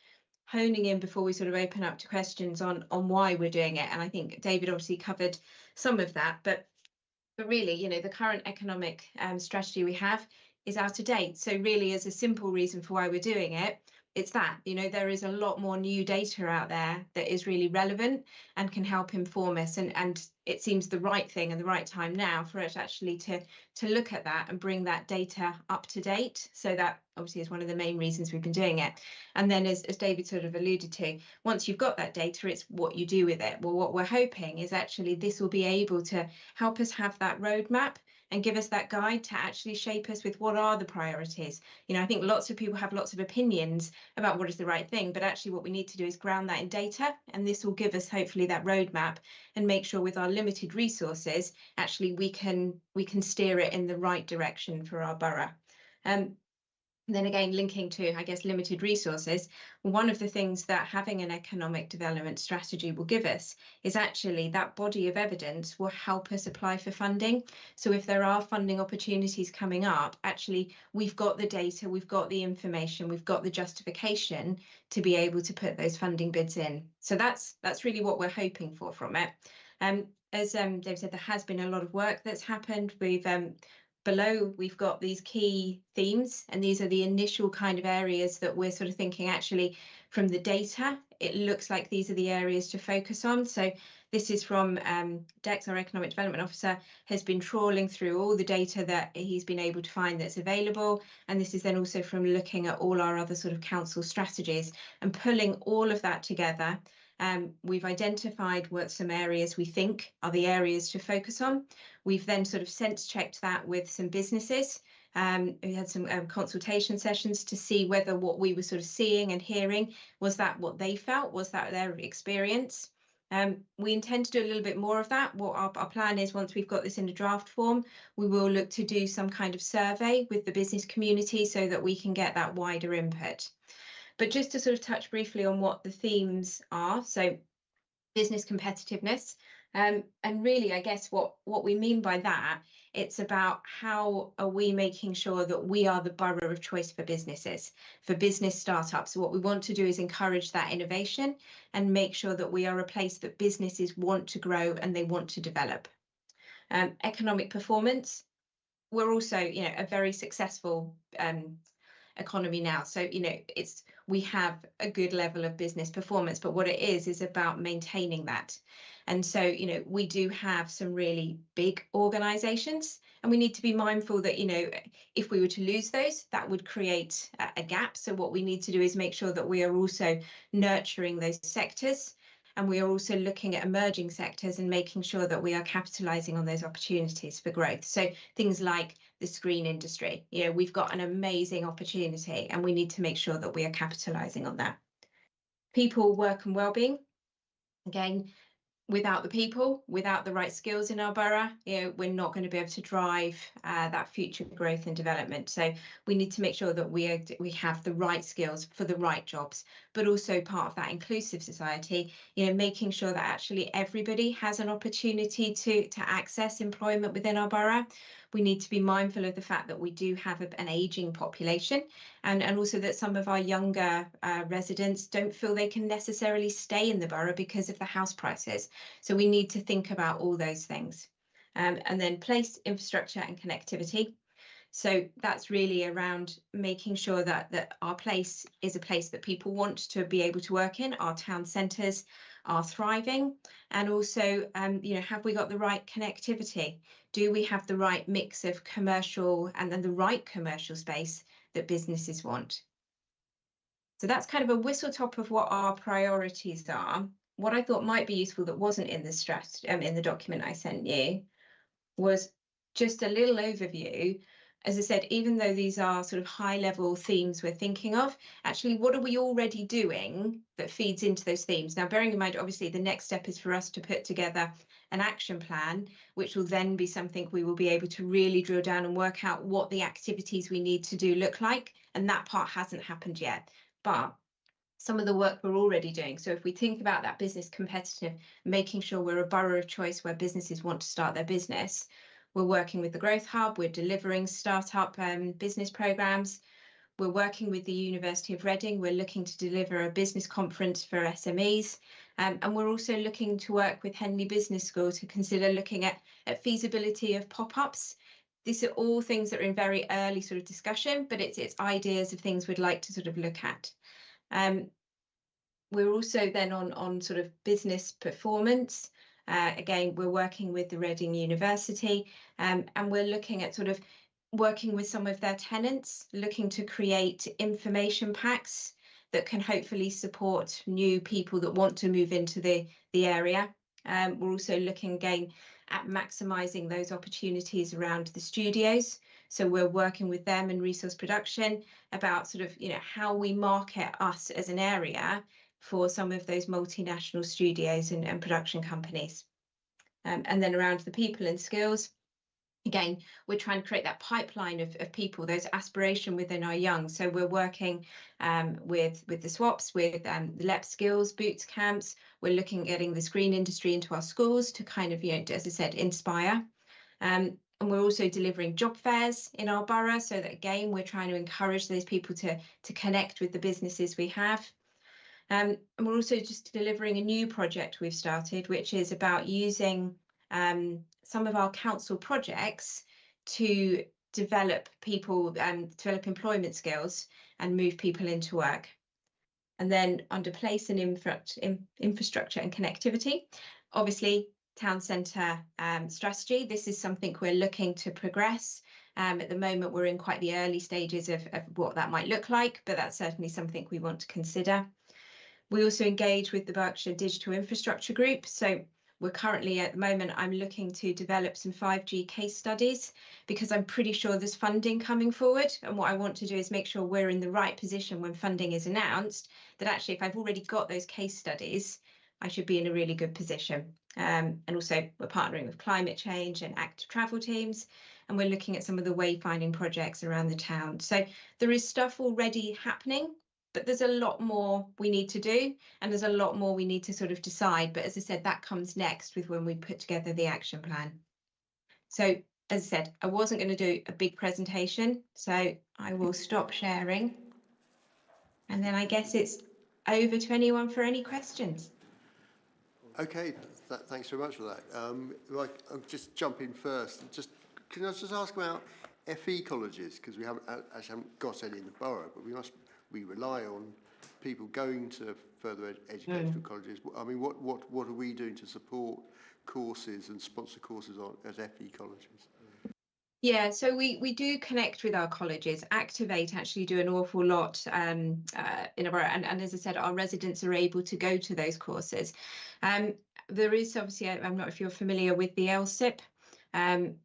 honing in before we sort of open up to questions on why we're doing it. And I think David obviously covered some of that, but really, you know, the current economic strategy we have is out of date. So really, as a simple reason for why we're doing it, it's that, you know, there is a lot more new data out there that is really relevant and can help inform us, and it seems the right thing and the right time now for us actually to look at that and bring that data up to date. So that obviously is one of the main reasons we've been doing it. And then as David sort of alluded to, once you've got that data, it's what you do with it. Well, what we're hoping is actually this will be able to help us have that roadmap and give us that guide to actually shape us with what are the priorities. You know, I think lots of people have lots of opinions about what is the right thing, but actually what we need to do is ground that in data, and this will give us hopefully that roadmap and make sure with our limited resources, actually we can steer it in the right direction for our borough. Then again, linking to, I guess, limited resources, one of the things that having an economic development strategy will give us is actually that body of evidence will help us apply for funding. So if there are funding opportunities coming up, actually, we've got the data, we've got the information, we've got the justification to be able to put those funding bids in. So that's really what we're hoping for from it. As Dave said, there has been a lot of work that's happened. Below, we've got these key themes, and these are the initial kind of areas that we're sort of thinking actually from the data. It looks like these are the areas to focus on. So this is from Dex, our Economic Development Officer, has been trawling through all the data that he's been able to find that's available. And this is then also from looking at all our other sort of council strategies and pulling all of that together. We've identified what some areas we think are the areas to focus on. We've then sort of sense checked that with some businesses. We had some consultation sessions to see whether what we were sort of seeing and hearing, was that what they felt, was that their experience. We intend to do a little bit more of that. What our plan is, once we've got this in a draft form, we will look to do some kind of survey with the business community so that we can get that wider input. But just to sort of touch briefly on what the themes are, so business competitiveness, and really, I guess what we mean by that, it's about how are we making sure that we are the borough of choice for businesses, for business startups. So what we want to do is encourage that innovation and make sure that we are a place that businesses want to grow and they want to develop. Economic performance, we're also, you know, a very successful economy now. So, you know, we have a good level of business performance, but what it is about maintaining that. And so, you know, we do have some really big organizations, and we need to be mindful that, you know, if we were to lose those, that would create a gap. So what we need to do is make sure that we are also nurturing those sectors, and we are also looking at emerging sectors and making sure that we are capitalizing on those opportunities for growth. So things like the screen industry, you know, we've got an amazing opportunity and we need to make sure that we are capitalizing on that. People, work and wellbeing. Again, without the people, without the right skills in our borough, you know, we're not going to be able to drive that future growth and development. So we need to make sure that we have the right skills for the right jobs, but also part of that inclusive society, you know, making sure that actually everybody has an opportunity to access employment within our borough. We need to be mindful of the fact that we do have an ageing population, and also that some of our younger residents don't feel they can necessarily stay in the borough because of the house prices. So we need to think about all those things. And then place, infrastructure and connectivity. So that's really around making sure that our place is a place that people want to be able to work in. Our town centres are thriving, and also, you know, have we got the right connectivity? Do we have the right mix of commercial and then the right commercial space that businesses want? So that's kind of a whistle top of what our priorities are. What I thought might be useful that wasn't in the strategy, in the document I sent you, was just a little overview. As I said, even though these are sort of high level themes we're thinking of, actually, what are we already doing that feeds into those themes? Now, bearing in mind, obviously, the next step is for us to put together an action plan, which will then be something we will be able to really drill down and work out what the activities we need to do look like. And that part hasn't happened yet. But some of the work we're already doing. So if we think about that business competitive, making sure we're a borough of choice where businesses want to start their business, we're working with the Growth Hub, we're delivering startup business programs. We're working with the University of Reading. We're looking to deliver a business conference for SMEs. And we're also looking to work with Henley Business School to consider looking at feasibility of pop-ups. These are all things that are in very early sort of discussion, but it's ideas of things we'd like to sort of look at. We're also then on sort of business performance. Again, we're working with the Reading University, and we're looking at sort of working with some of their tenants, looking to create information packs that can hopefully support new people that want to move into the area. We're also looking again at maximising those opportunities around the studios. So we're working with them in resource production about sort of, how we market us as an area for some of those multinational studios and production companies. And then around the people and skills, again, we're trying to create that pipeline of people, those aspiration within our young. So we're working with the swaps, with the LEP skills, boots camps. We're looking at getting the screen industry into our schools to kind of, as I said, inspire. And we're also delivering job fairs in our borough, so that again, we're trying to encourage those people to connect with the businesses we have. And we're also just delivering a new project we've started, which is about using some of our council projects to develop people and develop employment skills and move people into work. And then under place and infrastructure and connectivity, obviously town centre strategy. This is something we're looking to progress. At the moment, we're in quite the early stages of what that might look like, but that's certainly something we want to consider. We also engage with the Berkshire Digital Infrastructure Group. So we're currently, at the moment, I'm looking to develop some 5G case studies, because I'm pretty sure there's funding coming forward. And what I want to do is make sure we're in the right position when funding is announced, that actually if I've already got those case studies, I should be in a really good position. And also we're partnering with climate change and active travel teams, and we're looking at some of the wayfinding projects around the town. So there is stuff already happening, but there's a lot more we need to do, and there's a lot more we need to sort of decide. But as I said, that comes next with when we put together the action plan. So as I said, I wasn't going to do a big presentation, so I will stop sharing. And then I guess it's over to anyone for any questions.
Okay, thanks very much for that. I'll just jump in first. Can I just ask about FE colleges, because we haven't got any in the borough, but we rely on people going to further educational colleges. I mean, what are we doing to support courses and sponsor courses at FE colleges?
Yeah, so we do connect with our colleges. Activate actually do an awful lot in a borough, and as I said, our residents are able to go to those courses. There is obviously, I'm not if you're familiar with the LSIP.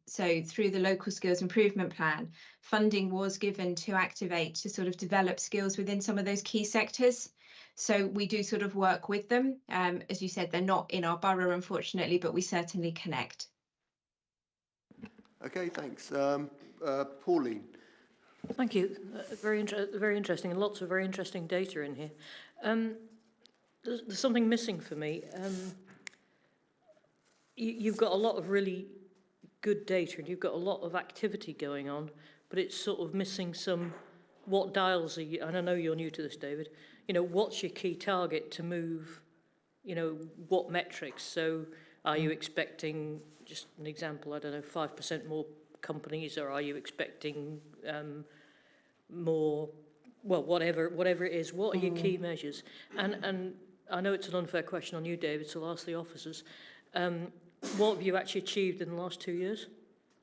So through the local skills improvement plan, funding was given to Activate to sort of develop skills within some of those key sectors. So we do sort of work with them. As you said, they're not in our borough, unfortunately, but we certainly connect.
Okay, thanks. Pauline.
Thank you. Very interesting, and lots of very interesting data in here. There's something missing for me. You've got a lot of really good data, and you've got a lot of activity going on, but it's sort of missing some, what dials are you, and I know you're new to this, David, what's your key target to move, what metrics? So are you expecting, just an example, I don't know, 5% more companies, or are you expecting more, well, whatever it is, what are your key measures? And I know it's an unfair question on you, David, so I'll ask the officers. What have you actually achieved in the last 2 years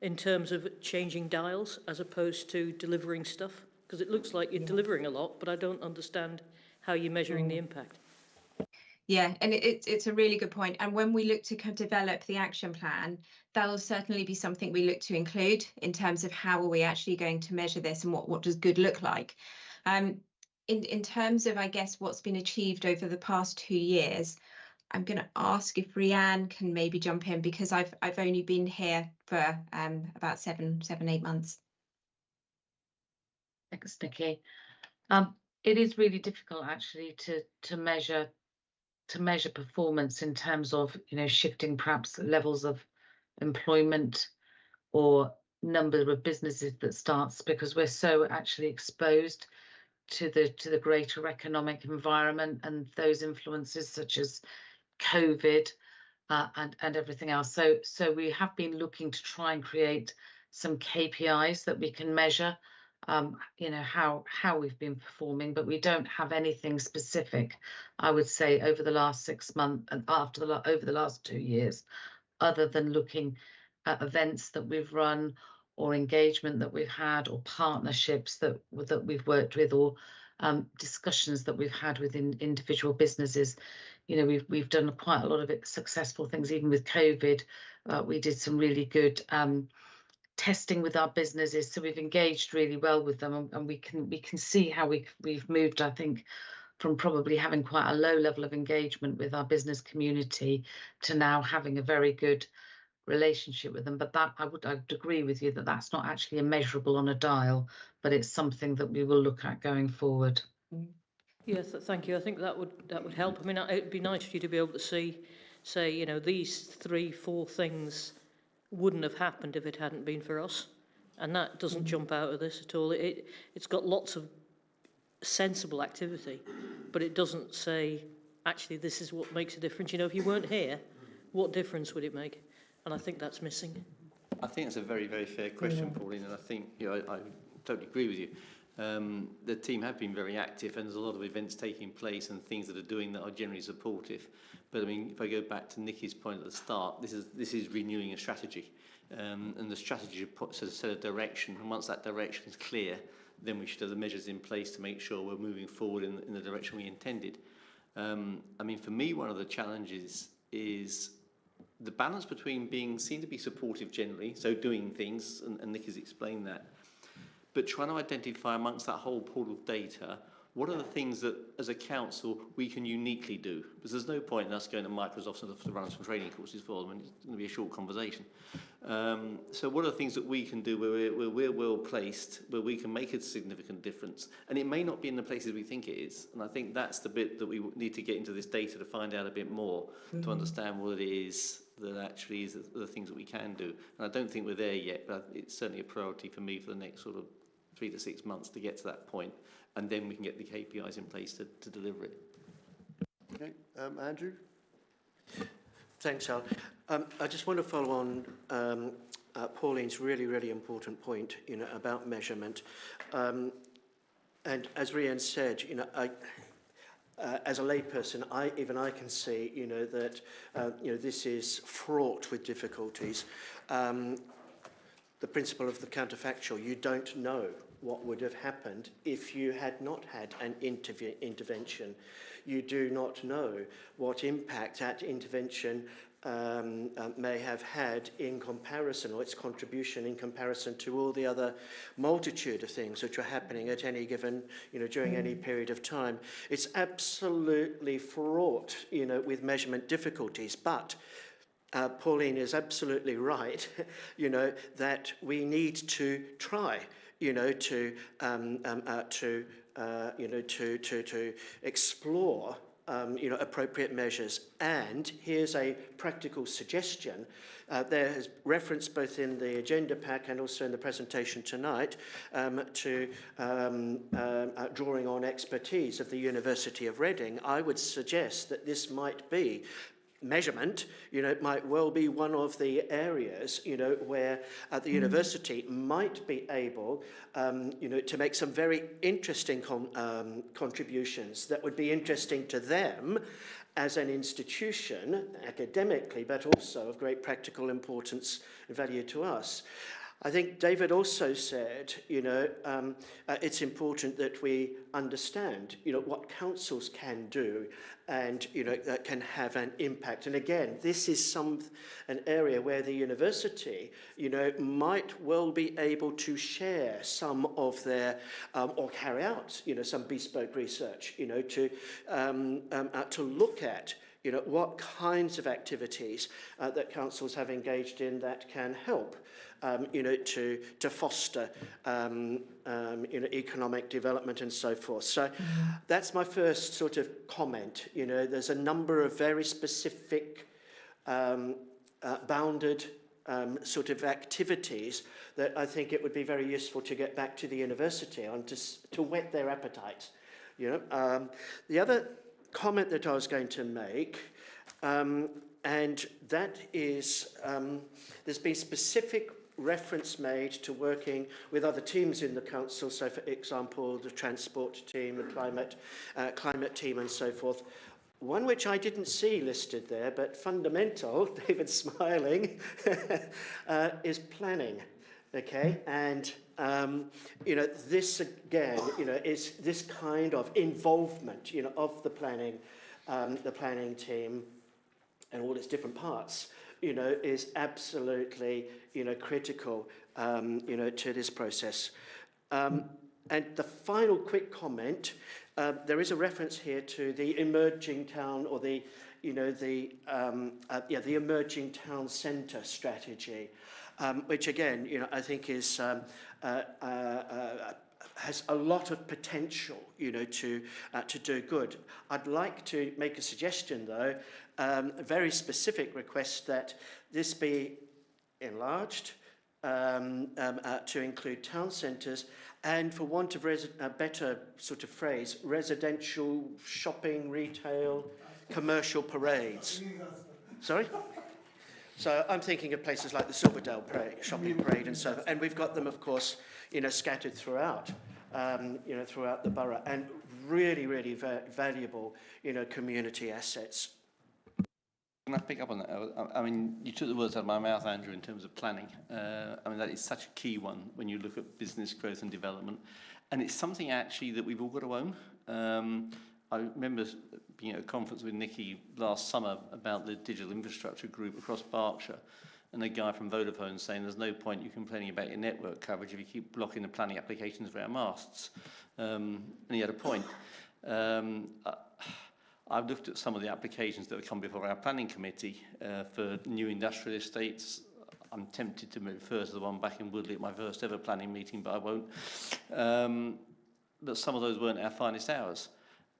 in terms of changing dials as opposed to delivering stuff? Because it looks like you're delivering a lot, but I don't understand how you're measuring the impact.
Yeah, and it's a really good point. And when we look to develop the action plan, that'll certainly be something we look to include in terms of how are we actually going to measure this, and what does good look like. In terms of, I guess, what's been achieved over the past 2 years, I'm going to ask if Rhiannon can maybe jump in, because I've only been here for about 7-8 months.
Thanks, Nikki. It is really difficult actually to measure performance in terms of shifting perhaps levels of employment or number of businesses that starts, because we're so actually exposed to the greater economic environment and those influences such as COVID and everything else. So we have been looking to try and create some KPIs that we can measure you know, how we've been performing, but we don't have anything specific, I would say, over the last 6 months and over the last 2 years, other than looking at events that we've run or engagement that we've had or partnerships that we've worked with or discussions that we've had within individual businesses. You know, we've done quite a lot of successful things, even with COVID. We did some really good testing with our businesses, so we've engaged really well with them, and we can see how we've moved, I think, from probably having quite a low level of engagement with our business community to now having a very good relationship with them. But that I'd agree with you that that's not actually immeasurable on a dial, but it's something that we will look at going forward.
Yes, thank you. I think that would help. I mean, it'd be nice for you to be able to say, you know, these 3-4 things wouldn't have happened if it hadn't been for us, and that doesn't jump out of this at all. It's got lots of sensible activity, but it doesn't say actually this is what makes a difference. You know, if you weren't here, what difference would it make? And I think that's missing.
I think it's a very, very fair question, Pauline, and I think, you know, I totally agree with you. The team have been very active, and there's a lot of events taking place and things that are doing that are generally supportive. But I mean, if I go back to Nikki's point at the start, this is renewing a strategy, and the strategy puts a set of direction. And once that direction is clear, then we should have the measures in place to make sure we're moving forward in the direction we intended. I mean, for me, one of the challenges is the balance between being seen to be supportive generally, so doing things, and Nikki's explained that, but trying to identify amongst that whole pool of data, what are the things that, as a council, we can uniquely do? Because there's no point in us going to Microsoft to run some training courses for them, and it's going to be a short conversation. So what are the things that we can do where we're well placed, where we can make a significant difference? And it may not be in the places we think it is. And I think that's the bit that we need to get into this data to find out a bit more, to understand what it is that actually is the things that we can do. And I don't think we're there yet, but it's certainly a priority for me for the next sort of 3 to 6 months to get to that point, and then we can get the KPIs in place to deliver it.
Okay, Andrew?
Thanks, Al. I just want to follow on Pauline's really, really important point, you know, about measurement. And as Rian said, you know, as a layperson, even I can see, you know, that you know, this is fraught with difficulties. The principle of the counterfactual, you don't know what would have happened if you had not had an intervention. You do not know what impact that intervention may have had in comparison, or its contribution in comparison to all the other multitude of things which are happening at any given, you know, during any period of time. It's absolutely fraught, you know, with measurement difficulties, but Pauline is absolutely right, you know, that we need to try, you know, to explore, you know, appropriate measures. And here's a practical suggestion. There is reference both in the agenda pack and also in the presentation tonight to drawing on expertise of the University of Reading. I would suggest that this might be measurement, you know, it might well be one of the areas, you know, where the university might be able, you know, to make some very interesting contributions that would be interesting to them as an institution, academically, but also of great practical importance and value to us. I think David also said, you know, it's important that we understand, you know, what councils can do and, you know, that can have an impact. And again, this is an area where the university, you know, might well be able to share some of their, or carry out, you know, some bespoke research, you know, to look at, you know, what kinds of activities that councils have engaged in that can help, you know, to foster, you know, economic development and so forth. So that's my first sort of comment. You know, there's a number of very specific, bounded sort of activities that I think it would be very useful to get back to the university on to whet their appetite. You know, the other comment that I was going to make, and that is, there's been specific reference made to working with other teams in the council, so for example the transport team, the climate team and so forth. One which I didn't see listed there, but fundamental, David's smiling, is planning. Okay, and you know, this again, you know, is this kind of involvement, you know, of the planning team and all its different parts, you know, is absolutely, you know, critical, you know, to this process. And the final quick comment, there is a reference here to the emerging town, or the, you know, the emerging town centre strategy, which again, you know, I think is has a lot of potential, you know, to do good. I'd like to make a suggestion, though, a very specific request that this be enlarged to include town centres, and for want of a better sort of phrase, residential, shopping, retail, commercial parades. Sorry? So I'm thinking of places like the Silverdale shopping parade and so on, and we've got them, of course, you know, scattered throughout, you know, throughout the borough, and really, really valuable, you know, community assets.
Can I pick up on that? I mean, you took the words out of my mouth, Andrew, in terms of planning. I mean, that is such a key one when you look at business growth and development. And it's something actually that we've all got to own. I remember being at a conference with Nikki last summer about the digital infrastructure group across Berkshire, and a guy from Vodafone saying there's no point you complaining about your network coverage if you keep blocking the planning applications for our masts. And he had a point. I've looked at some of the applications that have come before our planning committee for new industrial estates. I'm tempted to refer to the one back in Woodley at my first ever planning meeting, but I won't. But some of those weren't our finest hours.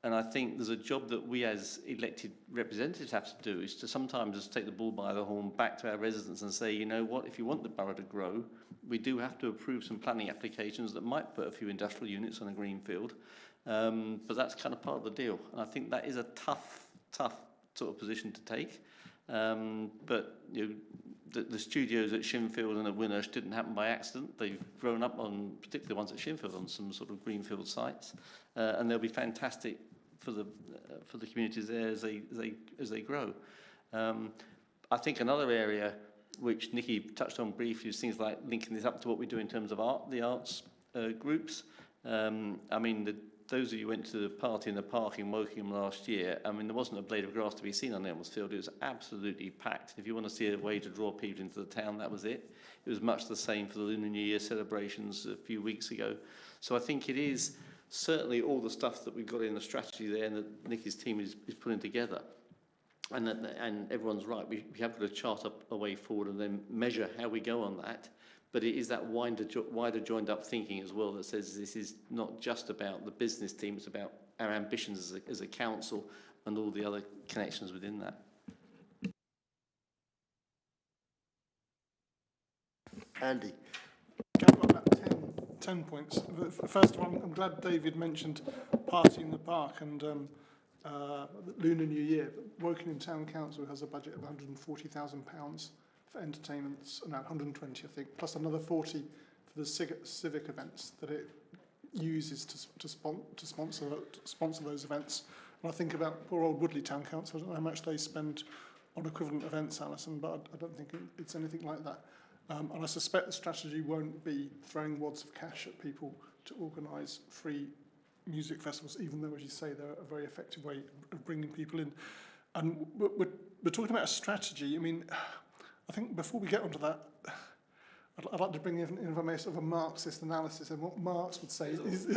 And I think there's a job that we as elected representatives have to do, is to sometimes just take the bull by the horn back to our residents and say, you know what, if you want the borough to grow, we do have to approve some planning applications that might put a few industrial units on a green field. But that's kind of part of the deal. And I think that is a tough sort of position to take. But you know, the studios at Shinfield and at Winnersh didn't happen by accident. They've grown up on, particularly the ones at Shinfield, on some sort of greenfield sites, and they'll be fantastic for the communities there as they grow. I think another area which Nikki touched on briefly is things like linking this up to what we do in terms of the arts groups. I mean, those of you who went to the party in the park in Wokingham last year, I mean, there wasn't a blade of grass to be seen on Elmsfield Field. It was absolutely packed. If you want to see a way to draw people into the town, that was it. It was much the same for the Lunar New Year celebrations a few weeks ago. So I think it is certainly all the stuff that we've got in the strategy there and that Nikki's team is putting together. And everyone's right. We have got to chart up a way forward and then measure how we go on that. But it is that wider joined up thinking as well that says this is not just about the business team, it's about our ambitions as a council and all the other connections within that.
Andy.
I've got about 10 points. First of all, I'm glad David mentioned Party in the Park and Lunar New Year. Wokingham Town Council has a budget of £140,000 for entertainments, no, 120 I think, plus another 40 for the civic events that it uses to sponsor those events. And I think about poor old Woodley Town Council. I don't know how much they spend on equivalent events, Alison, but I don't think it's anything like that. And I suspect the strategy won't be throwing wads of cash at people to organise free music festivals, even though, as you say, they're a very effective way of bringing people in. And we're talking about a strategy. I mean, I think before we get onto that, I'd like to bring in a sort of a Marxist analysis, and what Marx would say is,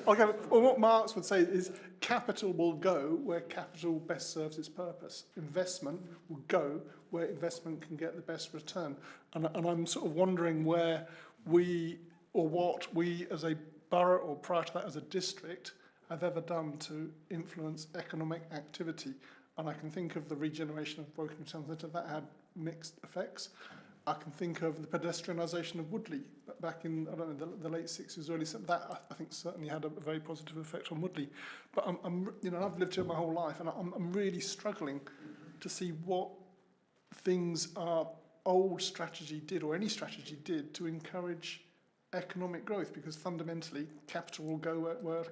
what Marx would say is capital will go where capital best serves its purpose. Investment will go where investment can get the best return. And I'm sort of wondering where we, or what we as a borough, or prior to that as a district, have ever done to influence economic activity. And I can think of the regeneration of Wokingham Town Centre that had mixed effects. I can think of the pedestrianisation of Woodley back in, I don't know, the late 60s, early 70s. That I think certainly had a very positive effect on Woodley. But you know, I've lived here my whole life, and I'm really struggling to see what things are old strategy did, or any strategy did, to encourage economic growth, because fundamentally capital will go where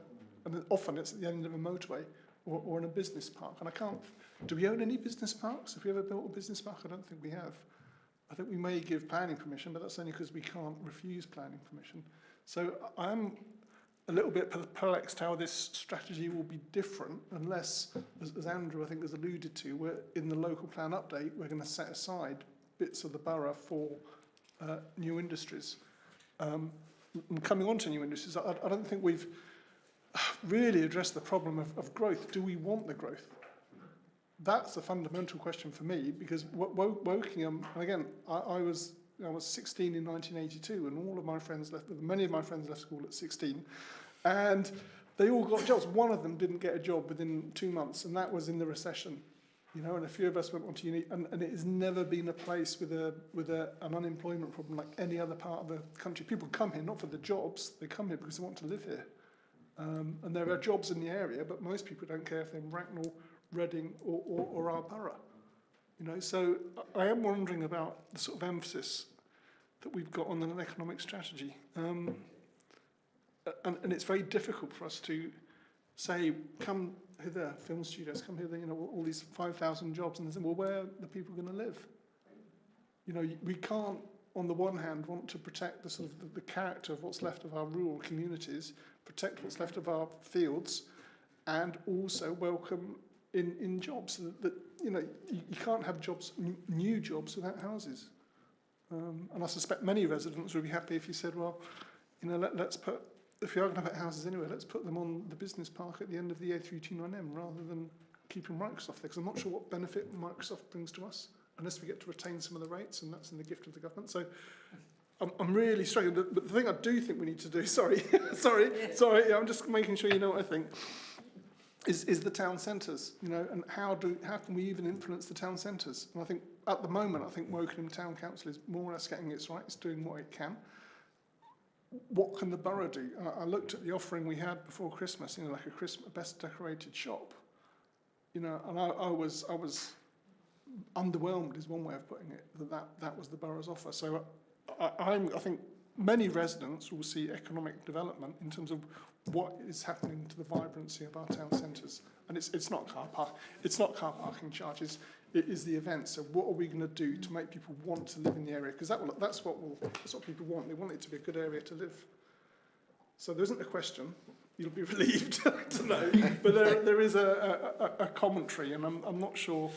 and often it's at the end of a motorway or in a business park. And I can't, do we own any business parks? Have we ever built a business park? I don't think we have. I think we may give planning permission, but that's only because we can't refuse planning permission. So I'm a little bit perplexed how this strategy will be different unless, as Andrew I think has alluded to, we're in the local plan update, we're going to set aside bits of the borough for new industries. And coming on to new industries, I don't think we've really addressed the problem of growth. Do we want the growth? That's a fundamental question for me, because Wokingham, and again, I was 16 in 1982, and all of my friends left, many of my friends left school at 16, and they all got jobs. One of them didn't get a job within 2 months, and that was in the recession. You know, and a few of us went on to uni, and it has never been a place with an unemployment problem like any other part of the country. People come here not for the jobs; they come here because they want to live here. And there are jobs in the area, but most people don't care if they're in Bracknell, Reading, or our borough. You know, so I am wondering about the sort of emphasis that we've got on an economic strategy, and it's very difficult for us to say, come hither, film studios, come hither, you know, all these 5,000 jobs, and they say, well, where are the people going to live? You know, we can't, on the one hand, want to protect the sort of the character of what's left of our rural communities, protect what's left of our fields, and also welcome in jobs that you know, you can't have jobs, new jobs without houses. And I suspect many residents would be happy if you said, well, you know, let's put, if you are going to put houses anywhere, let's put them on the business park at the end of the A329M rather than keeping Microsoft there, because I'm not sure what benefit Microsoft brings to us, unless we get to retain some of the rates, and that's in the gift of the government. So I'm really struggling. But the thing I do think we need to do, sorry, yeah, I'm just making sure you know what I think, is the town centres, you know, and how can we even influence the town centres? And I think at the moment, I think Wokingham Town Council is more or less getting its right, it's doing what it can. What can the borough do? I looked at the offering we had before Christmas, you know, like a best decorated shop, you know, and I was underwhelmed is one way of putting it, that was the borough's offer. So I think many residents will see economic development in terms of what is happening to the vibrancy of our town centres. And it's not car parking charges, it is the events. So what are we going to do to make people want to live in the area? Because that's what people want. They want it to be a good area to live. So there isn't a question. You'll be relieved to know. But there is a commentary, and I'm not sure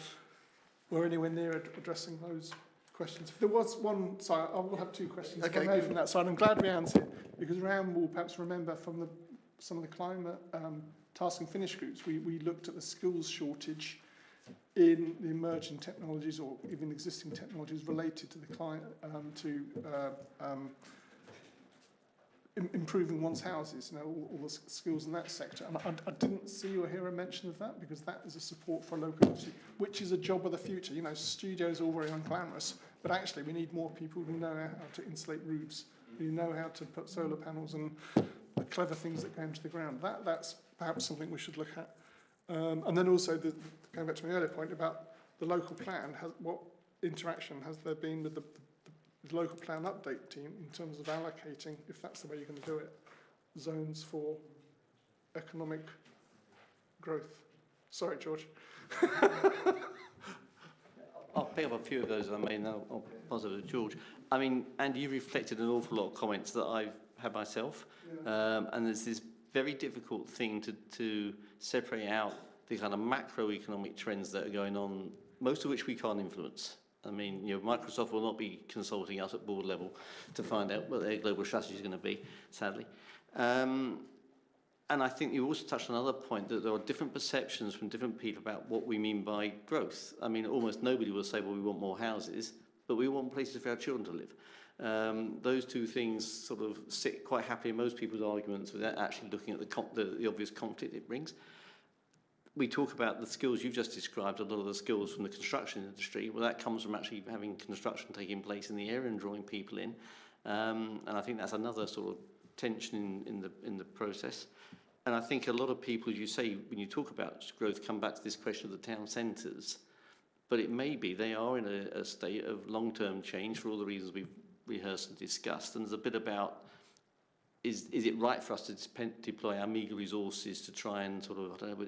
we're anywhere near addressing those questions. If there was one, sorry, I will have two questions. Okay. One from that side. I'm glad we answered, because Ram will perhaps remember from some of the climate task and finish groups, we looked at the skills shortage in the emerging technologies or even existing technologies related to the climate, improving one's houses, you know, all the skills in that sector. And I didn't see or hear a mention of that, because that is a support for a local industry, which is a job of the future. You know, studios are all very unglamorous, but actually we need more people who know how to insulate roofs, who know how to put solar panels and the clever things that go into the ground. That's perhaps something we should look at. And then also, going back to my earlier point about the local plan, what interaction has there been with the local plan update team in terms of allocating, if that's the way you're going to do it, zones for economic growth? Sorry, George.
I'll pick up a few of those, I mean, I'll pass over to George. I mean, Andy, you reflected an awful lot of comments that I've had myself, and there's this very difficult thing to separate out the kind of macroeconomic trends that are going on, most of which we can't influence. I mean, you know, Microsoft will not be consulting us at board level to find out what their global strategy is going to be, sadly. And I think you also touched on another point, that there are different perceptions from different people about what we mean by growth. I mean, almost nobody will say, well, we want more houses, but we want places for our children to live. Those two things sort of sit quite happily in most people's arguments without actually looking at the obvious conflict it brings. We talk about the skills you've just described, a lot of the skills from the construction industry. Well, that comes from actually having construction taking place in the area and drawing people in. And I think that's another sort of tension in the process. And I think a lot of people, as you say, when you talk about growth, come back to this question of the town centres. but it may be they are in a state of long-term change for all the reasons we've rehearsed and discussed. And there's a bit about, is it right for us to deploy our meagre resources to try and sort of, I don't know,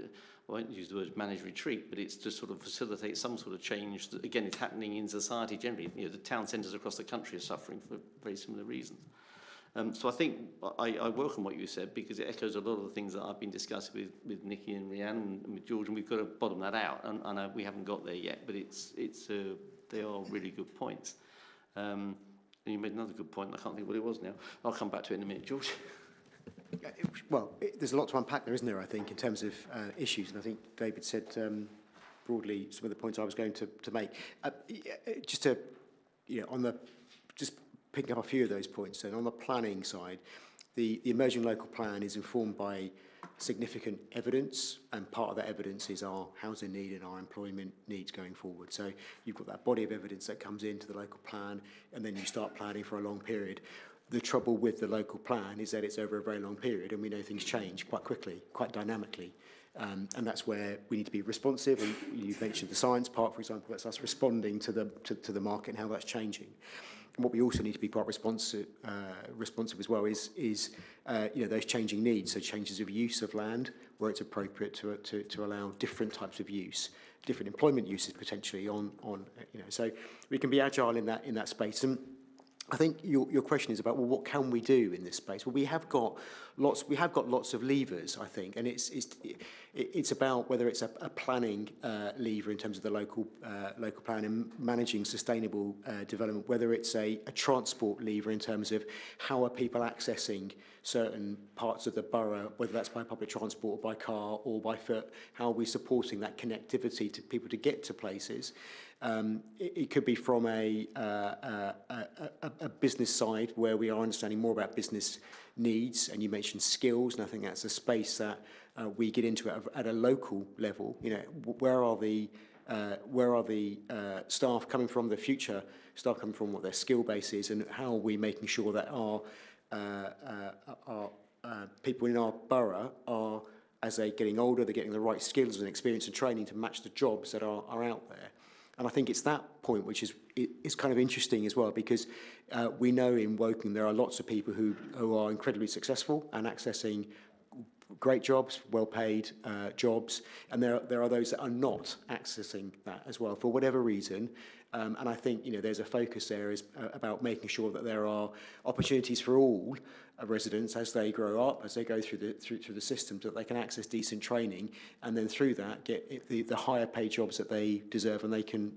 I won't use the word manage retreat, but it's to sort of facilitate some sort of change that, again, is happening in society generally. You know, the town centres across the country are suffering for very similar reasons. So I think I welcome what you said, because it echoes a lot of the things that I've been discussing with Nikki and Rhiannon and with George, and we've got to bottom that out. And I know we haven't got there yet, but they are really good points. And you made another good point. I can't think what it was now. I'll come back to it in a minute, George.
Well, there's a lot to unpack there, isn't there, I think, in terms of issues. And I think David said broadly some of the points I was going to make. Just to, just picking up a few of those points, then on the planning side, the emerging local plan is informed by significant evidence, and part of that evidence is our housing need and our employment needs going forward. So you've got that body of evidence that comes into the local plan, and then you start planning for a long period. The trouble with the local plan is that it's over a very long period, and we know things change quite quickly, quite dynamically. And that's where we need to be responsive. And you mentioned the science part, for example. That's us responding to the market and how that's changing. And what we also need to be quite responsive as well is those changing needs. So changes of use of land, where it's appropriate to allow different types of use, different employment uses potentially on. So we can be agile in that space. And I think your question is about, well, what can we do in this space? Well, we have got lots of levers, I think, and it's about whether it's a planning lever in terms of the local plan and managing sustainable development, whether it's a transport lever in terms of how are people accessing certain parts of the borough, whether that's by public transport or by car or by foot, how are we supporting that connectivity to people to get to places. It could be from a business side, where we are understanding more about business needs, and you mentioned skills, and I think that's a space that we get into at a local level. Where are the staff coming from, the future staff coming from, what their skill base is, and how are we making sure that our people in our borough are, as they're getting older, they're getting the right skills and experience and training to match the jobs that are out there. And I think it's that point which is kind of interesting as well, because we know in Woking there are lots of people who are incredibly successful and accessing great jobs, well-paid jobs, and there are those that are not accessing that as well for whatever reason. And I think there's a focus there about making sure that there are opportunities for all residents as they grow up, as they go through the system, so that they can access decent training, and then through that get the higher paid jobs that they deserve and they can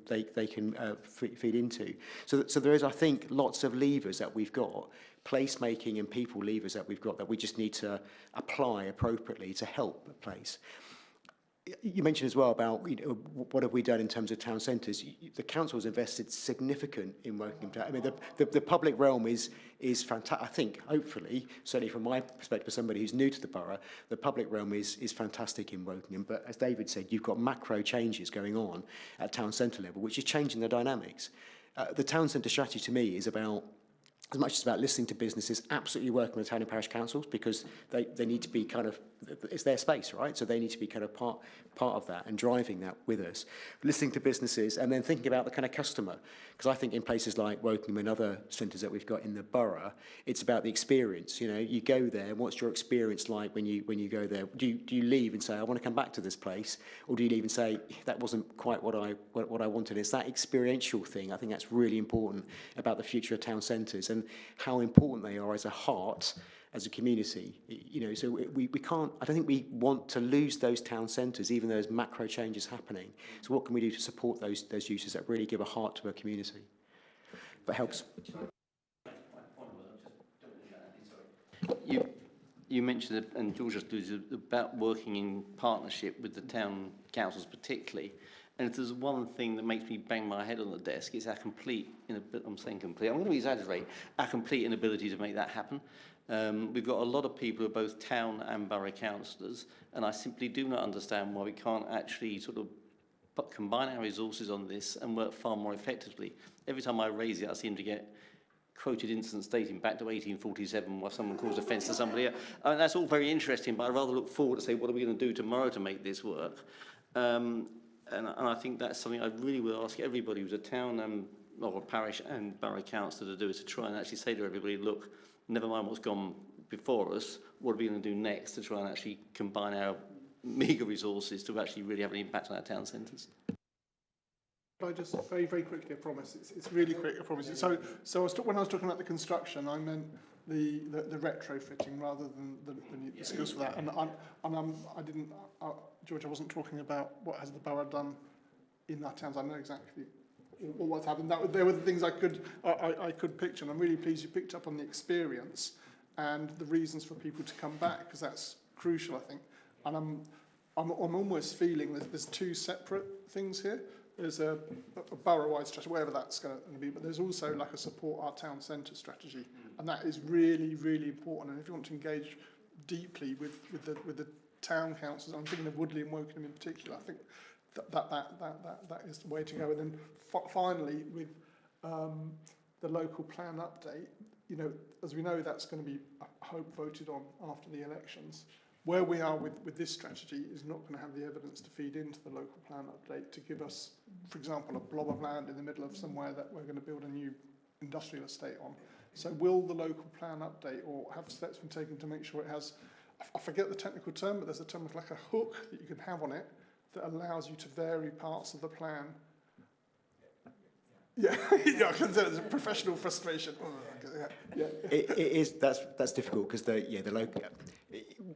feed into. So there is, I think, lots of levers that we've got, placemaking and people levers that we've got, that we just need to apply appropriately to help a place. You mentioned as well about what have we done in terms of town centres. The council has invested significant in Woking. I mean, the public realm is fantastic. I think, hopefully, certainly from my perspective, as somebody who's new to the borough, the public realm is fantastic in Woking. But as David said, you've got macro changes going on at town centre level, which is changing the dynamics. The town centre strategy to me is about, as much as about listening to businesses, absolutely working with town and parish councils, because they need to be kind of, it's their space, right? So they need to be kind of part of that and driving that with us. Listening to businesses and then thinking about the kind of customer. Because I think in places like Woking and other centres that we've got in the borough, it's about the experience. You go there, what's your experience like when you go there? Do you leave and say, I want to come back to this place? Or do you leave and say, that wasn't quite what I wanted? It's that experiential thing. I think that's really important about the future of town centres and how important they are as a heart, as a community. So we can't, I don't think we want to lose those town centres, even though there's macro changes happening. So what can we do to support those uses that really give a heart to a community? That helps.
You mentioned, and George just alluded, about working in partnership with the town councils particularly. And if there's one thing that makes me bang my head on the desk, it's our complete, I'm saying complete, I'm going to exaggerate, our complete inability to make that happen. We've got a lot of people who are both town and borough councillors, and I simply do not understand why we can't actually sort of combine our resources on this and work far more effectively. Every time I raise it, I seem to get quoted incidents dating back to 1847 where someone caused offence to somebody. And that's all very interesting, but I'd rather look forward to say, what are we going to do tomorrow to make this work? And I think that's something I really would ask everybody who's a town or a parish and borough councillor to do, is to try and actually say to everybody, look, never mind what's gone before us, what are we going to do next to try and actually combine our meagre resources to actually really have an impact on our town centres?
I just very, very quickly, I promise, it's really quick, I promise. So when I was talking about the construction, I meant the retrofitting rather than the skills for that. And I didn't, George, I wasn't talking about what has the borough done in our towns. I know exactly what's happened. There were the things I could picture, and I'm really pleased you picked up on the experience and the reasons for people to come back, because that's crucial, I think. And I'm almost feeling there's two separate things here. There's a borough-wide strategy, whatever that's going to be, but there's also like a support our town centre strategy, and that is really, really important. And if you want to engage deeply with the town councils, I'm thinking of Woodley and Wokingham in particular, I think that is the way to go. And then finally, with the local plan update, you know, as we know, that's going to be, I hope, voted on after the elections. Where we are with this strategy is not going to have the evidence to feed into the local plan update to give us, for example, a blob of land in the middle of somewhere that we're going to build a new industrial estate on. So will the local plan update, or have steps been taken to make sure it has, I forget the technical term, but there's a term of like a hook that you can have on it that allows you to vary parts of the plan. Yeah, yeah, I can say it's a professional frustration.
It is, that's difficult, because the local,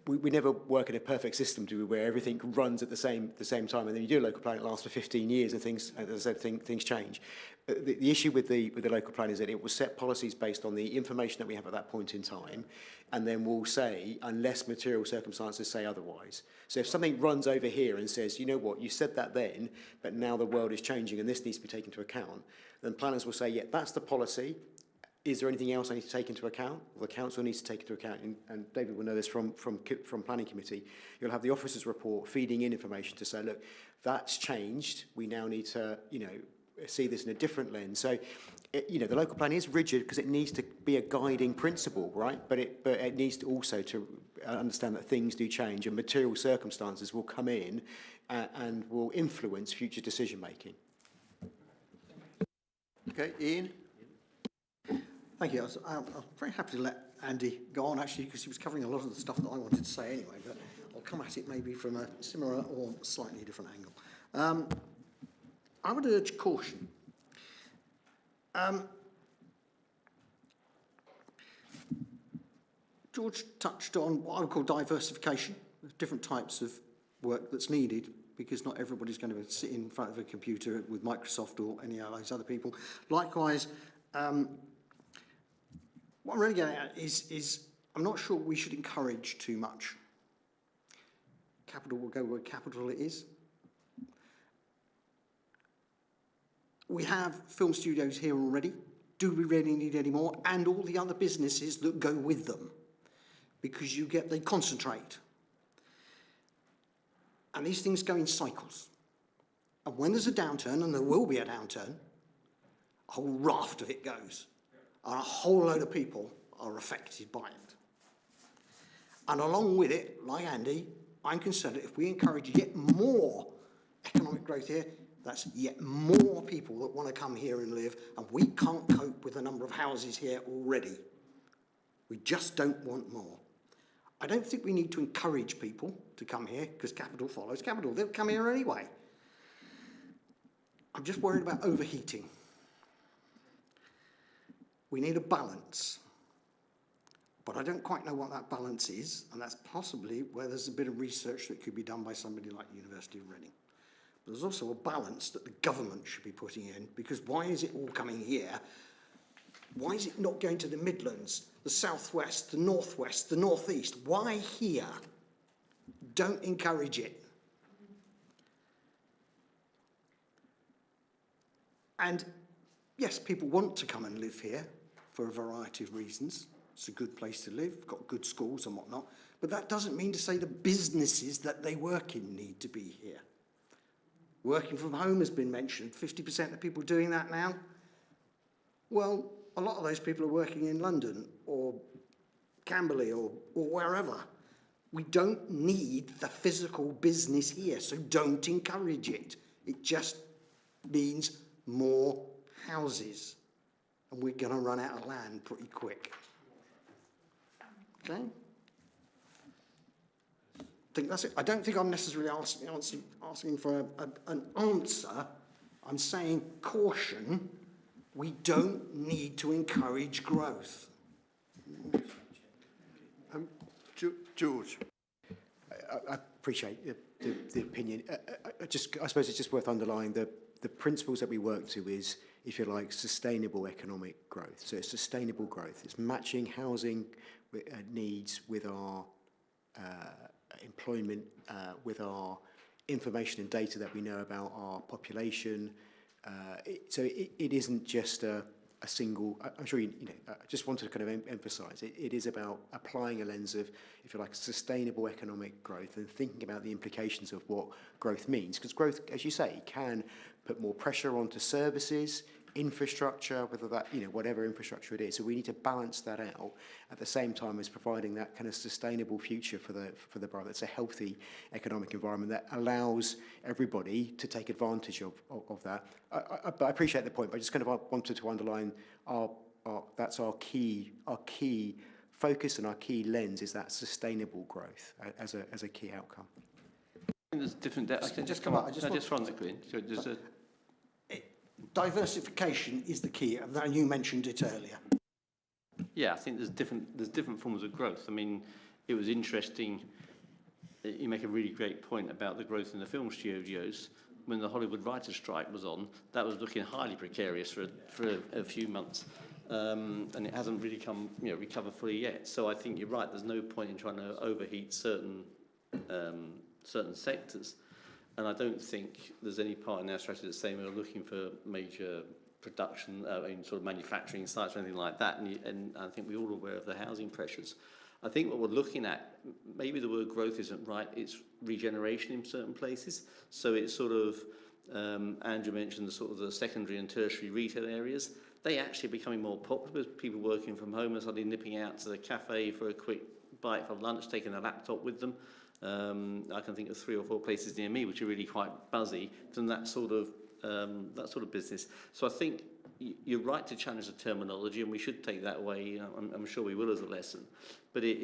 we never work in a perfect system, do we, where everything runs at the same time, and then you do a local plan, it lasts for 15 years, and things, as I said, things change. The issue with the local plan is that it will set policies based on the information that we have at that point in time, and then we'll say, unless material circumstances say otherwise. So if something runs over here and says, you know what, you said that then, but now the world is changing and this needs to be taken into account, then planners will say, yeah, that's the policy. Is there anything else I need to take into account? Well, the council needs to take into account, and David will know this from planning committee. You'll have the officer's report feeding in information to say, look, that's changed. We now need to, you know, see this in a different lens. So, you know, the local plan is rigid because it needs to be a guiding principle, right? But it needs to also to understand that things do change and material circumstances will come in and will influence future decision making.
Okay, Ian.
Thank you. I'm very happy to let Andy go on, actually, because he was covering a lot of the stuff that I wanted to say anyway, but I'll come at it maybe from a similar or slightly different angle. I would urge caution. George touched on what I would call diversification of different types of work that's needed, because not everybody's going to sit in front of a computer with Microsoft or any of those other people. Likewise, what I'm really getting at is I'm not sure we should encourage too much. Capital will go where capital it is. We have film studios here already. Do we really need any more? And all the other businesses that go with them, because they concentrate. And these things go in cycles. And when there's a downturn, and there will be a downturn, a whole raft of it goes. And a whole load of people are affected by it. And along with it, like Andy, I'm concerned that if we encourage yet more economic growth here, that's yet more people that want to come here and live, and we can't cope with the number of houses here already. We just don't want more. I don't think we need to encourage people to come here, because capital follows capital. They'll come here anyway. I'm just worried about overheating. We need a balance. But I don't quite know what that balance is, and that's possibly where there's a bit of research that could be done by somebody like the University of Reading. But there's also a balance that the government should be putting in, because why is it all coming here? Why is it not going to the Midlands, the Southwest, the Northwest, the Northeast? Why here? Don't encourage it. And yes, people want to come and live here for a variety of reasons. It's a good place to live, got good schools and whatnot. But that doesn't mean to say the businesses that they work in need to be here. Working from home has been mentioned. 50% of people doing that now. Well, a lot of those people are working in London or Camberley or wherever. We don't need the physical business here, so don't encourage it. It just means more houses. And we're going to run out of land pretty quick. Okay? I think that's it. I don't think I'm necessarily asking for an answer. I'm saying caution. We don't need to encourage growth.
George.
I appreciate the opinion. I suppose it's just worth underlining the principles that we work to is, if you like, sustainable economic growth. So it's sustainable growth. It's matching housing needs with our employment, with our information and data that we know about our population. So it isn't just a single, I'm sure you know, I just wanted to kind of emphasise, it is about applying a lens of, if you like, sustainable economic growth and thinking about the implications of what growth means. Because growth, as you say, can put more pressure onto services, infrastructure, whether that, you know, whatever infrastructure it is. So we need to balance that out at the same time as providing that kind of sustainable future for the borough. That's a healthy economic environment that allows everybody to take advantage of that. But I appreciate the point, but I just kind of wanted to underline that's our key focus, and our key lens is that sustainable growth as a key outcome.
There's different. I can
just come up.
Just run the green. So there's a
diversification is the key, and you mentioned it earlier.
Yeah, I think there's different forms of growth. I mean, it was interesting. You make a really great point about the growth in the film studios. When the Hollywood writers' strike was on, that was looking highly precarious for a few months, and it hasn't really recovered fully yet. So I think you're right. There's no point in trying to overheat certain sectors. And I don't think there's any part in our strategy that's saying we're looking for major production, in sort of manufacturing sites or anything like that. And I think we're all aware of the housing pressures. I think what we're looking at, maybe the word growth isn't right, it's regeneration in certain places. So it's sort of, Andrew mentioned the sort of the secondary and tertiary retail areas. They actually are becoming more popular with people working from home and suddenly nipping out to the cafe for a quick bite for lunch, taking a laptop with them. I can think of 3 or 4 places near me which are really quite buzzy from that sort of business. So I think you're right to challenge the terminology, and we should take that away. You know, I'm sure we will as a lesson. But it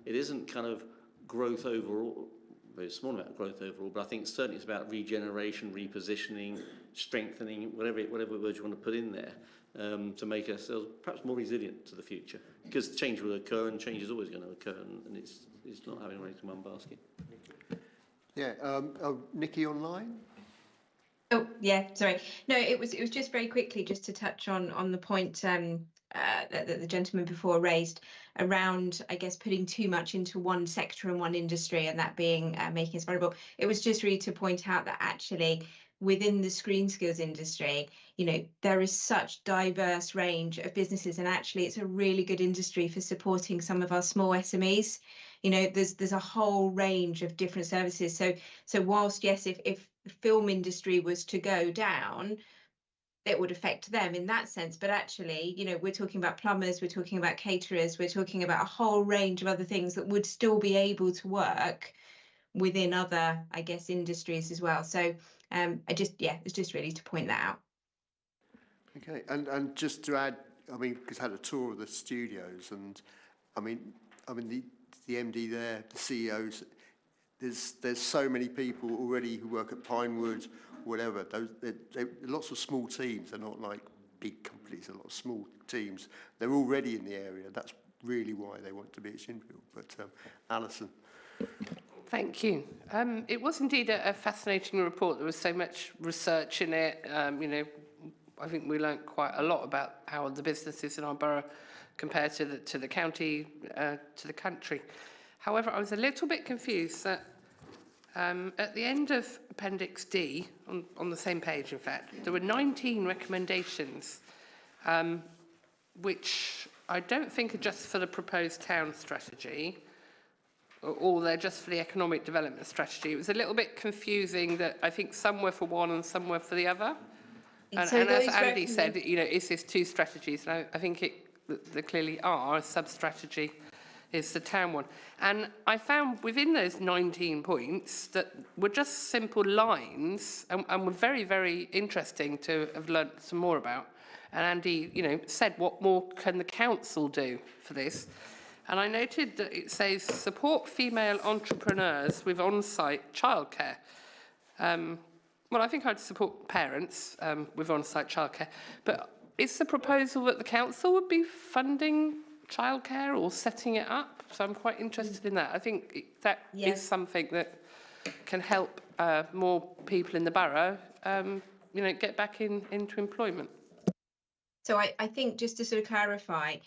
isn't kind of growth overall, very small amount of growth overall. But I think certainly it's about regeneration, repositioning, strengthening, whatever words you want to put in there, to make ourselves perhaps more resilient to the future. Because change will occur, and change is always going to occur, and it's not having eggs in one basket.
Yeah, Nikki online?
Oh, yeah, sorry. No, it was just very quickly just to touch on the point that the gentleman before raised around, I guess, putting too much into one sector and one industry, and that being making us vulnerable. It was just really to point out that actually within the screen skills industry, you know, there is such diverse range of businesses, and actually it's a really good industry for supporting some of our small SMEs. You know, there's a whole range of different services. So whilst, yes, if the film industry was to go down, it would affect them in that sense. But actually, you know, we're talking about plumbers, we're talking about caterers, we're talking about a whole range of other things that would still be able to work within other, I guess, industries as well. So it's just really to point that out.
Okay, and just to add, I mean, because I had a tour of the studios, and I mean the MD there, the CEOs, there's so many people already who work at Pinewood, whatever. They're lots of small teams. They're not like big companies. A lot of small teams. They're already in the area. That's really why they want to be at Shinfield. But Alison.
Thank you. It was indeed a fascinating report. There was so much research in it. You know, I think we learnt quite a lot about how the businesses in our borough compare to the county, to the country. However, I was a little bit confused that at the end of Appendix D, on the same page, in fact, there were 19 recommendations, which I don't think are just for the proposed town strategy, or they're just for the economic development strategy. It was a little bit confusing that I think some were for one and some were for the other. And as Andy said, you know, is this 2 strategies? And I think there clearly are a sub-strategy is the town one. And I found within those 19 points that were just simple lines and were very, very interesting to have learnt some more about. And Andy, you know, said, what more can the council do for this? And I noted that it says support female entrepreneurs with on-site childcare. Well, I think I'd support parents with on-site childcare, but is the proposal that the council would be funding childcare or setting it up? So I'm quite interested in that. I think that is something that can help more people in the borough, you know, get back into employment.
So I think just to sort of clarify,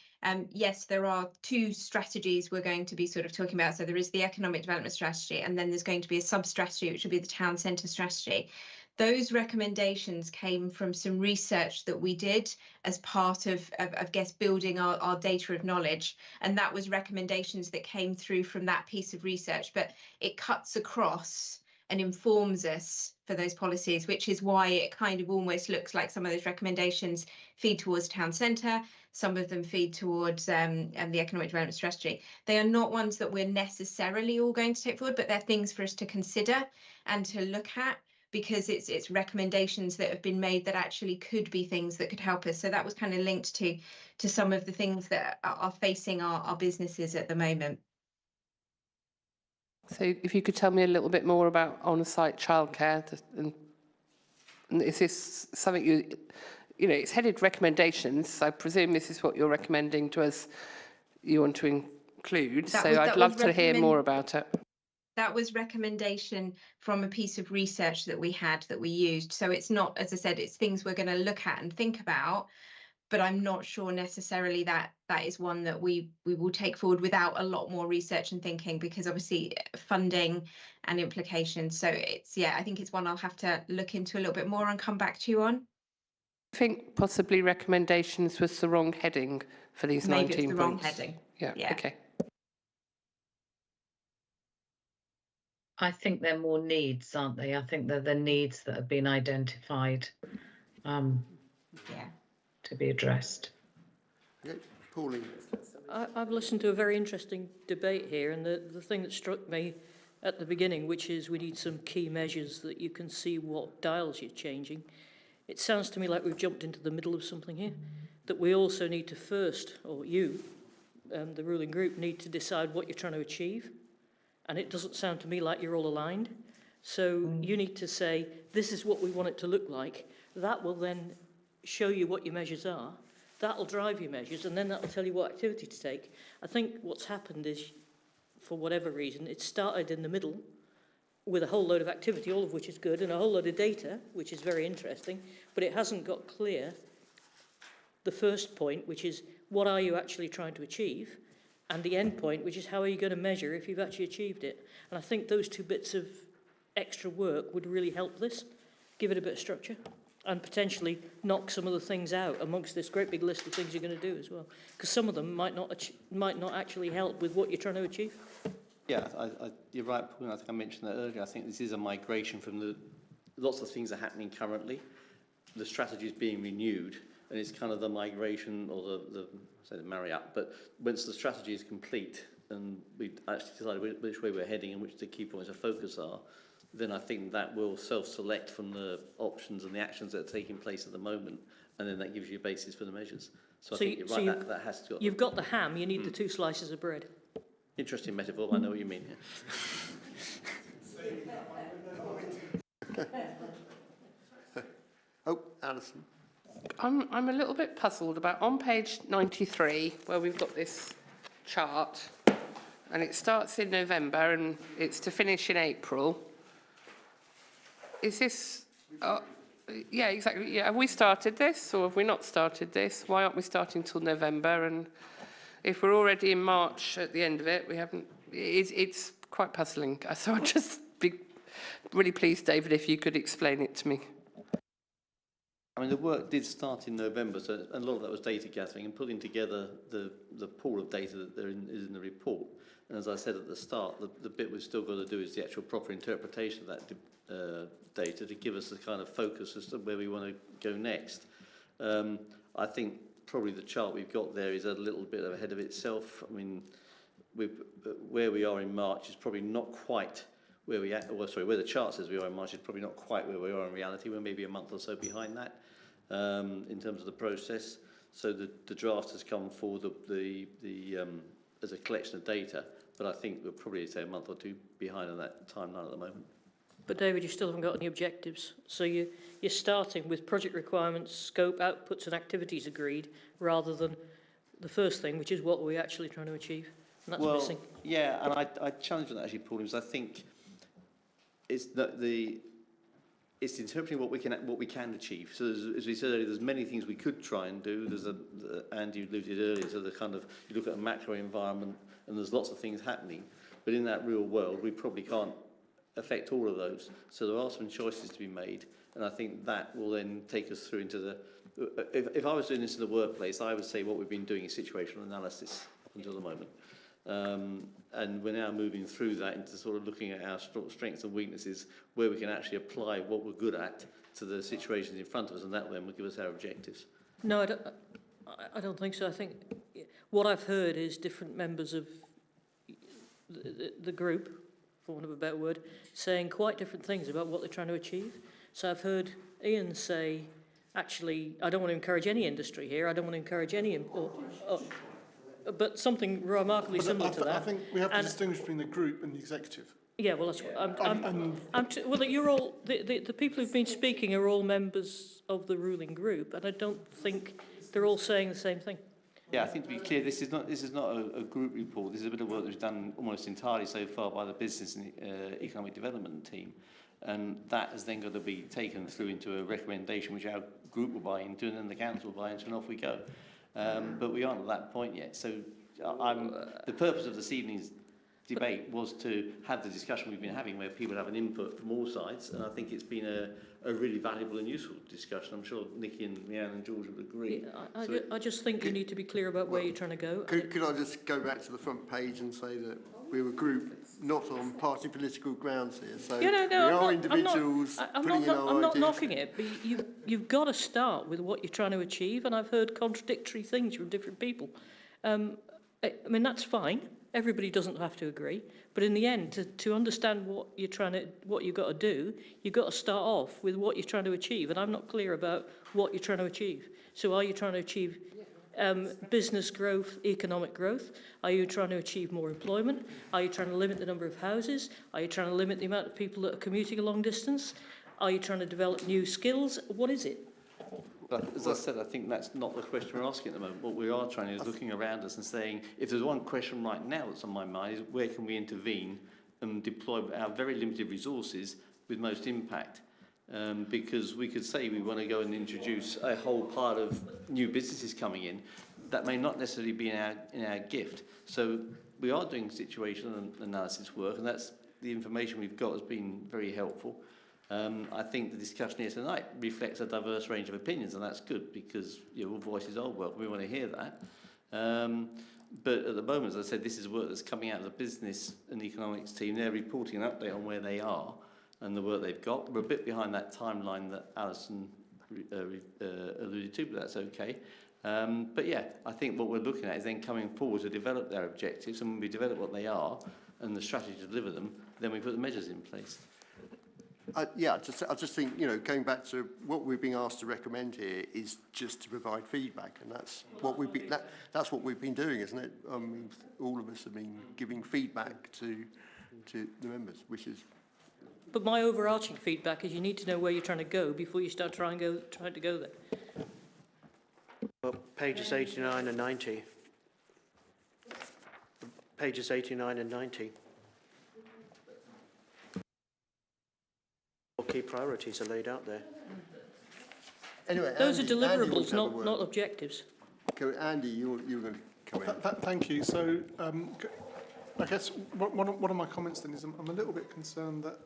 yes, there are two strategies we're going to be sort of talking about. So there is the economic development strategy, and then there's going to be a sub-strategy, which will be the town centre strategy. Those recommendations came from some research that we did as part of guess, building our data of knowledge. And that was recommendations that came through from that piece of research, but it cuts across and informs us for those policies, which is why it kind of almost looks like some of those recommendations feed towards town centre, some of them feed towards the economic development strategy. They are not ones that we're necessarily all going to take forward, but they're things for us to consider and to look at, because it's recommendations that have been made that actually could be things that could help us. So that was kind of linked to some of the things that are facing our businesses at the moment.
So if you could tell me a little bit more about on-site childcare, and is this something you know, it's headed recommendations, so I presume this is what you're recommending to us you want to include, I'd love to hear more about it.
That was recommendation from a piece of research that we had that we used. So it's not, as I said, it's things we're going to look at and think about, but I'm not sure necessarily that is one that we will take forward without a lot more research and thinking, because obviously funding and implications. So it's, yeah, I think it's one I'll have to look into a little bit more and come back to you on.
I think possibly recommendations was the wrong heading for these
Maybe
19
it's the
points.
wrong heading.
Yeah, okay.
I think they're more needs, aren't they? I think they're the needs that have been identified to be addressed.
Okay, Pauline.
I've listened to a very interesting debate here, and the thing that struck me at the beginning, which is we need some key measures that you can see what dials you're changing. It sounds to me like we've jumped into the middle of something here, that we also need to first, or you, the ruling group, need to decide what you're trying to achieve. And it doesn't sound to me like you're all aligned. So you need to say, this is what we want it to look like. That will then show you what your measures are. That'll drive your measures, and then that'll tell you what activity to take. I think what's happened is, for whatever reason, it started in the middle with a whole load of activity, all of which is good, and a whole load of data, which is very interesting, but it hasn't got clear the first point, which is what are you actually trying to achieve, and the end point, which is how are you going to measure if you've actually achieved it. And I think those two bits of extra work would really help this, give it a bit of structure, and potentially knock some of the things out amongst this great big list of things you're going to do as well. Because some of them might not actually help with what you're trying to achieve.
Yeah, you're right, Paul. I think I mentioned that earlier. I think this is a migration from lots of things are happening currently. The strategy is being renewed, and it's kind of the migration or the marry up. But once the strategy is complete and we actually decided which way we're heading and which the key points of focus are, then I think that will self-select from the options and the actions that are taking place at the moment, and then that gives you a basis for the measures. So I think you're right, that has to go.
You've got the ham, you need the 2 slices of bread.
Interesting metaphor, I know what you mean here.
Oh, Alison.
I'm a little bit puzzled about on page 93, where we've got this chart, and it starts in November and it's to finish in April. Is this... yeah, exactly. Yeah, have we started this or have we not started this? Why aren't we starting till November? And if we're already in March at the end of it, we haven't... It's quite puzzling. So I'd just be really pleased, David, if you could explain it to me.
I mean, the work did start in November, so a lot of that was data gathering and putting together the pool of data that is in the report. And as I said at the start, the bit we've still got to do is the actual proper interpretation of that data to give us the kind of focus as to where we want to go next. I think probably the chart we've got there is a little bit ahead of itself. I mean, where we are in March is probably not quite where we at, or sorry, where the chart says we are in March is probably not quite where we are in reality. We're maybe a month or so behind that in terms of the process. So the draft has come for as a collection of data, but I think we're probably say a month or two behind on that timeline at the moment.
But David, you still haven't got any objectives. So you're starting with project requirements, scope, outputs and activities agreed, rather than the first thing, which is what we're actually trying to achieve. And that's missing.
Yeah, and I challenge that actually, Paul, because I think it's it's interpreting what we can achieve. So as we said earlier, there's many things we could try and do. There's Andy alluded earlier to the kind of, you look at a macro environment and there's lots of things happening, but in that real world we probably can't affect all of those. So there are some choices to be made, and I think that will then take us through into the, if I was doing this in the workplace, I would say what we've been doing is situational analysis up until the moment. And we're now moving through that into sort of looking at our strengths and weaknesses, where we can actually apply what we're good at to the situations in front of us, and that then will give us our objectives.
No, I don't think so. I think what I've heard is different members of the group, for want of a better word, saying quite different things about what they're trying to achieve. So I've heard Ian say, actually, I don't want to encourage any industry here. I don't want to encourage any but something remarkably similar to that.
I think we have to distinguish between the group and the executive.
Yeah, well, that's what well, you're all the people who've been speaking are all members of the ruling group, and I don't think they're all saying the same thing.
Yeah, I think to be clear, this is not a group report. This is a bit of work that's done almost entirely so far by the business and economic development team, and that has then got to be taken through into a recommendation which our group will buy into, and then the council will buy into, and off we go. But we aren't at that point yet. So the purpose of this evening's debate was to have the discussion we've been having, where people have an input from all sides, and I think it's been a really valuable and useful discussion. I'm sure Nikki and Leanne and George would agree.
Yeah, I just think you need to be clear about where you're trying to go.
Could I just go back to the front page and say that we're a group not on party political grounds here, so we are individuals putting in our ideas.
I'm not knocking it, but you've got to start with what you're trying to achieve, and I've heard contradictory things from different people. I mean, that's fine. Everybody doesn't have to agree, but in the end, to understand what you've got to do, you've got to start off with what you're trying to achieve, and I'm not clear about what you're trying to achieve. So are you trying to achieve business growth, economic growth? Are you trying to achieve more employment? Are you trying to limit the number of houses? Are you trying to limit the amount of people that are commuting a long distance? Are you trying to develop new skills? What is it?
But as I said, I think that's not the question we're asking at the moment. What we are trying is looking around us and saying, if there's one question right now that's on my mind, is where can we intervene and deploy our very limited resources with most impact? Because we could say we want to go and introduce a whole part of new businesses coming in. That may not necessarily be in our gift. So we are doing situational analysis work, and that's the information we've got has been very helpful. I think the discussion here tonight reflects a diverse range of opinions, and that's good, because all voices are welcome. We want to hear that. But at the moment, as I said, this is work that's coming out of the business and economics team. They're reporting an update on where they are and the work they've got. We're a bit behind that timeline that Alison alluded to, but that's okay. But yeah, I think what we're looking at is then coming forward to develop their objectives, and when we develop what they are and the strategy to deliver them, then we put the measures in place.
I just think, going back to what we're being asked to recommend here is just to provide feedback, and that's what we've been doing, isn't it? All of us have been giving feedback to the members, which is.
But my overarching feedback is you need to know where you're trying to go before you start trying to go there.
Well, pages 89 and 90. Pages 89 and 90. Key priorities are laid out there.
Anyway,
those Andy, are deliverables, not objectives.
Okay, Andy, you were going to come in.
Thank you. So, I guess one of my comments then is I'm a little bit concerned that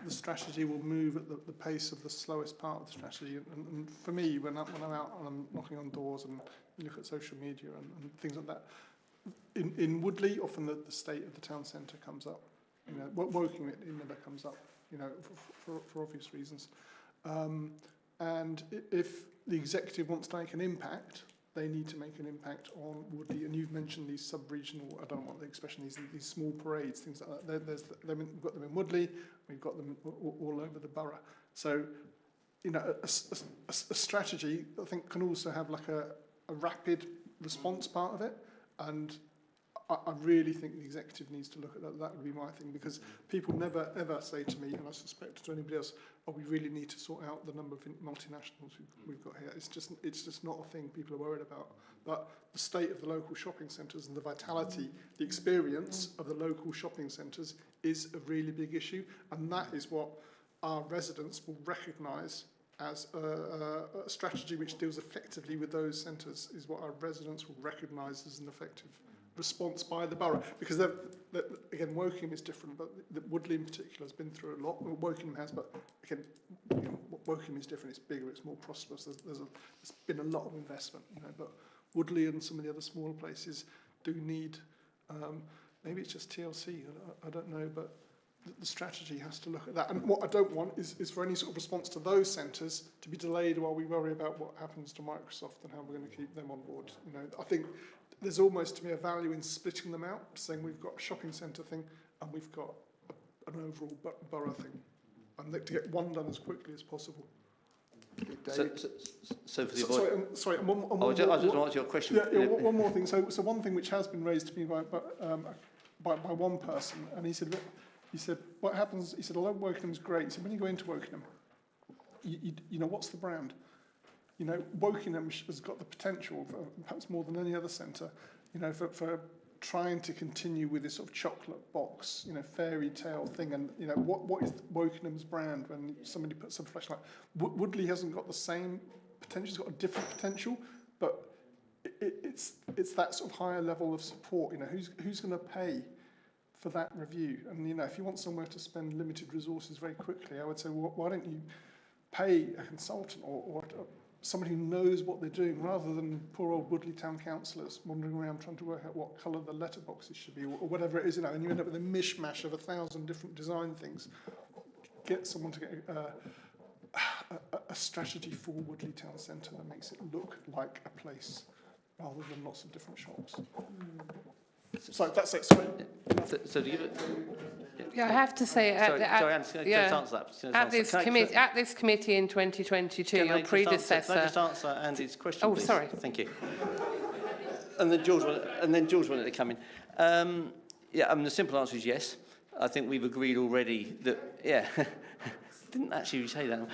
the strategy will move at the pace of the slowest part of the strategy. And for me, when I'm out and I'm knocking on doors and you look at social media and things like that, in Woodley, often the state of the town centre comes up. Woking it never comes up. For obvious reasons. And if the executive wants to make an impact they need to make an impact on Woodley. And you've mentioned these sub-regional, I don't know what the expression is, these small parades, things like that. We've got them in Woodley, we've got them all over the borough. So, you know, a strategy, I think, can also have like a rapid response part of it. And I really think the executive needs to look at that. That would be my thing, because people never ever say to me, and I suspect to anybody else, oh, we really need to sort out the number of multinationals we've got here. It's just not a thing people are worried about. But the state of the local shopping centres and the vitality, the experience of the local shopping centres is a really big issue, and that is what our residents will recognise as a strategy which deals effectively with those centres, is what our residents will recognise as an effective response by the borough. Because again, Wokingham is different, but Woodley in particular has been through a lot. Well, Wokingham has, but again, you know, Wokingham is different. It's bigger, it's more prosperous. There's been a lot of investment, you know. But Woodley and some of the other smaller places do need. Maybe it's just TLC. I don't know, but the strategy has to look at that. And what I don't want is for any sort of response to those centres to be delayed while we worry about what happens to Microsoft and how we're going to keep them on board. You know, I think there's almost to me a value in splitting them out, saying we've got a shopping centre thing and we've got an overall borough thing, and to get one done as quickly as possible.
So for the
sorry,
I just want to answer your question.
Yeah, one more thing. So one thing which has been raised to me by one person, and he said, what happens? He said, although Wokingham's great, he said, when you go into Wokingham, you know, what's the brand? You know, Wokingham has got the potential, perhaps more than any other centre, you know, for trying to continue with this sort of chocolate box, you know, fairy tale thing. And, you know, what is Wokingham's brand when somebody puts some flesh like Woodley hasn't got the same potential, it's got a different potential, but it's that sort of higher level of support. You know, who's going to pay for that review? And, you know, if you want somewhere to spend limited resources very quickly, I would say, well, why don't you pay a consultant or someone who knows what they're doing, rather than poor old Woodley Town councillors wandering around trying to work out what colour the letterboxes should be, or whatever it is, you know, and you end up with a mishmash of 1,000 different design things. Get someone to get a strategy for Woodley Town Centre that makes it look like a place, rather than lots of different shops. So that's it. Sorry.
So do you...
Yeah, I have to say, at this committee in 2022, your predecessor.
Can I just answer Andy's question?
Oh,
please?
sorry.
Thank you. And then George wanted to come in. The simple answer is yes. I think we've agreed already that didn't actually say that.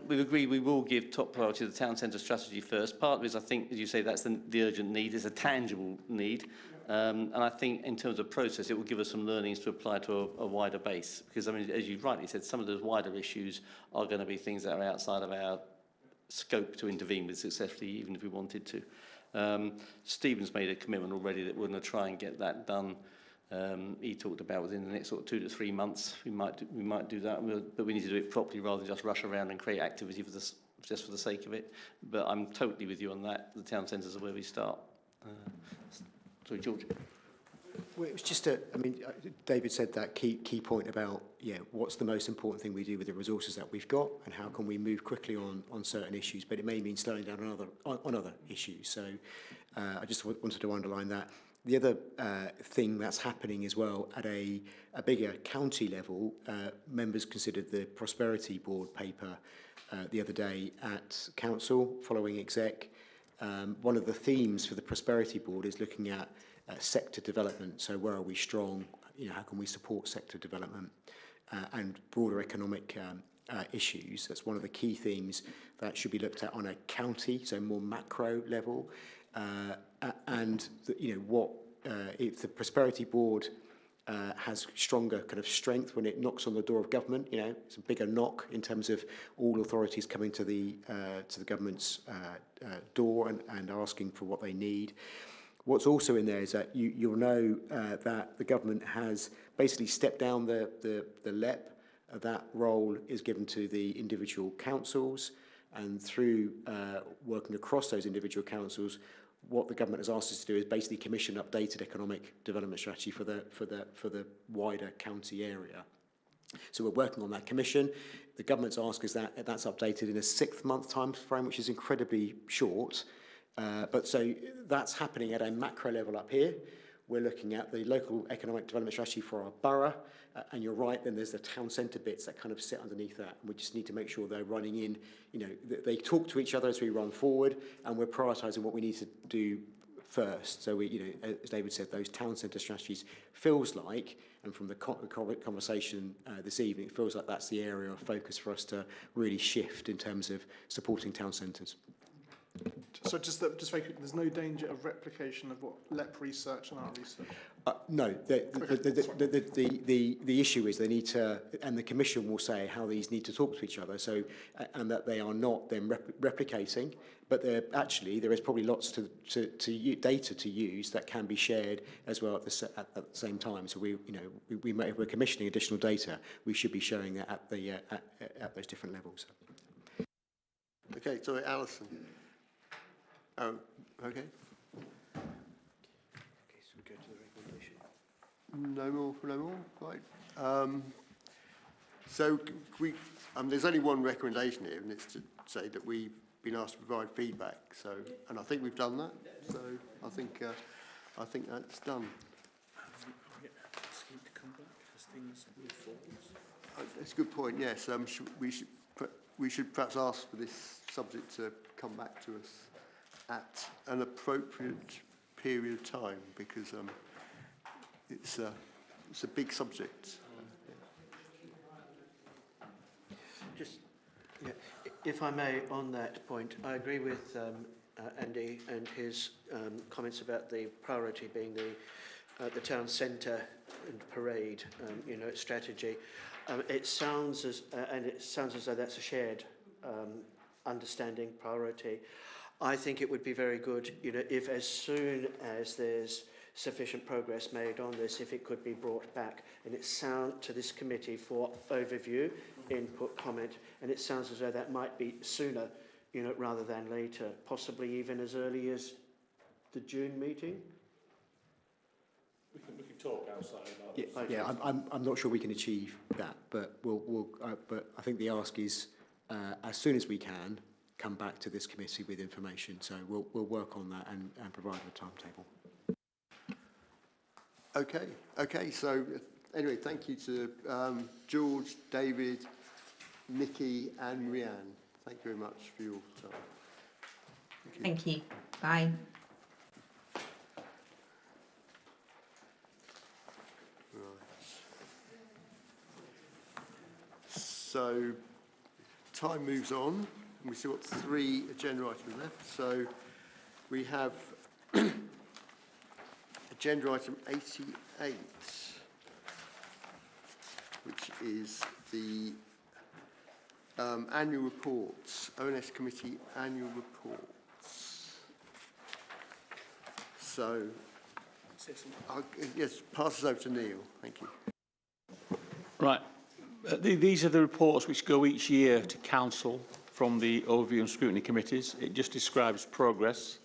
We've agreed we will give top priority to the town centre strategy first. Part because I think, as you say, that's the urgent need. It's a tangible need. And I think in terms of process, it will give us some learnings to apply to a wider base. Because, I mean, as you rightly said, some of those wider issues are going to be things that are outside of our scope to intervene with successfully, even if we wanted to. Stephen's made a commitment already that we're going to try and get that done. He talked about within the next sort of 2 to 3 months, we might do that, but we need to do it properly rather than just rush around and create activity just for the sake of it. But I'm totally with you on that. The town centres are where we start. Sorry, George.
Well, it was just David said that key point about, what's the most important thing we do with the resources that we've got, and how can we move quickly on certain issues, but it may mean slowing down on other issues. So I just wanted to underline that. The other thing that's happening as well at a bigger county level, members considered the Prosperity Board paper the other day at council following exec. One of the themes for the Prosperity Board is looking at sector development. So where are we strong? You know, how can we support sector development and broader economic issues? That's one of the key themes that should be looked at on a county, so more macro level. If the Prosperity Board has stronger kind of strength when it knocks on the door of government, you know, it's a bigger knock in terms of all authorities coming to the government's door and asking for what they need. What's also in there is that you'll know that the government has basically stepped down the LEP. That role is given to the individual councils, and through working across those individual councils, what the government has asked us to do is basically commission updated economic development strategy for the wider county area. So we're working on that commission. The government's asked us that's updated in a 6-month time frame, which is incredibly short. But so that's happening at a macro level up here. We're looking at the local economic development strategy for our borough, and you're right, then there's the town centre bits that kind of sit underneath that. And we just need to make sure they're running in, you know, they talk to each other as we run forward, and we're prioritising what we need to do first. So we, you know, as David said, those town centre strategies feels like, and from the conversation this evening, it feels like that's the area of focus for us to really shift in terms of supporting town centres.
So just very quick, there's no danger of replication of what LEP research and our research?
No, the issue is they need to, and the Commission will say how these need to talk to each other, so, and that they are not then replicating, but there is probably lots to data to use that can be shared as well at the same time. So we're commissioning additional data. We should be showing that at those different levels.
Okay, sorry, Alison. Oh, okay.
So we go to the recommendation.
No more, right. So there's only one recommendation here, and it's to say that we've been asked to provide feedback. So, and I think we've done that. So I think that's done. That's a good point. Yes, we should perhaps ask for this subject to come back to us at an appropriate period of time, because it's a big subject.
Just, yeah, if I may, on that point, I agree with Andy and his comments about the priority being the town centre and parade, strategy. It sounds as though that's a shared understanding, priority. I think it would be very good, if as soon as there's sufficient progress made on this, if it could be brought back and it's sound to this committee for overview, input, comment, and it sounds as though that might be sooner, rather than later, possibly even as early as the June meeting.
We can talk outside about
Yeah, I'm not sure we can achieve that, but but I think the ask is as soon as we can, come back to this committee with information. So we'll work on that and provide a timetable.
Okay. So anyway, thank you to George, David, Nikki, and Rhiann. Thank you very much for your time.
Thank you. Bye.
So time moves on. We've still got 3 agenda items left. So we have agenda item 88, which is the annual reports, ONS Committee annual reports. So, yes, pass this over to Neil. Thank you.
Right. These are the reports which go each year to Council from the Overview and Scrutiny Committees. It just describes progress.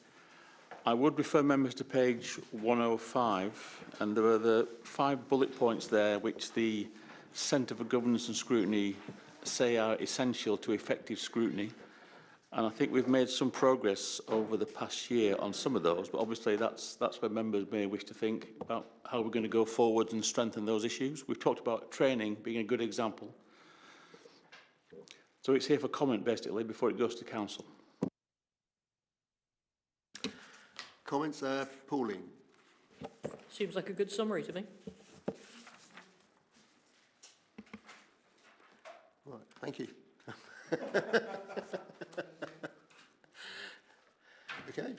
I would refer members to page 105, and there are the 5 bullet points there which the Centre for Governance and Scrutiny say are essential to effective scrutiny. And I think we've made some progress over the past year on some of those, but obviously that's where members may wish to think about how we're going to go forward and strengthen those issues. We've talked about training being a good example. So it's here for comment, basically, before it goes to Council.
Comments, Pauline?
Seems like a good summary to me.
Right, thank you. Okay,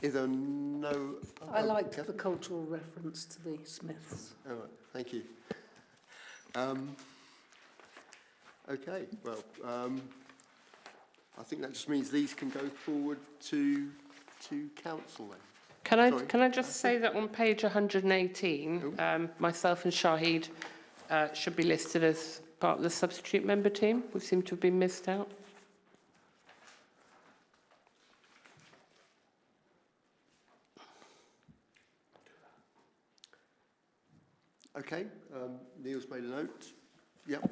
is there no...
I liked the cultural reference to the Smiths.
All right, thank you. Okay, well, I think that just means these can go forward to Council then.
Can I just say that on page 118, myself and Shahid should be listed as part of the substitute member team. We seem to have been missed out.
Okay, Neil's made a note. Yep.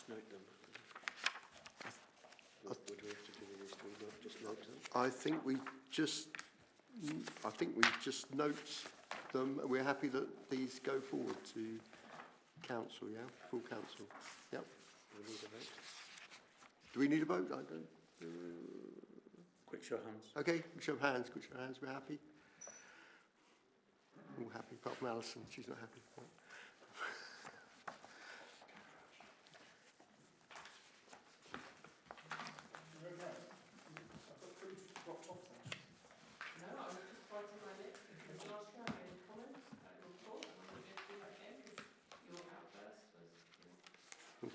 just note them? What do we have to do with these? Do we not just note them?
I think we just note them. We're happy that these go forward to council, yeah? Full council. Yep.
Do we need a vote?
Do we need a vote? I don't.
Quick show of hands.
Okay, show of hands, quick show of hands. We're happy. All happy, apart from Alison. She's not happy.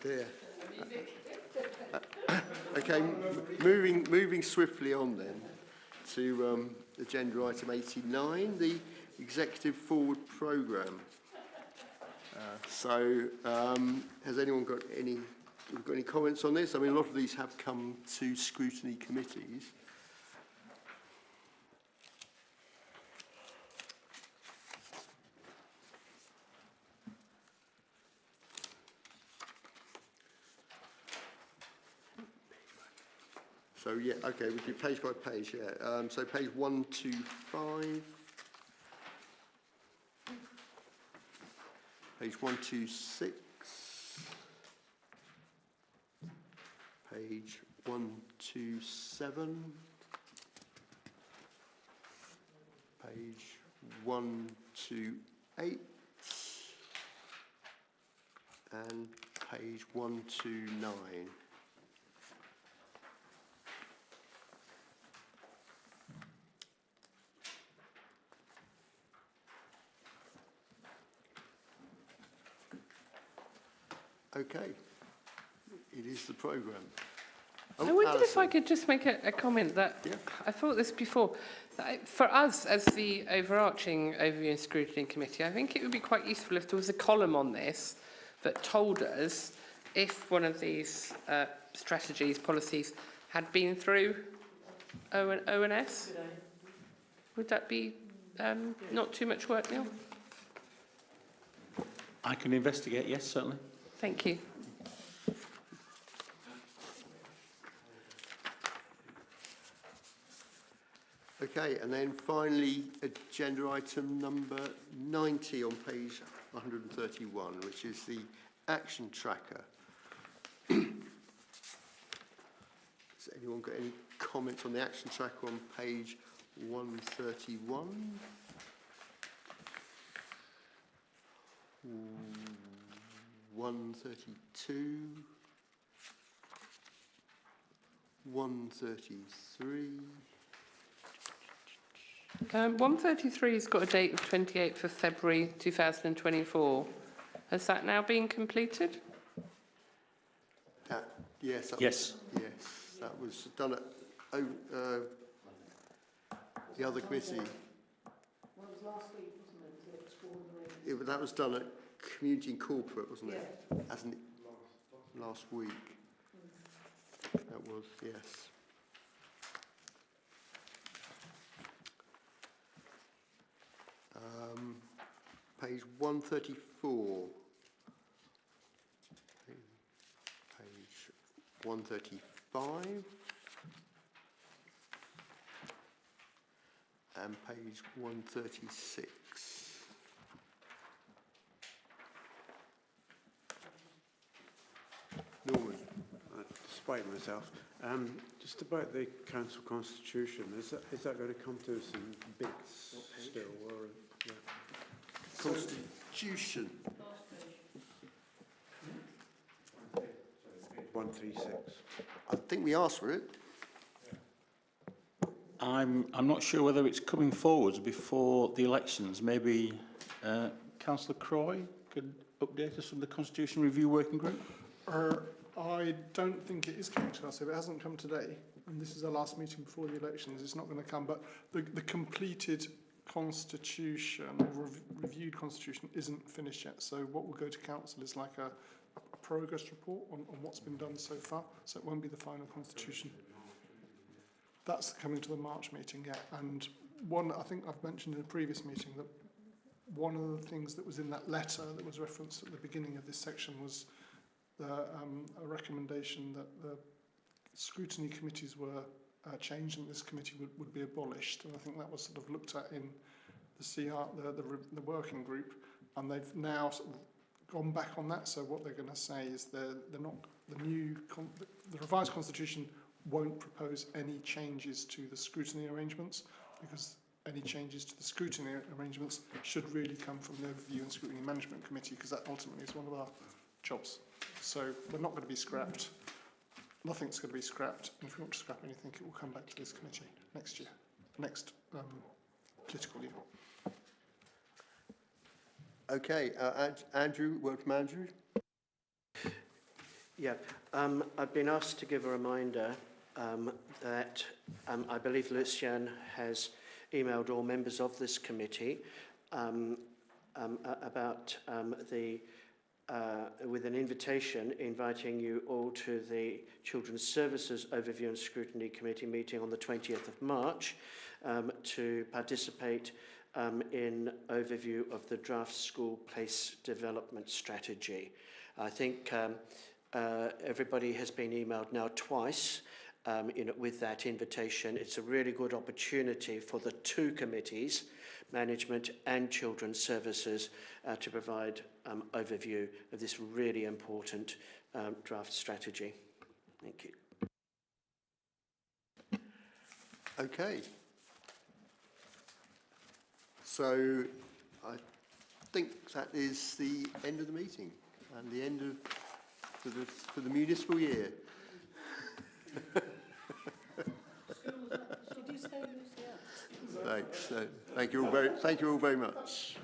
Dear. Okay, moving swiftly on then to agenda item 89, the executive forward programme. Has anyone got any comments on this? I mean, a lot of these have come to scrutiny committees. So yeah, okay, we do page by page, yeah. So page 125, page 126, page 127, page 128, and page 129. Okay, it is the programme. Oh,
I wondered
Alison.
if I could just make a comment that I thought this before. That for us, as the overarching Overview and Scrutiny Committee, I think it would be quite useful if there was a column on this that told us if one of these strategies, policies, had been through ONS. Would that be not too much work, Neil?
I can investigate, yes, certainly.
Thank you.
Okay, and then finally, agenda item number 90 on page 131, which is the action tracker. Has anyone got any comments on the action tracker on page 131? 132, 133.
133 has got a date of 28th of February 2024. Has that now been completed?
Yes.
Yes.
Yes, that was done at the other committee.
Well, it was last week, wasn't it? To explore the range.
That was done at Community and Corporate, wasn't it? Hasn't it? Last week. That was, yes. Page 134. Page 135. And page 136. Norman.
Despite myself, just about the council constitution, is that going to come to us in bits still, or yeah?
Constitution.
136.
I think we asked for it.
I'm not sure whether it's coming forwards before the elections. Maybe Councillor Croy could update us from the Constitution Review Working Group?
I don't think it is coming to us. If it hasn't come today, and this is our last meeting before the elections, it's not going to come. But the completed constitution, or reviewed constitution, isn't finished yet. So what will go to council is like a progress report on what's been done so far. So it won't be the final constitution. That's coming to the March meeting, yeah. And one, I think I've mentioned in a previous meeting that one of the things that was in that letter that was referenced at the beginning of this section was a recommendation that the scrutiny committees were changed and this committee would be abolished. And I think that was sort of looked at in the working group, and they've now sort of gone back on that. So what they're going to say is they're not the revised constitution won't propose any changes to the scrutiny arrangements, because any changes to the scrutiny arrangements should really come from the Overview and Scrutiny Management Committee, because that ultimately is one of our jobs. So we're not going to be scrapped. Nothing's going to be scrapped. And if we want to scrap anything, it will come back to this committee next year, next political year.
Okay, Andrew, word from Andrew.
Yeah, I've been asked to give a reminder that I believe Lucian has emailed all members of this committee about with an invitation inviting you all to the Children's Services Overview and Scrutiny Committee meeting on the 20th of March to participate in overview of the draft school place development strategy. I think everybody has been emailed now twice with that invitation. It's a really good opportunity for the two committees, Management and Children's Services, to provide overview of this really important draft strategy. Thank you.
Okay. So I think that is the end of the meeting and the end of for the municipal year.
Did you say Lucy?
Thanks. Thank you all very much.